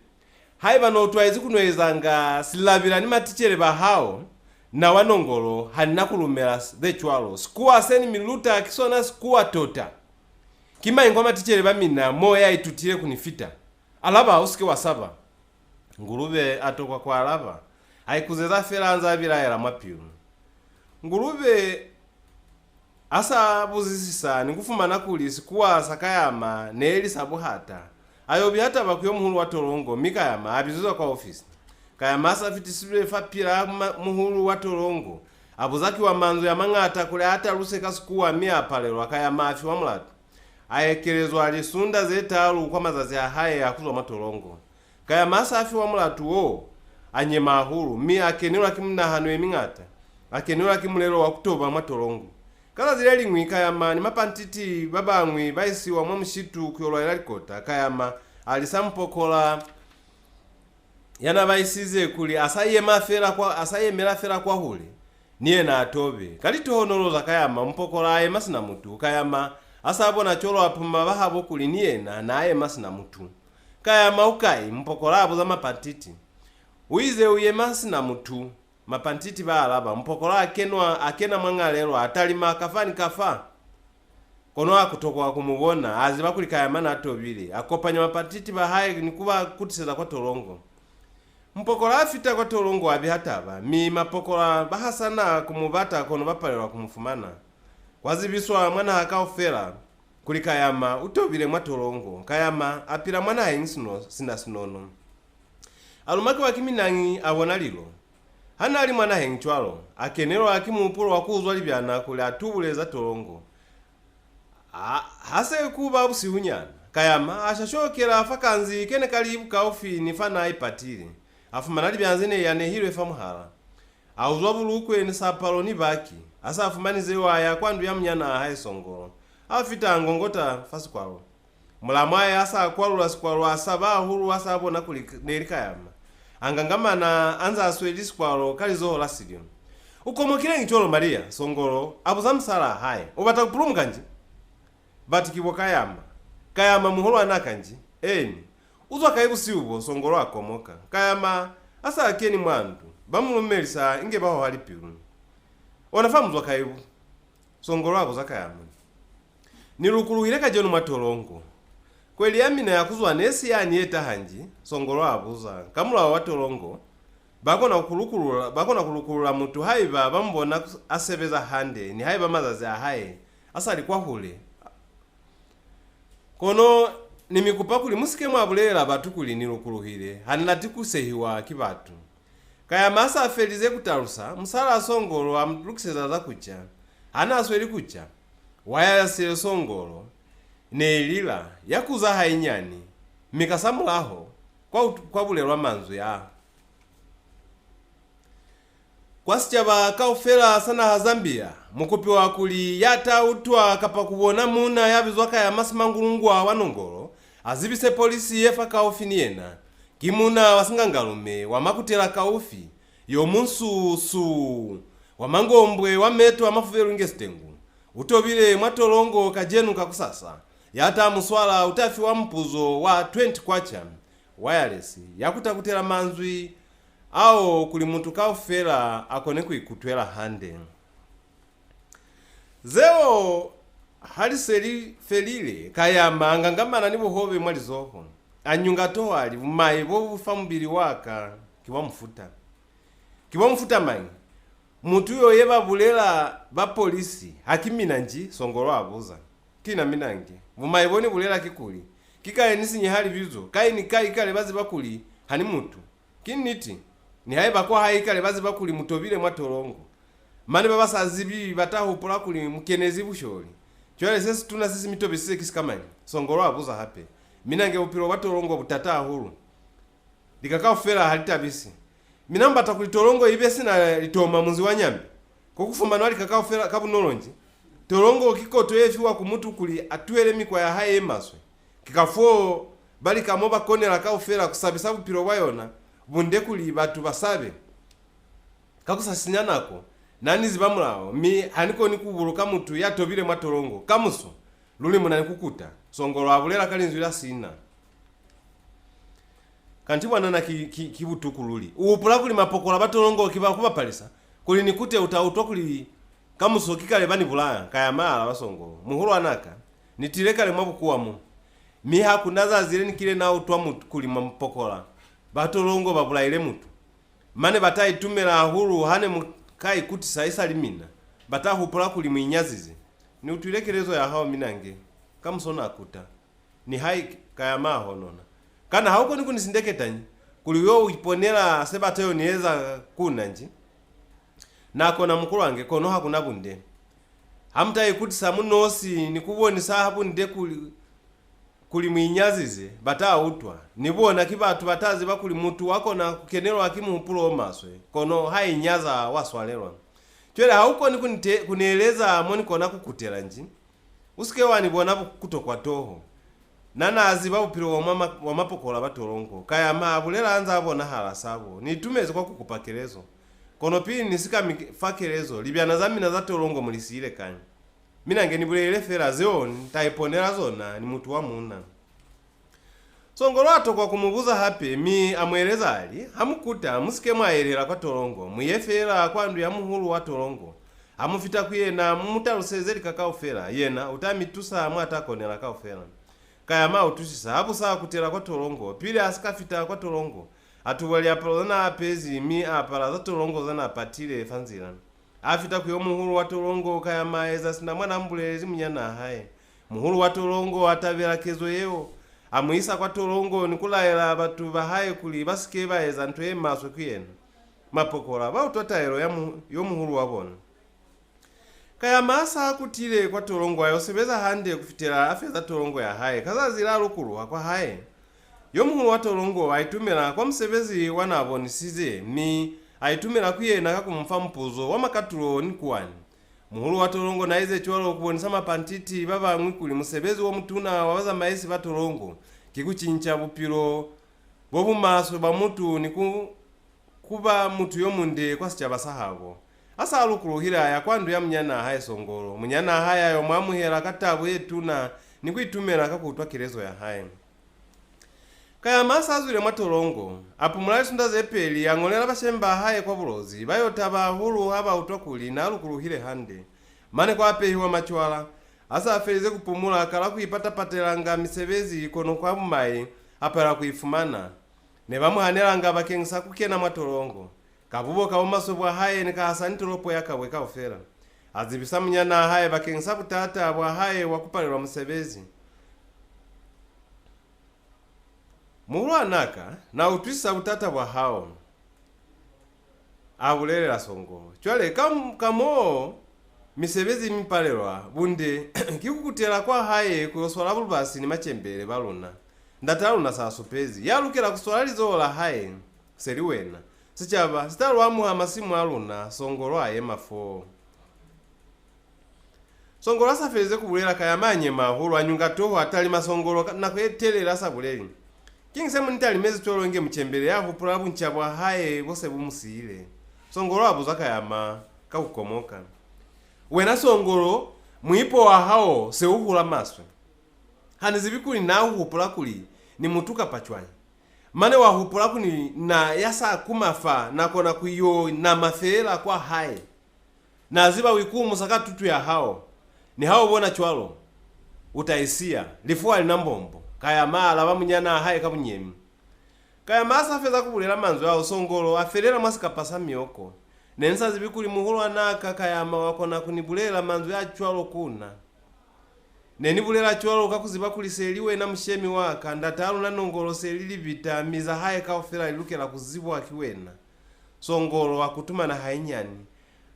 haiba no twaizi kunwezanga silabira ni matichere bahao na wanongolo hanakulumela dhechwalo sikuwa aseni miluta kisona sikuwa tota kima ingoma tichere bamina moya itutire kunifita alaba usike wasaba ngurube atokwa kwa alaba haikuzeza fera anza bilayela mwapiru ngurube asa buzisisa nikufuma nakuli sikuwa sakayama neli sabuhata ayo bihata bakuyo muhulu watolongo mikayama abizuzwa kwa ofisi kayama asa fitisibule fapira muhulu watolongo abuzaki wa manzo ya mangata kule hata ruseka sikuwa mia palelo akayama afi wa mulatu ayekelezwa alisunda zetalu kwa mazazi ahaye akuzwa matolongo kayama asa afi wa mulatu wo anye mahulu mi akenelwa kimna hanu emingata akenelwa kimulelo wa kutoba matolongo kala zile lingwi kayama ni mapantiti babangwi baisi wa mwamushitu kuyolwa ilalikota kayama alisampokola yana baisize kuli asaye mela fera kwa huli niye na atobe kalitohonoloza kayama mpokola aye masina mutu kayama asabona cholo apuma bahabo kuli niye na aye masina mutu kayama ukai mpokola abo za mapantiti uize uye masina mutu mapantiti baalaba mpokola akena mwangalelo atalima kafani kafa kono akutokwa kumubona aziba kuli kayama na atobile akopanya mapantiti bahaye nikuba kutiseza kwa tolongo mpokola afita kwa tolongo abihataba mi mapokola bahasana kumubata kono bapalelwa kumufumana kwazibiswa mwana hakaofera kuli kayama utobile mwa tolongo kayama apira mwana hayinsino sinasinono alumaki wakiminangi abona lilo hana ali mwana henchwalo akenero akimupulo wakuzwa libyana kule atubuleza tolongo hase kuba busihunyana kayama ashashokera afakanzi kene kalibu kaofi nifana ipatire afumana libyanzene yane hilo efamuhala auzwa bulukwe ni sapalo ni baki asa afumanize waya kwandu ya mnyana haye songolo afita ngongota fasi kwalo mulamwaye asa akwalula sikwalo asaba hulu asa abona kuli neri kayama angangamana anza aswedisi kwalo kalizo lasilio ukomokile ngicholo Maria songolo abuza msala haye ubata kupulumuka nji batikibo kayama muholo anakanji eni uzwa kaibu siubo songolo akomoka kayama asa akeni mwandu bamulumelisa inge baho halipiru onafamu uzwa kaibu songolo abuza kayama nilukuluhile kajonu matolongo kweli yamina yakuzwa nesi yani yeta hanji songolo abuza kamula watolongo bakona kulukulula mutu haiba bambona asebeza hande ni haiba mazazi ahaye asa alikuwa hule kono nimikupa kuli musike mwabulela batukuli nilukuluhile hanati kusehiwa kibatu kaya masa afelize kutarusa musala songolo amlukiseza za kucha hana asweli kucha waya sile songolo neilila yakuza hainyani mikasamulaho kwa bulelwa manzu ya kwasichaba kaufela sana hazambia mukupi wa kuli yata utwa kapa kubona muna yabizwa kaya masimangulungwa wanongolo azibise polisi yefa kaufi niena kimuna wasingangalume wamakutela kaufi yomunsusu wamangombwe wameto amafuveru ngesitengu utobile mwatolongo kajenu kakusasa yata muswala utafi wa mpuzo wa 20 kwacha wireless yakutakutela manzwi ao kuli muntu kaufela akone kuikutwela hande zeo haliseli felile kayamba angangamana ni buhobe mwalizoho anyunga tohali bumayi bobufa mubiri waka kiwa mfuta manyi muntu yoyeba bulela ba polisi hakimina nji songolo abuza kina minange bumayi boni bulela kikuli kikaye nisinye hali bizo kai ni kai kale bazi bakuli hani muntu kiniti ni haiba kwa haikale bazi bakuli mutobile mwatolongo mane baba sazibi bataho pola kuli mukenezi busholi chwale sisi tuna sisi mitobe sisi kisikamani songolo abuza hape minange upiro watolongo butata huru likakao fela halitabisi minamba takulitolongo ibesi na litoma munzi wa nyambi kokufumba nwali kakao fela kabu nolonji tolongo kikoto yefiwa kumutu kuli atuele mikwa ya haye emaswe kikafuo bali kamoba kone la kao fela kusabisa upiro wayona bunde kuli batu basabe kakusasinyana nani zibamulao mi haniko nikubuluka mutu yatobile mwatolongo kamuso luli muna nikukuta songolo abulela kalinzwila sina kanti bwana na kibutuku luli upula kuli mapokola batolongo kiba kuba palisa kuli nikute utauto kuli kamusokikale bani bulaya kayamala basongo muhulu anaka nitilekale mwabukuwamu miha kunaza zile nikile na utwa mutu kuli mpokola batolongo babulaile mutu mane bataitumela hulu hane mukai kuti saisa limina batahupula kuli mwinyazizi ni utwilekelezo ya hao minange kamusona akuta ni hai kayama honona kana hauko niku nisindeketanyi kuli yo uiponela sebatayo nieza kunanji nako na mukulu wange kono hakuna bunde hamtai kuti samunosi nikuboni sahabu nde kuli mwinyazize batautwa nibona kibatu batazi bakuli mutu wako na kukenero akimupulo omaswe kono hai nyaza waswalelwa twele hauko niku kunieleza moni kona kukutela nji usike wani bona kutokwa toho nana aziba upiro wa mapokola batolongo kaya mabulela anza abona hala sabo nitumeze kwa kukupakelezo kono pili nisika fakelezo libyana zamina za tolongo mulisile kanyi mina ngeni bulele fera zeoni taiponera zona ni mutu wa muna songolo atokwa kumubuza hape mi amweleza ali hamukuta musike mwaelera kwa tolongo muyefera kwandu ya muhulu wa tolongo amufita kuyena mumutalosezeli kakao fera yena utamitusa mwatakonela kao fera kaya ma utusisa hapo sawa kutela kwa tolongo pili asikafita kwa tolongo atubali apalona apezi mi apala za tolongo zana apatile fanzila afita kuyo muhulu wa tolongo kaya maeza sina mwana mbulezi mnyana hae muhulu wa tolongo atavela kezo yeo amuisa kwa tolongo nikulaela batu bahaye kuli basike baeza ntwe maswe kuyena mapokola ba utotayelo yo muhulu wabona kaya masa akutile kwa tolongo ayo sebeza hande kufitela afeza tolongo ya hae kazazila lukulu kwa hae yo muhulu wa tolongo aitumela kwa msebezi wanabonisize mi aitumela kuyena kakumfa mpuzo wa makatulo ni kuwani muhulu wa tolongo naize chwalo kubonisa mapantiti baba mwikuli musebezi wa mutuna wawaza maisi ba tolongo kikuchincha bupiro bobu maso ba mutu niku kuba mutu yo munde kwa sichaba sahabo asa alukuluhira ya kwandu ya mnyana haye songolo mnyana haya yo mwamuhera katabu yetuna nikuitumela kakutwa kilezo ya haye kaya masa azwile mwatolongo apumula isunda zepeli yangolela bashemba haye kwa bulozi bayotaba hulu haba utokuli na alukuluhire hande mane kwa apehiwa machwala asa afelize kupumula akala kuipata patelanga misebezi kono kwa bumai apela kuifumana ne bamuhanelanga bakengisa kukena mwatolongo kabubo kaumaso bwa haye nika hasanitolopo yakabwe kaofera azibisa mnyana haye bakengisa butata bwa haye wakupalelwa musebezi muhulu anaka na utwisa butata bwa hao abulelela songo chwale kamo misebezi mipalelwa bunde kikukutela kwa haye kuyoswala bulubasi ni machembele baluna ndataluna saa supezi yalukela kuswala lizola haye seliwena sichaba sitalwamu amasimu aluna songolo aye mafo songolo asafelize kubulela kayamanye mahulu anyunga toho atali masongolo na kwetelela sabuleli kingse munitali mezi tolonge mchembele yavu pulabu nchabwa haye bose bumusile songolo abuza kayama kakukomoka wena songolo mwipo wa hao seuhula maswe hanizibikuli na uhupula kuli ni mutuka pachwanya mane wa hupula kuni na yasa kumafa na kona kuyo na mafela kwa haye na ziba wikumu saka tutu ya hao ni hao bona chwalo utaisia lifuwa linambombo kaya mala bamunyana haye kabunyemi kaya masa feza kubulela manzo yao songolo afelela masika pasa mioko nensa zibikuli muhulu anaka kaya mawakona kunibulela manzo ya chwalo kuna nenibulela chwalo kakuziba kuliseliwe na mshemi waka ndatalu na nongolo selili vitamiza haye kaofela ilukela kuzibwa akiwena songolo wakutuma na hainyani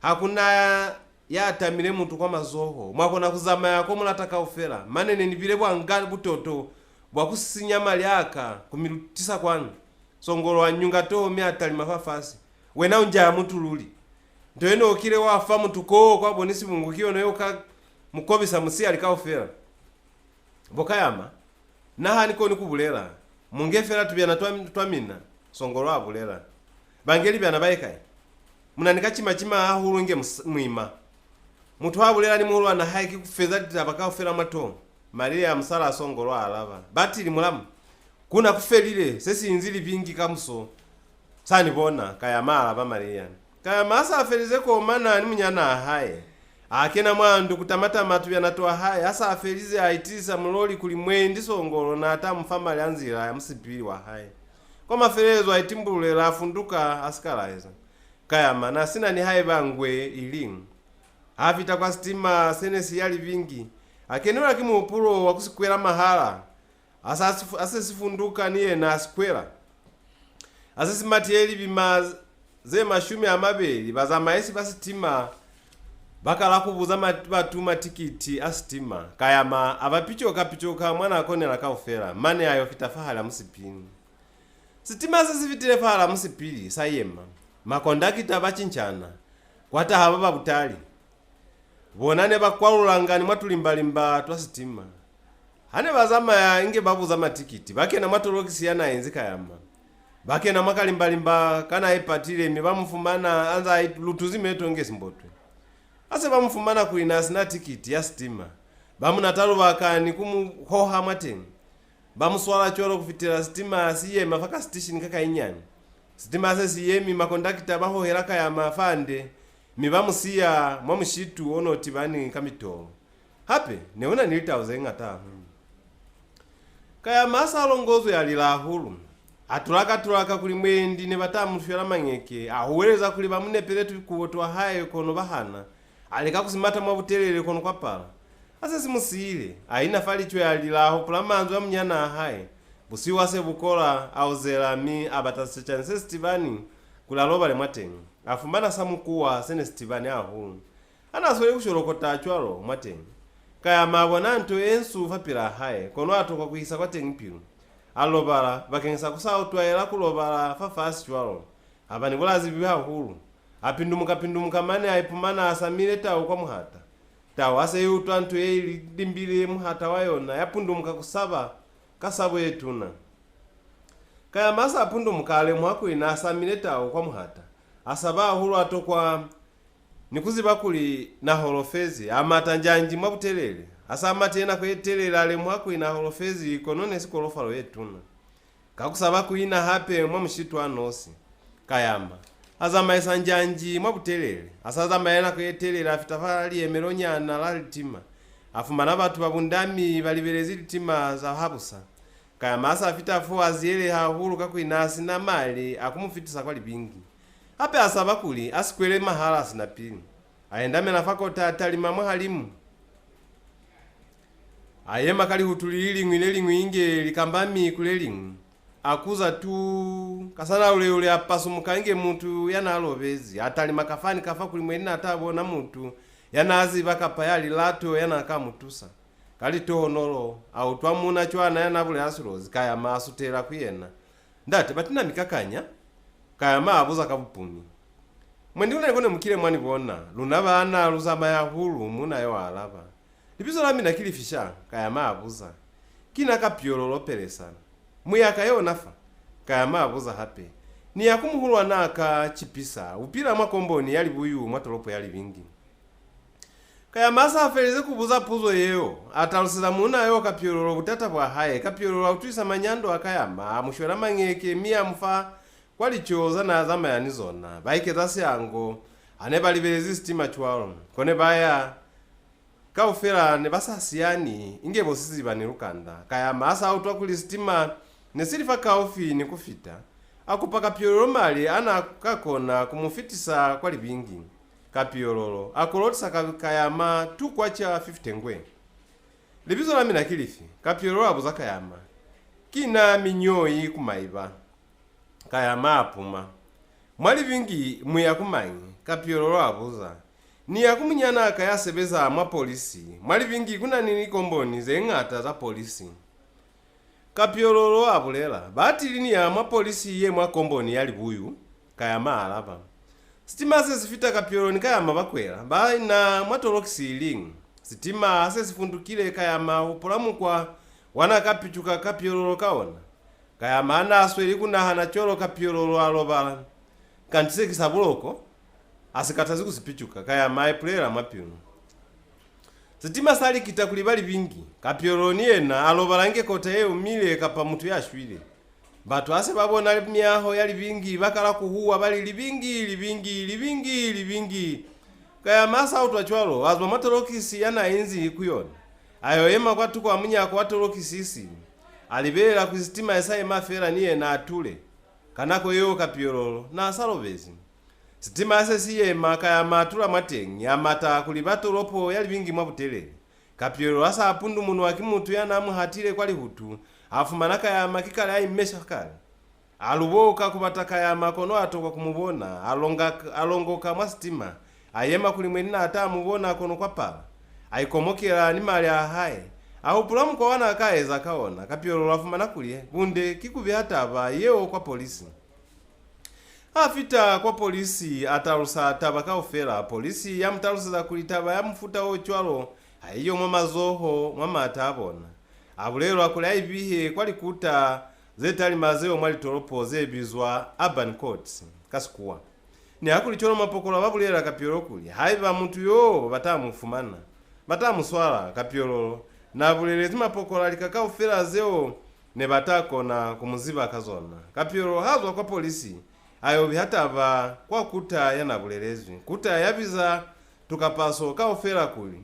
hakuna yatamile mutu kwa mazoho mwakona kuzama yako mulataka ofela manene nibile bwangali butoto bwakusinyama lyaka kumirutisa kwanu songolo wanyunga toho miatali mafafasi wena unja mutu luli ntoeno okile wafa mutu koo kwa bonisi mungu kiyo noyo mukobisa musi alikaofela bokayama naha niko nikubulela mungefela tubyana twamina songolo abulela bangeli byana bayikai munanika chima ahulunge mwima mutu abulela ni muhulu ana haiki kufeza tabakaofela mato Maria msala songolo alava batili mulamu kuna kufelile sesi inzili vingi kamso sani bona kaya mala ba Maria kaya masa afelize komana ni munyana ahaye akena mwandu kutamata matu yanatoa haye asa afelize aitisa muloli kuli mwendi songolo na ata mfamali anzira ya msipili wa haye kwa mafelezo aitimbule la afunduka asikalaeza kaya mana sina ni haye bangwe ilingu afita kwa stima senesi yali vingi akenula kimu upulo wakusikwela mahala asa sifunduka niye na asikwela asa simatieli bima ze mashumi amabeli baza maesi basitima bakala kubuza batuma tikiti asitima kayama abapichoka mwana akonela kaufela mane ayo fitafahala musipini sitima sisifitile fahala musipili sayema makondakita bachinchana kwata haba babutali bonane bakwalulangani mwatulimbalimba twa sitima hane bazama ya inge babuza matikiti bakena matolokisi yana enzi kayama bakena makalimbalimba kana ipatile mi bamufumana anza lutuzi metonge simbotwe ase bamufumana kulina sina tikiti ya sitima bamunatalu bakani kumuhoha mateni bamuswala choro kufitira sitima siye mafaka station kaka inyani sitima ase siyemi makondakita bahohera kayama afande mibamusiya mwamushitu ono tibani kamitolo hape neona nilitauze ngata kaya masa alongozo yalila hulu atulaka kuli mwendi ne batamufyala mangeke ahuweleza kuli bamunepele tukuwotwa haye kono bahana aleka kusimata mwabutelele kono kwa pala ase simusile aina falicho yalila hopula manzo ya mnyana haye busiwase bukola auzela mi abatasechanse stibani kulaloba le mwatengi afumana samukuwa sene stibani ahu anasole kushorokota chwalo mwatengi kaya mabona nto ensu fapira haye kono atoka kuhisa kwa tengi pilu alobala bakengesa kusautwa era kulobala fafasi chwalo abani bulazi biha hulu apindumuka mane aipumana asamile tawo kwa muhata tawo ase yutwa nto yeili dimbile muhata wayona yapundumuka kusaba kasabo yetuna kaya masa apundumuka ale mwako ina asamile tawo kwa muhata asaba hulu atokwa nikuziba kuli na holofezi amatanjanji mwabutelele asama tena kwetelele ale mwako ina holofezi konone sikolofalo yetuna kakusaba kuina hape mwamushitu anosi kayamba azama esanjanji mwabutelele asazama ena kwetelele afitafali emelonyana lalitima afumana batu babundami balibelezi litima za habusa kayamba asa afitafu aziele hahulu kakuinasi na mali akumufitisa kwa libingi hape asaba kuli asikwele mahala sinapili aendame na fakota atalima mwahalimu ayema kali hutulili ngwile ngwinge likambami kuleli akuza tu kasana ule apasumuka inge muntu yana alobezi atalima kafani kafa kuli mwena atabona muntu yana aziba kapayali lato yana kamutusa kali tohonolo au twamuna chwana yana bule asulozi kaya masutela kuyena ndate batina mikakanya kaya maabuza kabupuni mwendi kone mukile mwani bona lunabana luzama ya hulu muna yo alaba lipizo lami na kilifisha kaya maabuza kina kapyolo lopelesa muyaka yo nafa kaya maabuza hape ni yakumuhulu anaka chipisa upira mwakomboni yali buyu mwatolopo yali vingi kaya masa afelize kubuza puzo yeo atalusila muna yo kapyolo butata bwa haye kapyolo autwisa manyando akayama amushwela mangeke miya mfa kwalichoza na azama yanizona baikeza syango ane balibelezi stima chwalo kone baya kaufera ne basasiyani ingebo sisi bani lukanda kaya masa autwa kuli stima ne silifa kaufi ni kufita akupaka pyololo mali ana kakona kumufitisa kwali bingi kapyololo akolotisa kayama tu kwacha 50 ngwe libizo lami na kilifi kapyololo abuza kayama kina minyoyi kumaiba kayama apuma mwali vingi muya kumanyi kapyololo abuza ni yakumunyana akayasebeza mwa polisi mwali vingi kuna nini komboni zengata za polisi kapyololo abulela batilini ya mwa polisi ye mwa komboni yali buyu kayama alaba sitima sesifita kapyololo nikayama bakwela baina mwatolokisi ilingu sitima sesifundukile kayama upolamukwa wana kapichuka kapyololo kaona kayama anasweli kunahana cholo kapyololo alobala kantise kisabuloko asikatazi kusipichuka kayama epulera mwapyuno sitima sali kitakuli bali vingi kapyololo niena alobala nge kote ye umile kapa mutu yashwile batu ase babona myaho yali bingi bakala kuhuwa bali libingi kaya masa utwachwalo azwa matolokisi yana inzi kuyona ayo yema kwatuko amunyako watolokisi isi alibela kusitima esaye mafera niye na atule kanako yo kapyololo na asalobezi sitima ase siyema kaya matula matengi amata kulibatolopo yali bingi mwabutelele kapyololo asa apundu munu wakimutu yana amuhatile kwali hutu afumanaka ya makikale aimesha kale aluboka kubataka ya makono atoka kumubona alongoka mwa sitima ayema kulimwenina ata mubona kono kwa pala aikomokera ni mali ahaye ahupulamu kwa wana akaeza kaona kapyololo afumana kulie bunde kikubi hata aba yeo kwa polisi afita kwa polisi atarusa tabaka ofera polisi yamtarusa kulitaba yamfuta ochwalo aiyo mwa mazoho mwa matabona abulelo akula ibihe kwali kuta zetali mazeo mwali toropo zebizwa urban courts kasikuwa ni akulicholo mapokola babulera kapyololo kuli haiba muntu yo batamufumana batamuswala kapyololo na bulelezi mapokola likaka ofera zeo ne batako na kumuziba kazona kapyololo hazwa kwa polisi ayo bihataba kwa kuta yana bulelezi kuta yabiza tukapaso ka ofera kuli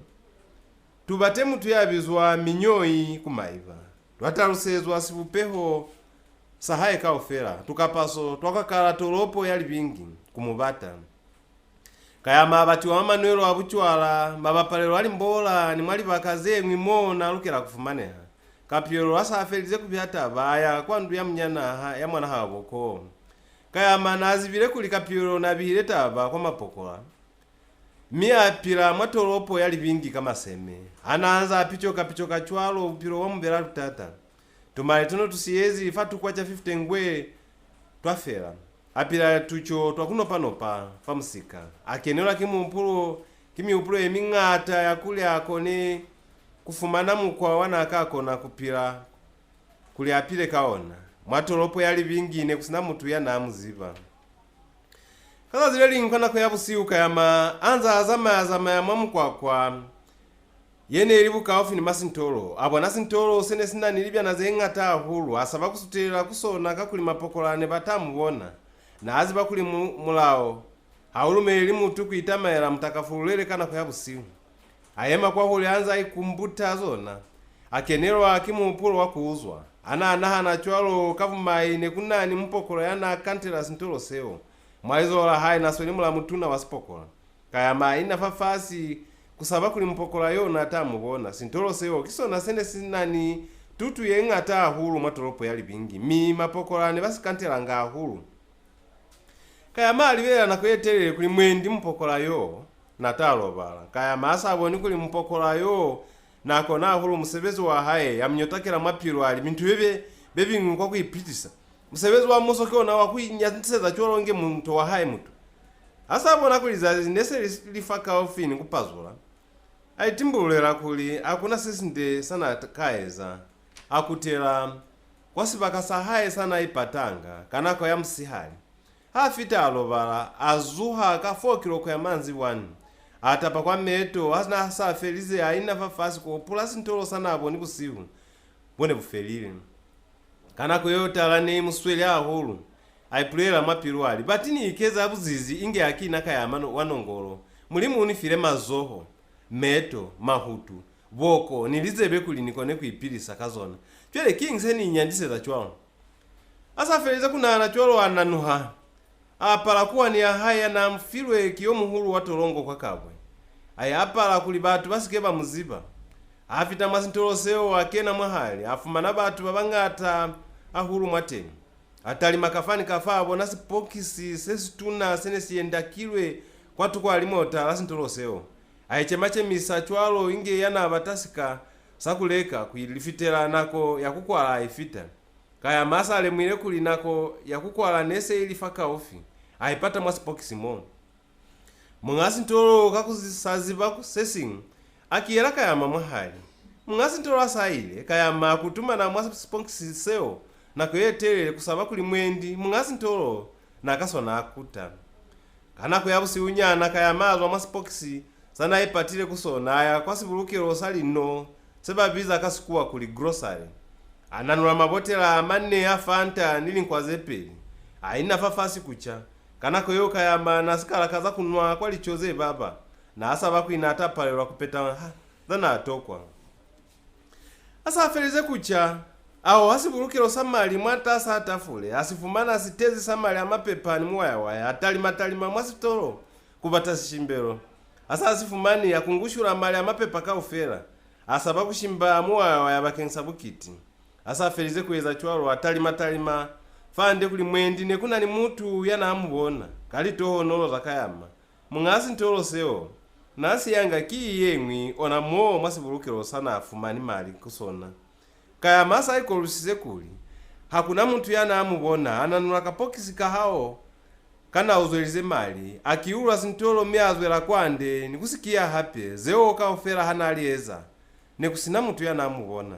tubate mutu yabizwa minyoi kumaiva twatarusezwa sibupeho sahaye ka ofera tukapaso twakakala tolopo yali bingi kumubata kaya mabati wa manuelo abuchwala mabapalelo ali mbola ni mwali bakaze mwimo na lukera kufumaneha kapyololo asa afelize kubyata baya kwandu ya mnyana ya mwana haboko kaya manazi bile kuli kapyololo na bihileta aba kwa mapokola mia pila mwatolopo yali bingi kama seme anaanza pichoka chwalo upilo wa mbela tutata tumale tuno tusiyezi fatu kwa cha 50 ngwe twafera apila tucho twakunopa famusika akenela kimiupulo eming'ata yakule akone kufumana mukwa wana akako na kupila kuli apile kaona mwatolopo yali bingi ne kusina mutu ya namuziba kaza zile linkana kwa yabusiuka yama anza azama ya mwamukwakwa yene ilibuka ofi ni masintolo abo nasintolo sene sina nilibya na zengata hulu asaba kusutira kusona kakuli mapokolane batamubona na aziba kuli mulao haulume elimu tukuitama era mtakafulele kana kwa yabusiu ayema kwa huli anza ikumbuta zona akenero akimu upulo wakuuzwa anaha na chwalo kavumai nekunani mpokolo yana kantela sintolo seo mwaizola hai na sweli mula mutuna wasipokola kaya maina fafasi kusaba kuli mpokola yo na tamubona sintolo seo kisona sene sinani tutu yenga ta hulu matolopo yali bingi mi mapokola ne basikantela nga hulu kaya mali wela na kwetelele kuli mwendi mpokola yo na talobala kaya masa aboni kuli mpokola yo na kona hulu musebezi wa haye yamnyotakela mapiro ali bintu bebi ngwa kuipitisa musebezi wa musokeo na wakuinyatseza chwalonge muntu wa haye mutu asabona kuliza nese lifaka ofini kupazula aitimbulera kuli akuna sisinde sana kaeza akutela kwasibaka sahaye sana ipatanga kanako ya msihali hafita alobala azuha ka 4 kilo ya manzi 1 atapa kwa meto asna safelize aina fafasi ko plus ntolo sana aboni kusivu bone bufelile kanako yotala ne muswele ahulu aipulera mapirwali batini ikeza abuzizi inge akina kaya mano wanongolo mulimu unifire mazoho meto mahutu boko nilizebe kuli nikone kuipilisa kazona twele kingse ni nyandise za chwalo asa feleza kuna na chwalo ananuha apala kuwa ni ahaya na mfilwe kiyomu hulu watolongo kwa kabwe aya apala kuli batu basikeba muziba afita masintolo seo akena mwahali afumana batu babangata ahulu mwateni atali makafani kafabo nasi pokisi sesituna senesi yendakilwe kwatu kwa alimota lasintolo seo aichemache misa chwalo inge yana abatasika sakuleka kuilifitela nako yakukwala ifita kaya masale mwile kuli nako yakukwala nese ilifaka ofi aipata mwasipokisi mo mungasintolo kakuzisaziba kusesing akiyela kaya mamwahali mungasintolo asaile kaya makutuma na mwasipokisi seo nako yetelele kusaba kuli mwendi mungasintolo nakasona akuta kanako yabusi unyana kaya mazwa mwasipokisi sana ipatile kusona aya kwasibulukilo sali no sebabiza kasikuwa kuli grocery ananula mabotela manne a Fanta nili nkwazepeli aina fafasi kucha kanako yo kayama nasikala kaza kunwa kwali choze baba na asa bakwina atapalelwa kupeta dhana atokwa asa afeleze kucha awo asibulukilo samali mwatasa atafule asifumana asitezi samali amapepa ni muwayawaya atalimatalima mwasitolo kupata sishimbelo asa asifumani akungushula mali amapepa kaufela asa bakushimba muwayawaya bakensa bukiti asa afelize kuweza chwalo atalimatalima fande kuli mwendi nekuna ni mutu yana amubona kali toho nolo zakayama mungasi ntolo seo nasi yanga ki yemwi ona mo mwasibulukilo sana afumani mali kusona kaya masa iko lusize kuli hakuna muntu yana amubona ananula kapokisi kahao kana uzwelize mali akiulwa sintolo miazwela kwande nikusikia hape zeo kaofera hana alieza nekusina muntu yana amubona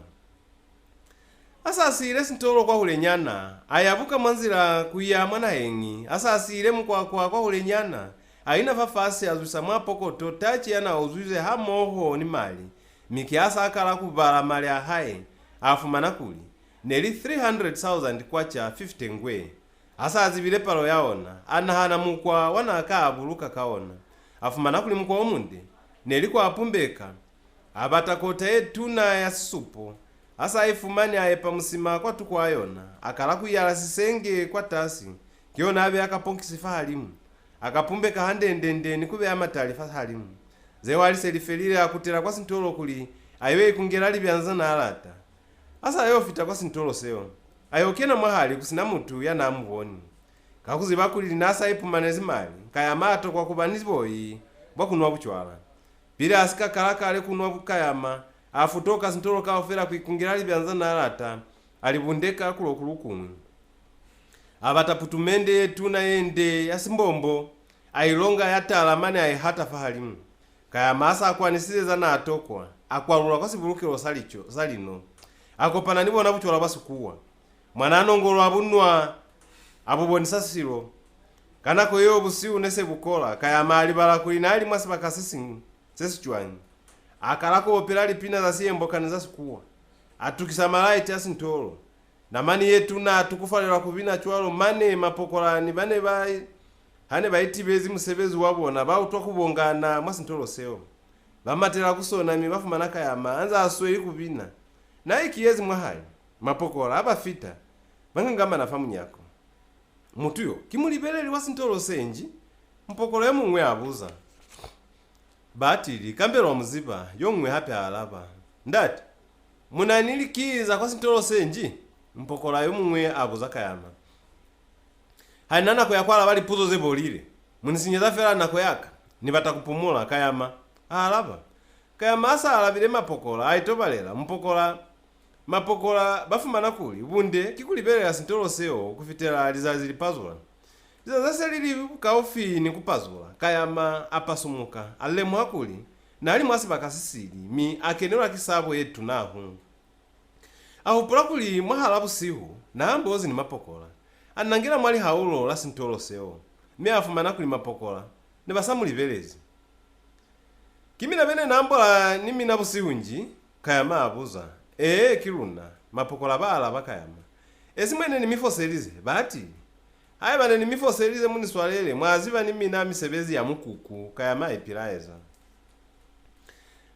asa asile sintolo kwa ulenyana ayabuka mwanzila kuya mwana hengi asa asile kwa ulenyana aina fafasi azusa mwapokoto tachi yana uzuize hamoho ni mali mikiasa akala kubala mali ahaye afumana kuli neli 300,000 kwacha 50 ngwe asa azibile palo yaona anahana mukwa wana akaabuluka kaona afumana kuli mukwa omunde neli kwa apumbeka abatakota etuna ya supu asa ifumani ayepa musima kwa tukwayona akala kuyala sisenge kwa tasi kiona abe akaponkisi fahalimu akapumbeka handendende nikube amatali fahalimu zewali selifelile akutela kwa sintolo kuli aiwe ikungelali byanza na alata asa ayo fita kwa sintolo seo ayo kena mwahali kusina mutu yana amuboni kakuziba kuli nasa ipumanezi mali kaya mato kwa kubaniziboyi bwakunwa buchwala bila asika kalakale kunwa bukayama afutoka sintolo kaofera kuikungilali byanza na alata alibundeka kulokulukumwe abataputumende tuna yende yasimbombo ailonga yatala mane aihata fahalimu kaya masa akwanisize zana atokwa akwalula kwa sibulukilo salino akopana nibona buchola basukuwa mwana anongolo abunwa abubonisa silo kanako yo busiu nese bukola kaya mali bala kulinali mwasi bakasisi sesichwanyi akalako operali pina za siembo kaniza sukuwa atukisa malaiti asintolo na mani yetu na tukufalelwa kubina chwalo mane mapokolani bane bai hane baitibezi musebezi wabona bautwa kubongana mwasintolo seo bamatela kusona mibafumana kayama anza asweli kubina na ikiyezi mwahali mapokola abafita bangangamba nafamu nyako mutuyo kimulibeleli wasintolo senji mpokolo ya mungwe abuza batili kambelo muziba yongwe hape alaba ndati munanilikiza kwa sintolo senji mpokola yo mungwe abuza kayama hainana kuyakwala bali puzo zebolile munisinyeza fera nakoyaka nibata kupumula kayama alaba kayama asa alabile mapokola aitobalela mapokola bafumana kuli bunde kikulibelela sintolo seo kufitela lizazi pazula lizazi lili kaofini kupazula kayama apasumuka alemu hakuli na ali mwasi bakasisili mi akenelwa kisabo yetu nahu ahupula kuli mwahala busihu na ambozi ni mapokola anangira mwali haulo la sintolo seo mi afumana kuli mapokola ne basamulibelezi kimina bene nambola nimi na busihu nji kayama abuza kiluna mapokola bala bakayama esimwene ni mifoselize bati haye bane ni mifoselize muni swalele mwaziba nimi na misebezi ya mukuku kayama epilaeza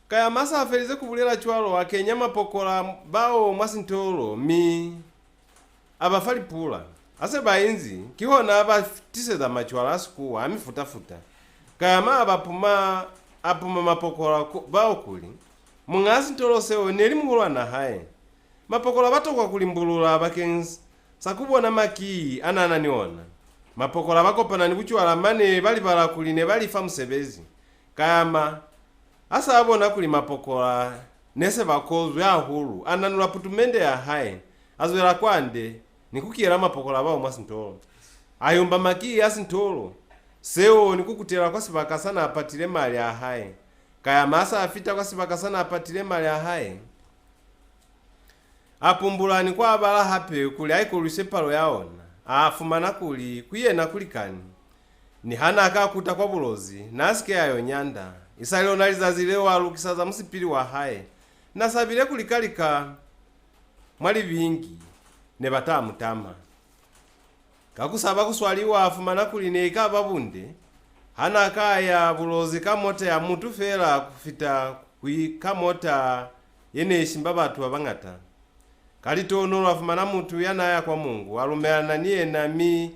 kayama sa afelize kubulela chwalo akenya mapokola bao mwasintolo mi abafali pula ase bayinzi kihona abatiseza machwala asikuwa amifutafuta kayama apuma mapokola bao kuli mungasi ntolo seo neli mungulwa na hae mapokola batokwa kulimbulula bakenzi sakubona maki anananiona mapokola bakopana ni buchwala mane bali bala kuline bali fa musebezi kayama asa abona kuli mapokola nese bakozwe ahulu ananula putumende ya hae azwela kwande nikukiera mapokola bao mwasintolo ayomba maki asintolo seo nikukutela kwa sibakasana apatile mali ya hae kaya masa afita kwa sibakasana apatile mali ya hae apumbulani kwa abala hape kuli aikolwise palo yaona afumana kuli kuyena kulikani ni hana akakuta kwa bulozi nasike yayo nyanda isalio nalizazile walukisa za musipili wa hae nasabile kulikalika mwali vingi ne batamutama. Kakusaba kuswaliwa afumana kuline ikababunde hana kaya bulozi kamota ya mutu fera kufita kamota yene shimba batu abangata. Kalitono afumana mutu yanaya kwa Mungu alumeana niye nami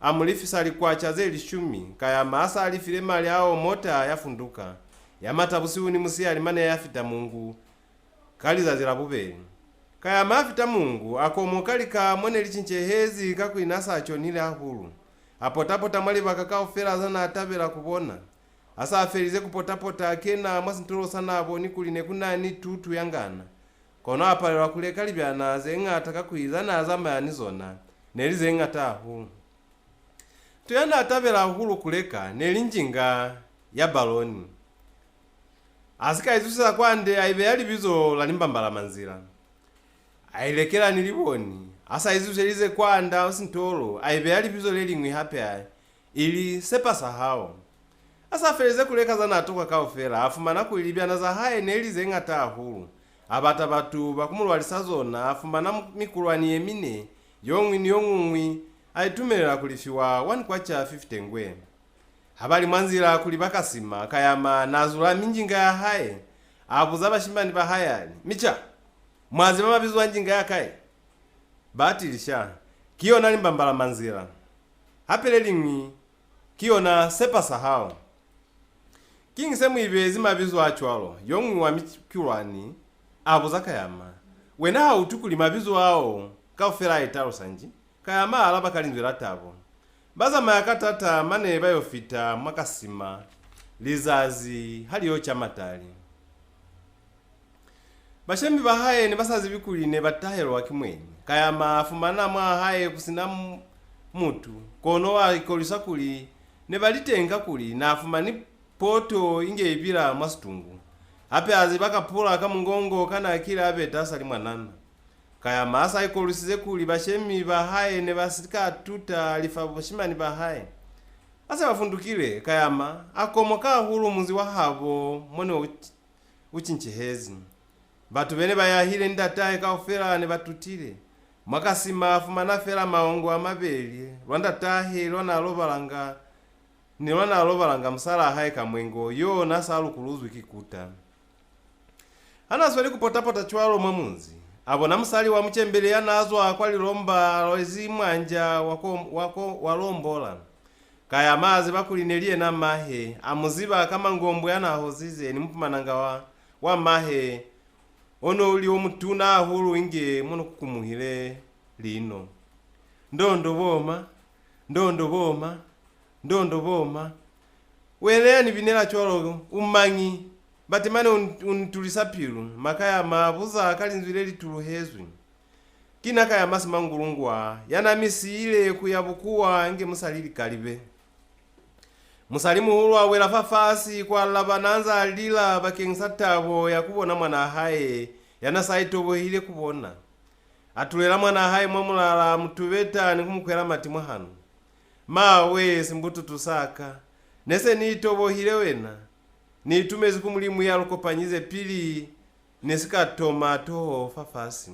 amulifisa likwacha zeli 10 kaya maasa alifile mali ao mota yafunduka yamata busiuni musi alimane yafita Mungu kaliza zilabubeli kaya mafita Mungu akomokalika mwene lichinchehezi kakuinasa achonile ahulu apotapota mwali bakakao fera zana atabela kubona asa aferize kupotapota akena mwasintolo sana aboni kuline kunani tutu yangana kono apalelwa kuleka libyana zenga atakakuiza na azama yanizona nelize ngata ahulu tuyana atabela ahulu kuleka nelinjinga ya baloni asika izusa kwande aibe yali bizo la nimbambala manzira ailekela niliboni asa izuzelize kwanda usintolo aibe yali bizo lelingwi hapya ili sepasa hao asa feleze kuleka zana atoka kaofela afumana kuilibyana za haye nelize ngata ahulu abata batu bakumulwalisa zona afumana mikulwani yemine yong'wi aitumelela kulifiwa 1 kwacha 50 ngwe habali mwanzira kuli bakasima kayama nazula minjinga ya haye abuza bashimani bahayali micha mwazima mabizu wanjinga ya kaye batilisha kiona limbambala manzira hapelelingwi kiona sepasa hao kingi semu ibezi mabizu achwalo yong'wi wa mikulwani abuza kayama wena hautukuli mabizu hao kaufera italo sanji kayama alaba kalinzira tabo baza mayakatata mane bayofita mwakasima lizazi haliyo chamatali bashemi bahaye ne basazi bikuline batahelo wakimweni kayama afumana mwa haye kusina mutu kono wa ikolisa kuli ne balitenga kuli na afumani poto inge ibira masitungu ape azi bakapula kamungongo kana akira abeta sali mwanana kaya masa ikolisize kuli bashemi bahaye ne basika tuta alifa bashimani bahaye asa bafundukile kayama akomoka hulu muzi wa habo mone uchinchehezi batu bene bayahile ndatahe kaofera ne batutile mwakasima afumana fera maongo amabeli rwanda tahe lwana alobalanga msala haye kamwengo yo nasalu kuluzwi kikuta hana swali kupotapota chwalo mwamunzi abona musali wa mchembele yanazwa kwali lomba lwezi mwanja wako walombola kaya mazi bakulinelie na mahe amuziba kama ngombo yanahozize ni mpumananga wa mahe ono uli omutuna hulu inge muno kukumuhile lino ndondo boma welea ni binela cholo umangi batemane untulisapilu makaya mabuza kalinzwile lituluhezwi kina kaya masima ngulungwa yana misi ile kuyabukuwa inge musalili kalibe musalimu hulu awela fafasi kwa labananza alila bakensatabo ya kubona mwana haye yana saitobo hile kubona atulela mwana haye mwamulala mutubeta ni kumukwela matimwa hano mawe simbutu tusaka nese niitobo hile wena nitumezi kumulimu ya lukopanyize pili nesika tomato fafasi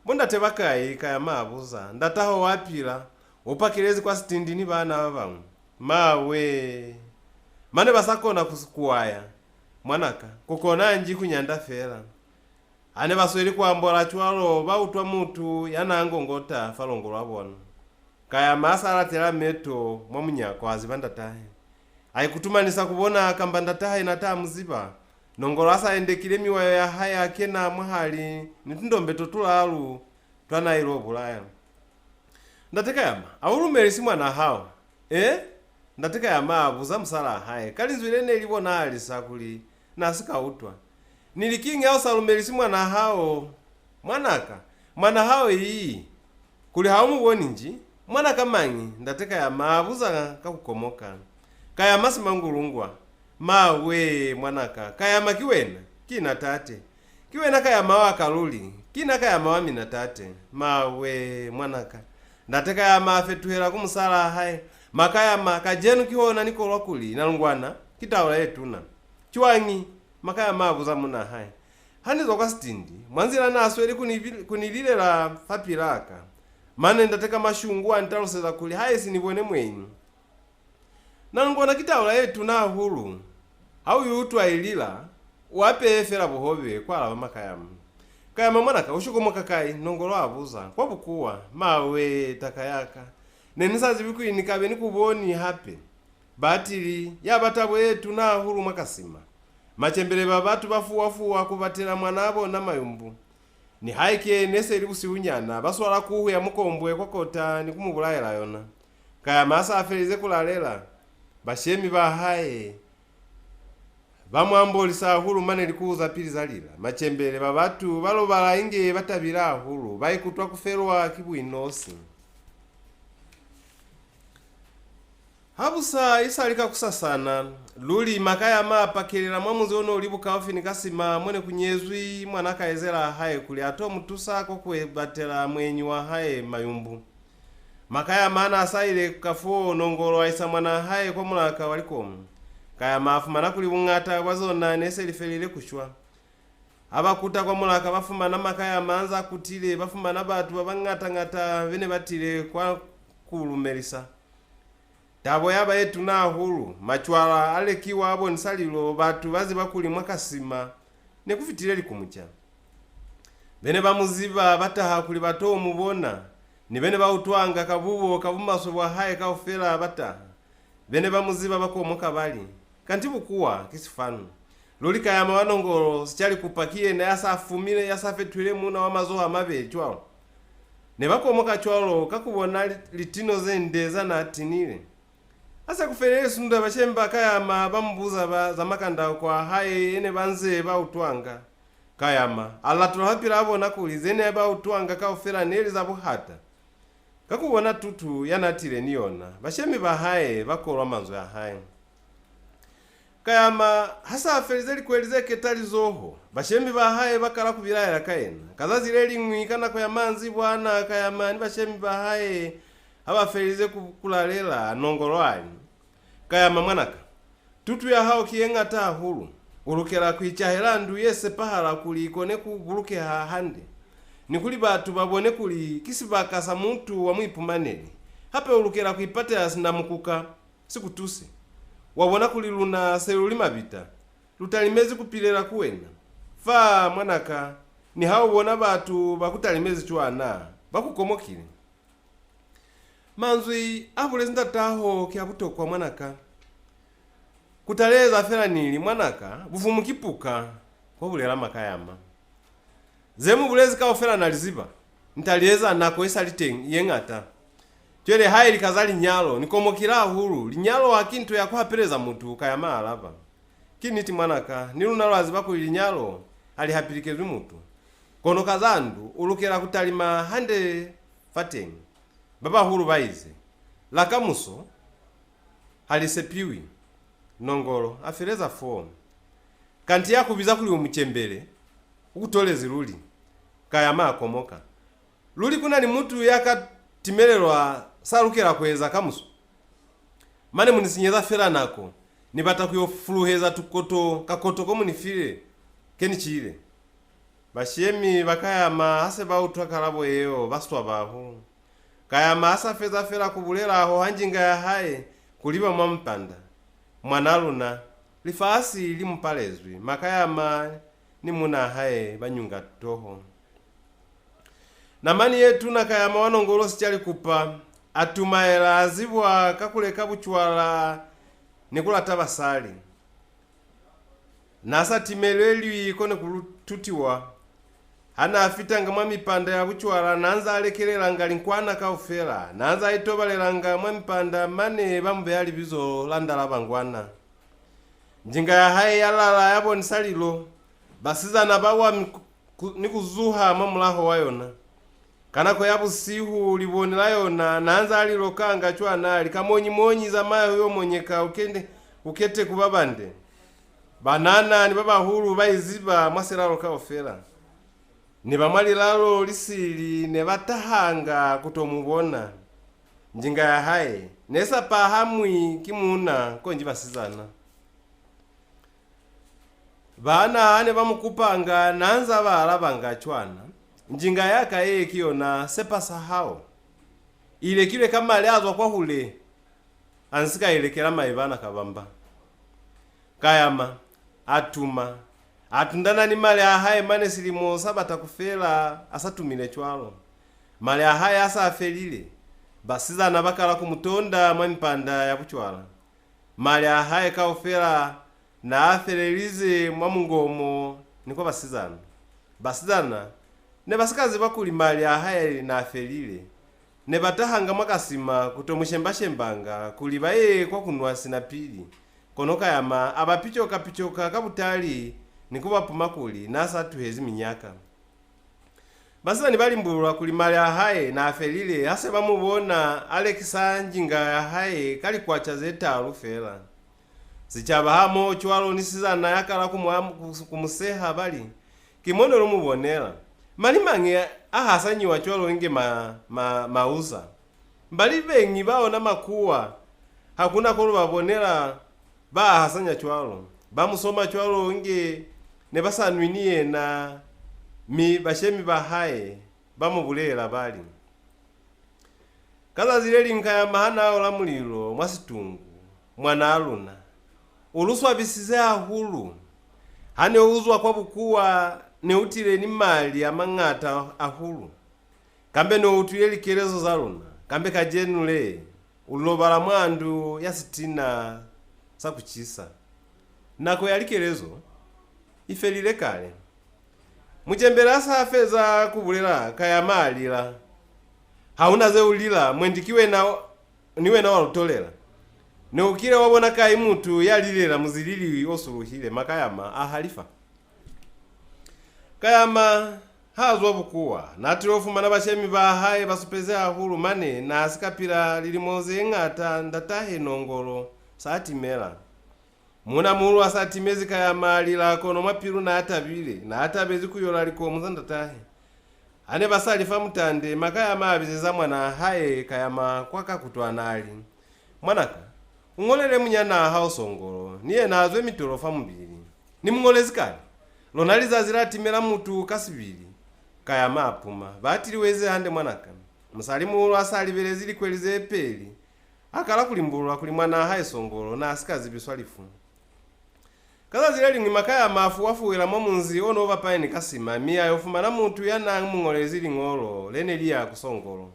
bunda tebakayi kaya mabuza ndataho wapila upakilezi kwa sitindini bana babamu mawe mane basakona kusukuwaya mwanaka kukona nji kunyanda fera ane basweli kwambola chwalo bautwa mutu yanangongota falongo lwabona kaya masala tela meto mwamunyako azibanda tahe aikutumanisa kubona kambanda tahe nata muziba nongolo asa endekile miwayo ya haya akena mwahali nitundombe totulalu twanailo bulaya ndateka yama awulumeli si mwana hao ndateka yama abuza msala haye kalinzwilene ilibona alisa kuli nasika utwa nilikingi au salumeli si mwana hao mwanaka mwana hao iyi kuli haumu woninji mwanaka mangi ndateka yama abuza kakukomoka kaya masi mangulungwa mawe mwanaka kaya makiwena kina tate kiwena kaya mawa kaluli kina kaya mawa mina tate mawe mwanaka ndateka ya mafetuhela kumusala haye makaya makajenu kihona niko lwakuli nalungwana kitawula yetuna chwangi makaya mabuza muna haye hanizo kwa stindi mwanzira naso eli kunilile la fapilaka mane ndateka mashungu antaloseza kuli haye sinibone mwenyu nangona kitaula yetu na hulu au yutu ailila wape efera buhobe kwala bamakayama kayama mwanaka ushukomoka kai nongolo abuza kwa bukuwa mawe takayaka nenisazi bikuinikabe nikuboni hape batili yabatabo yetu na hulu makasima machembele babatu bafuwafuwa kubatela mwanabo na mayumbu ni haike nese libusi unyana baswala kuhu ya mukombwe kwakota ni kumubulaela yona kaya masa afelize kulalela bashemi bahaye bamwambolisa hulu mane likuza pili zalila machembele babatu balobala inge batabila hulu baikutwa kuferwa kibwinosi habusa isalika kusasana luli makaya mapakelera mwamuzi ono ulibuka ofini kasima mwene kunyezwi mwana kaezera haye kuli ato mutusa ko kwebatela mwenyi wa haye mayumbu makaya mana asaile kafuo nongolo aisa mwana haye kwa mulaka walikomu kaya mafumana kuli bungata wazona nese lifelile kushwa abakuta kwa mulaka bafumana makaya manza kutile bafumana batu babangata ngata bene batile kwa kulumelisa tabo yaba yetu na hulu machwala alekiwa abo nsalilo batu bazi bakuli mwakasima nekufitile likumucha bene bamuziba bataha kuli bato mubona ni bene bautwanga kabubo kabumaso bwa haye kaufela bataha bene bamuziba bakomoka bali kanti bukuwa kisifanu lolika ya mawanongolo sichali kupakie na yasafumile yasafetwile muna wa mazoha mabe chwalo ne bakomoka chwalo kakubona litino zendeza na tinile asa kufelele sunda bachemba kayama bamubuza za makanda kwa haye ene banze bautwanga kayama alatula hapila abona kulize ene bautwanga kaufela neli za buhata kakubona tutu yanatile niona bashemi bahaye bakolwa manzo ya haye kayama hasa afelizeli kwelize ketali zoho bashemi bahaye bakala kubilaya kaena kazazi leli ngwikana kwa yamanzi bwana kayama ni bashemi bahaye abafelize kulalela nongolwani kayama mwanaka tutu ya hao kiengata hulu ulukela kwichahela ndu yese pahala kulikone kubuluke hahande nikuli batu babone kuli kisibakasa muntu wa mwipumaneli hape ulukela kuipate asinamukuka sikutuse wabona kuli luna seluli mabita lutalimezi kupilela kuwena fa mwanaka ni hao bona batu bakutalimezi chwana bakukomokile manzwi abulezi ndataho kyabutokwa mwanaka kutaleza fera nili mwanaka bufumu kipuka kwa bulela makayama zemu bulezi ka ofera naliziba ntalieza nako isaliteng yengata twele hayi likazali nyalo nikomokira huru linyalo akintu yakwapeleza mutu kayama alaba kiniti mwanaka nilunalo aziba kuli nyalo alihapilikezwe mutu kono kazandu ulukera kutalima hande fateng baba huru baize lakamuso halisepiwi nongolo afereza fomu kanti yakubiza kuli umuchembele ukutolezi luli kayama akomoka luli kuna ni mutu yakatimelelwa salukera kweza kamuso mane munisinyeza fera nako nibata kuyofuluheza tukoto kakoto komunifile keni chile bashemi bakayama hase bautwa kalabo yeyo baswa bahu kayama hasa feza fera kubulela aho hanjinga ya haye kuliba mwampanda mwanaluna lifasi limpalezwi makayama ni muna haye banyunga toho namani yetu na kayama wanongolo sichali kupa atumaela azibwa kakuleka buchwala nikula tabasali nasa timeleli kone kulututiwa hana afitanga mwa mipanda ya buchwala nanza alekelela ngali nkwana kaufela nanza itobalelanga mwa mipanda mane bambe ali bizo landala bangwana njinga ya haye yalala yabo nisalilo basiza na bawa nikuzuha mamulaho wayona kanako yabu sihu libonela yona nanza alilokanga chwana likamonyi monyi za mayo yo monyeka ukete kubabande banana ni baba huru baiziba mwaselalo kaofela ni bamwalilalo lisili ne batahanga kutomubona njinga ya haye nesa pahamwi kimuna konji basizana Bana ane bamukupanga nanza bala bangachwana njinga yaka yeye kiona sepasa hao ile kile kama aliazwa kwa hule ansika ilekela maibana kabamba kayama atuma atundana ni mali ahaye mane silimo sabata kufela asatumile chwalo mali ahaye asa afelile basiza nabakala kumutonda mwamipanda ya kuchwala mali ahaye kaofela na afelelize mwamungomo niko basizana ne basikazi bakuli mali ahaye na afelile ne batahanga mwakasima kutomushembashembanga kuli baye kwa kunwa sinapili konoka yama abapichoka kabutali nikubapuma kuli nasa tuhezi minyaka basizani balimbulwa kuli mali ahaye na afelile hase bamubona Alexa njinga ahaye kali kwacha zetalu fela sichaba hamo chwalo nisizana yakala kumuseha bali kimono lumubonela mali mange ahasanyiwa chwalo inge mauza mbali bengi baona makuwa hakuna kolo babonela ba ahasanya chwalo bamusoma chwalo inge ne basanwinie na bashemi bahaye bamubulela bali kaza zile linkaya mahana ola mulilo mwasitungu mwana aluna uluswa bisize ahulu hane uzwa kwa bukuwa ne utile ni mali amang'ata ahulu kambe no utile likerezo zaluna kambe kajenule ulobala mwandu ya 60 sakuchisa nako yalikerezo ifelile kale mujembera safeza kubulela kaya malila hauna ze ulila mwendikiwe na niwe na walutolela ne ukile wabona kai mutu yalilela muzilili osuluhile makayama ahalifa kayama hazwa bukuwa natirofuma na bashemi bahaye basupeze ahulu mane na asikapira lilimoze ng'ata ndatahe nongolo satimela muna mulu asatimezi kayama lila kono mapiru na atabile na atabezi kuyola liko muzandatahe ane basalifa mutande makayama abizeza mwana haye kayama kwaka kutwanali mwanaka ungolele munyana hao songolo niye nazwe mitorofa mubili ni mungolezi kali lonaliza ziratimela mutu kasibili kayama apuma batiliweze hande mwanaka musalimu asalibele zili kwelize epeli akala kulimbulwa kuli mwana haye songolo na asikazi biswalifu kaza zile lingi makaya mafu wafuwela munzi ono vapaini kasima miya yofuma na mutu yana mungolezi lingolo lene liya kusongolo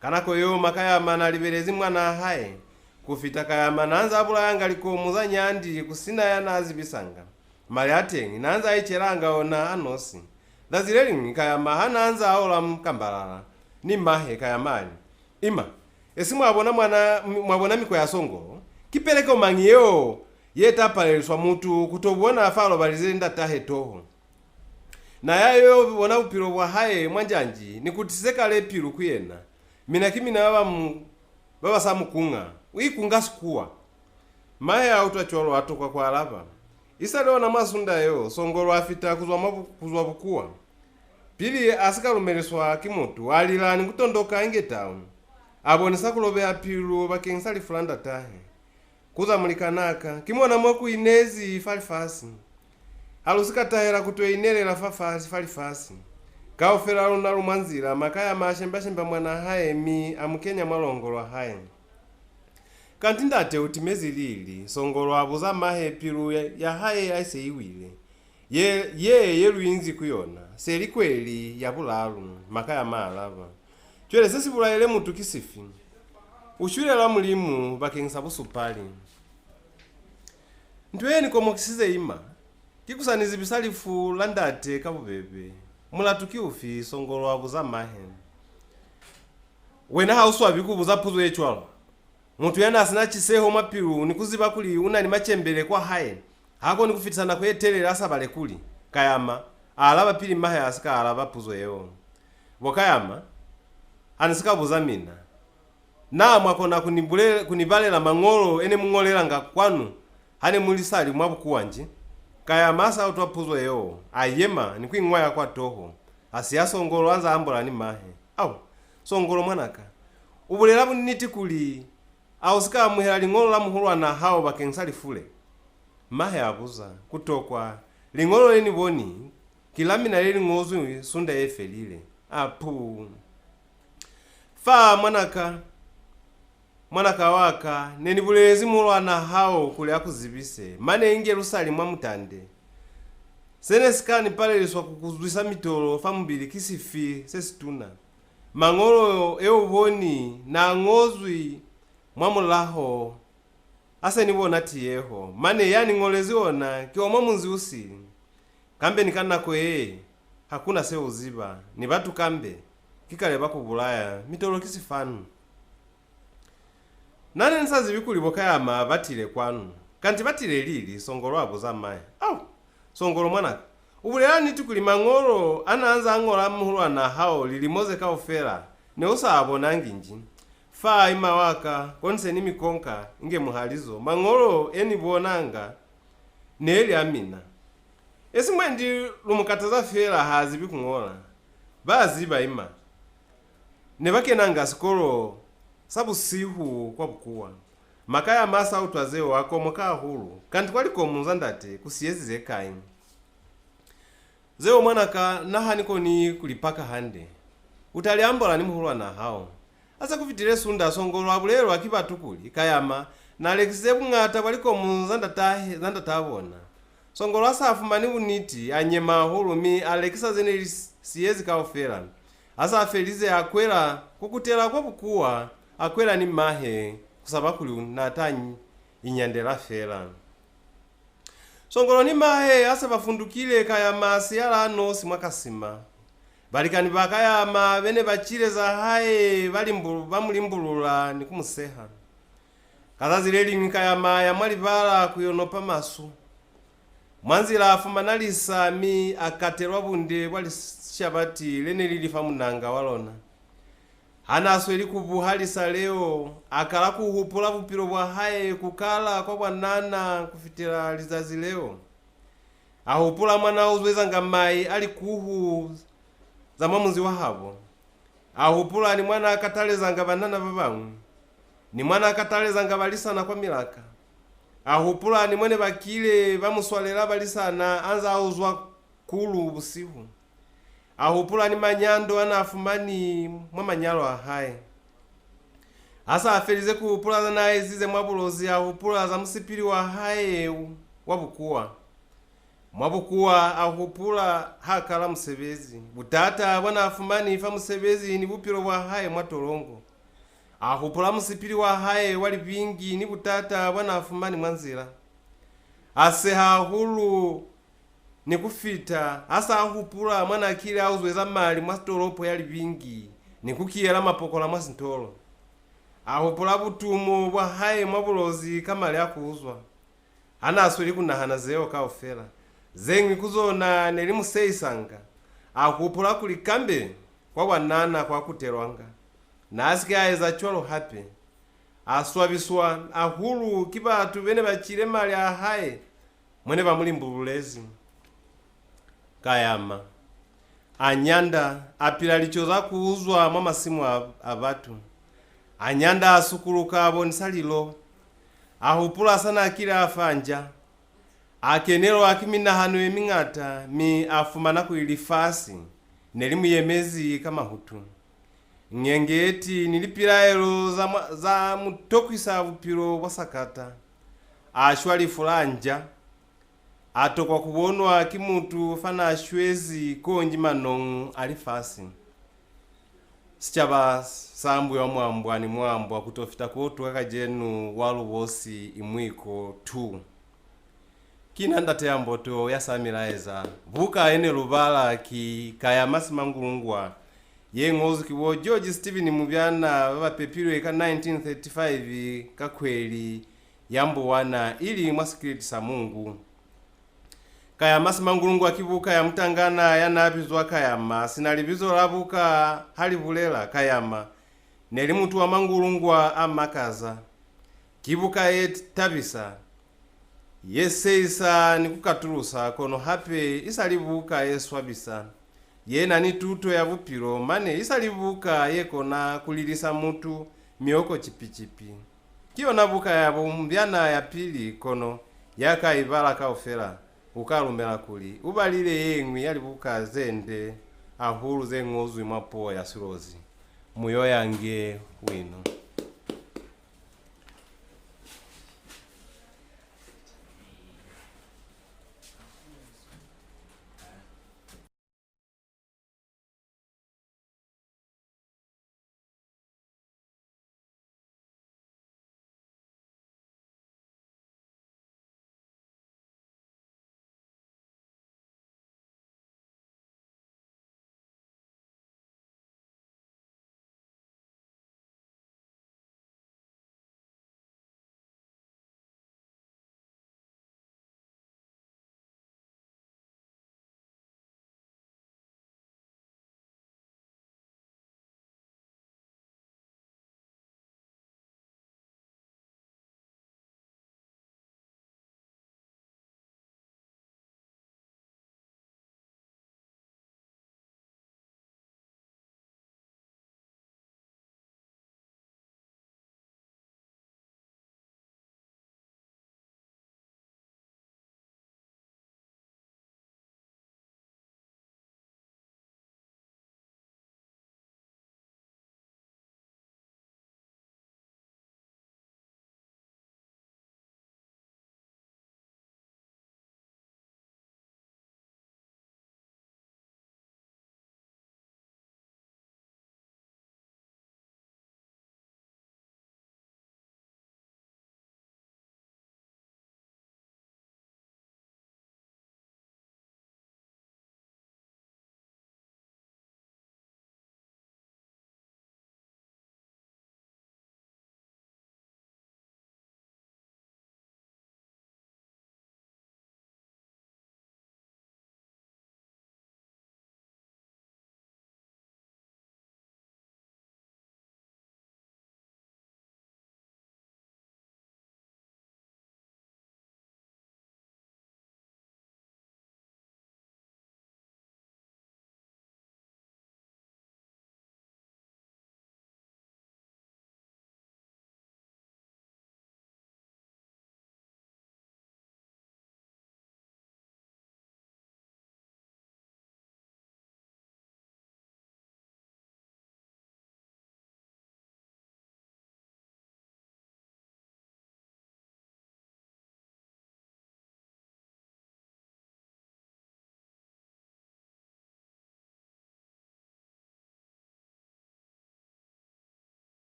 kanako yo makaya manalibelezi mwana haye kufita kaya mananza abula yanga liko muza nyandi kusina yana azibisanga mali atengi nanza aicheranga ona anosi dazile lingi kaya mahana anza aola mkambalala ni mahe kaya mali ima esimu abona mwabona miko ya songolo kipeleke umangiyo yeta paleleswa mutu kutobona afalo balize ndatahe toho na yayo bona upiro bwa haye mwanjanji nikutiseka le piro kuyena mina kimina baba samukunga wikunga sikuwa maye autacholo atoka kwa alapa isalewa na masunda yo songolo afita kuzwa bukuwa pili asikalumeleswa kimutu alilani kutondoka ingetawu abonesa kulobea piro bakensali fulanda tahe kuza mulikanaka kimona mwaku inezi falifasi halusika tahera kutwe inelela fafasi falifasi kaofera luna lumwanzila makaya mashemba mwana haye mi amukenya mwalongolwa haye kanti ndate utimezi lili songolo abuza mahe piru ya haye aise iwile ye luinzi kuyona seli kweli ya bulalu makaya maalava chwele sesi bulaele mutu kisifi ushule la mulimu bakengisa busupali ntweni komo kisize ima kikusanizi bisalifu landate kabubebe mulatuki ufi songolo abuza mahe wena hauswa bikubuza puzo echwalo muntu yana asina chiseho mapiru nikuziba kuli unani machembele kwa haye hako nikufitisana kwetelera asabale kuli kayama alaba pili mahe asika alaba puzo yeo wakayama anisika buza mina na mwakona kunibalela mangolo ene mungolera nga kwanu hane mulisali mwabukuwanje kaya masa utwapuzo yeo ayema nikwingwaya kwa toho asiya songolo anza ambola ni mahe au songolo mwanaka ubulela buniti kuli au sika muhela lingolo la muhulwa na hao bakensali fule mahe abuza kutokwa ling'olo leni boni kilamina leli ng'ozu sunda efe lile apu fa mwanaka waka neni bulezi mulwana hao kule akuzibise mane ingi Yerusalemu amutande sene sikani paleliswa kukuzwisa mitolo famubili kisifi sesituna mang'olo euboni na ng'ozwi mwamulaho ase nibona tiyeho mane yani ng'olezi ona kiomwa munzi usili kambe nikanako hakuna se uziba ni batu kambe kikale bakubulaya mitolo kisifanu nane nsazi bikulibo kayama batile kwanu kanti batile lili songolo abo zamaye songolo mwanaka ubulelani tukuli mang'olo anaanza ang'ola muhulwana hao lilimoze kaofera ne usabo nanginji fa ima waka konse ni mikonka inge muhalizo mang'olo eni bonanga neli amina esimwendi lumukataza fera hazi bikung'ola baziba ima ne bakenanga sikolo sabu sihu kwa bukuwa makaya masa utwazeo wako mwaka hulu kanti kwaliko munzandate kusiyezi zekayi zeo mwanaka naha niko ni kulipaka hande utaliambola ni muhulwana hao asa kufitile sunda songolo abulelo akiba tukuli kayama na alekise bungata kwaliko munzandatabona songolo asa afumani uniti anyema hulumi alekisa zene siyezi kaofera asa afelize akwela kukutela kwa bukuwa akwela ni mahe kusabakuli natanyi inyandela fera songolo ni mahe asa bafundukile kayama siyala ano simwakasima balikani bakayama bene bachile za hae bamulimbulula ni kumuseha kazazi leli nkayama ya mwali bala kuyonopa masu mwanzila afumanalisa mi akatelwa bunde wali shabati lene lilifa munanga walona anaso ilikubuhalisa leo akala kuhupula bupilo bwa hae kukala kwa bwanana kufitila lizazi leo ahupula mwana uzweza ngamai alikuhu za mwamuzi wahabo ahupula ni mwana akataleza nga banana babangu ni mwana akataleza nga balisana kwa milaka ahupula ni mwene bakile bamuswalela balisana anza auzwa kulu busihu ahupula ni manyando anafumani mwa manyalo ahaye asa afelize kuhupula naye zize mwabulozi ahupula za musipili wa haye wabukuwa mwabukuwa ahupula hakala musebezi butata bwana afumani ifa musebezi ni bupilo bwa haye mwatolongo ahupula musipili wa haye wali bingi ni butata bwana afumani mwanzira aseha hulu ni kufita asa ahupula mwana akili auzweza mali mwatolopo yali bingi ni kukiyela mapokola mwasintolo ahupula butumo bwa haye mwabulozi kamali akuuzwa anasweli kunahana zeo kaofela zengi kuzona nelimu seisanga akupula kulikambe kwa wanana kwa kutelwanga nasike aeza cholo hape aswabiswa ahulu kibatu bene bachile mali ahaye mwene bamulimbululezi kayama anyanda apila lichoza kuuzwa mwa masimu abatu anyanda asukuluka abonisalilo ahupula sana akila afanja akenelo akimina hanu emingata mi afumana kuilifasi nelimu yemezi kama hutu ngengeti nilipilaelo za mutokwisa bupilo wasakata ashwali fulanja atokwa kubonwa kimutu fana ashwezi konji manong alifasi sichaba sambu ya mwambwa ni mwambwa kutofita kotu kakajenu walubosi imwiko tu kinanda teamboto yasamiraeza vuka ene lubala ki kayamasi mangulungwa ye ng'ozu kiwo George Stephen Mubyana baba pepiro eka 1935 kakweli yambo wana ili mwasikiriti sa Mungu kayamasi mangulungwa kibuka ya mutangana yanabizwa kayama sinalibizo labuka halivulela kayama neli mutu wa mangulungwa amakaza kibuka tabisa yeseisa nikukatulusa kono hape isalibuka yeswabisa yena ni tuto ya vupiro mane isalibuka yekona kulilisa mutu mioko chipichipi kiyo nabuka ya Mubyana ya pili kono yaka ibala kaofela ukalumbela kuli ubalile yeng'wi yali bukazende ahulu zeng'ozwi mwapoya silozi muyo yange wino.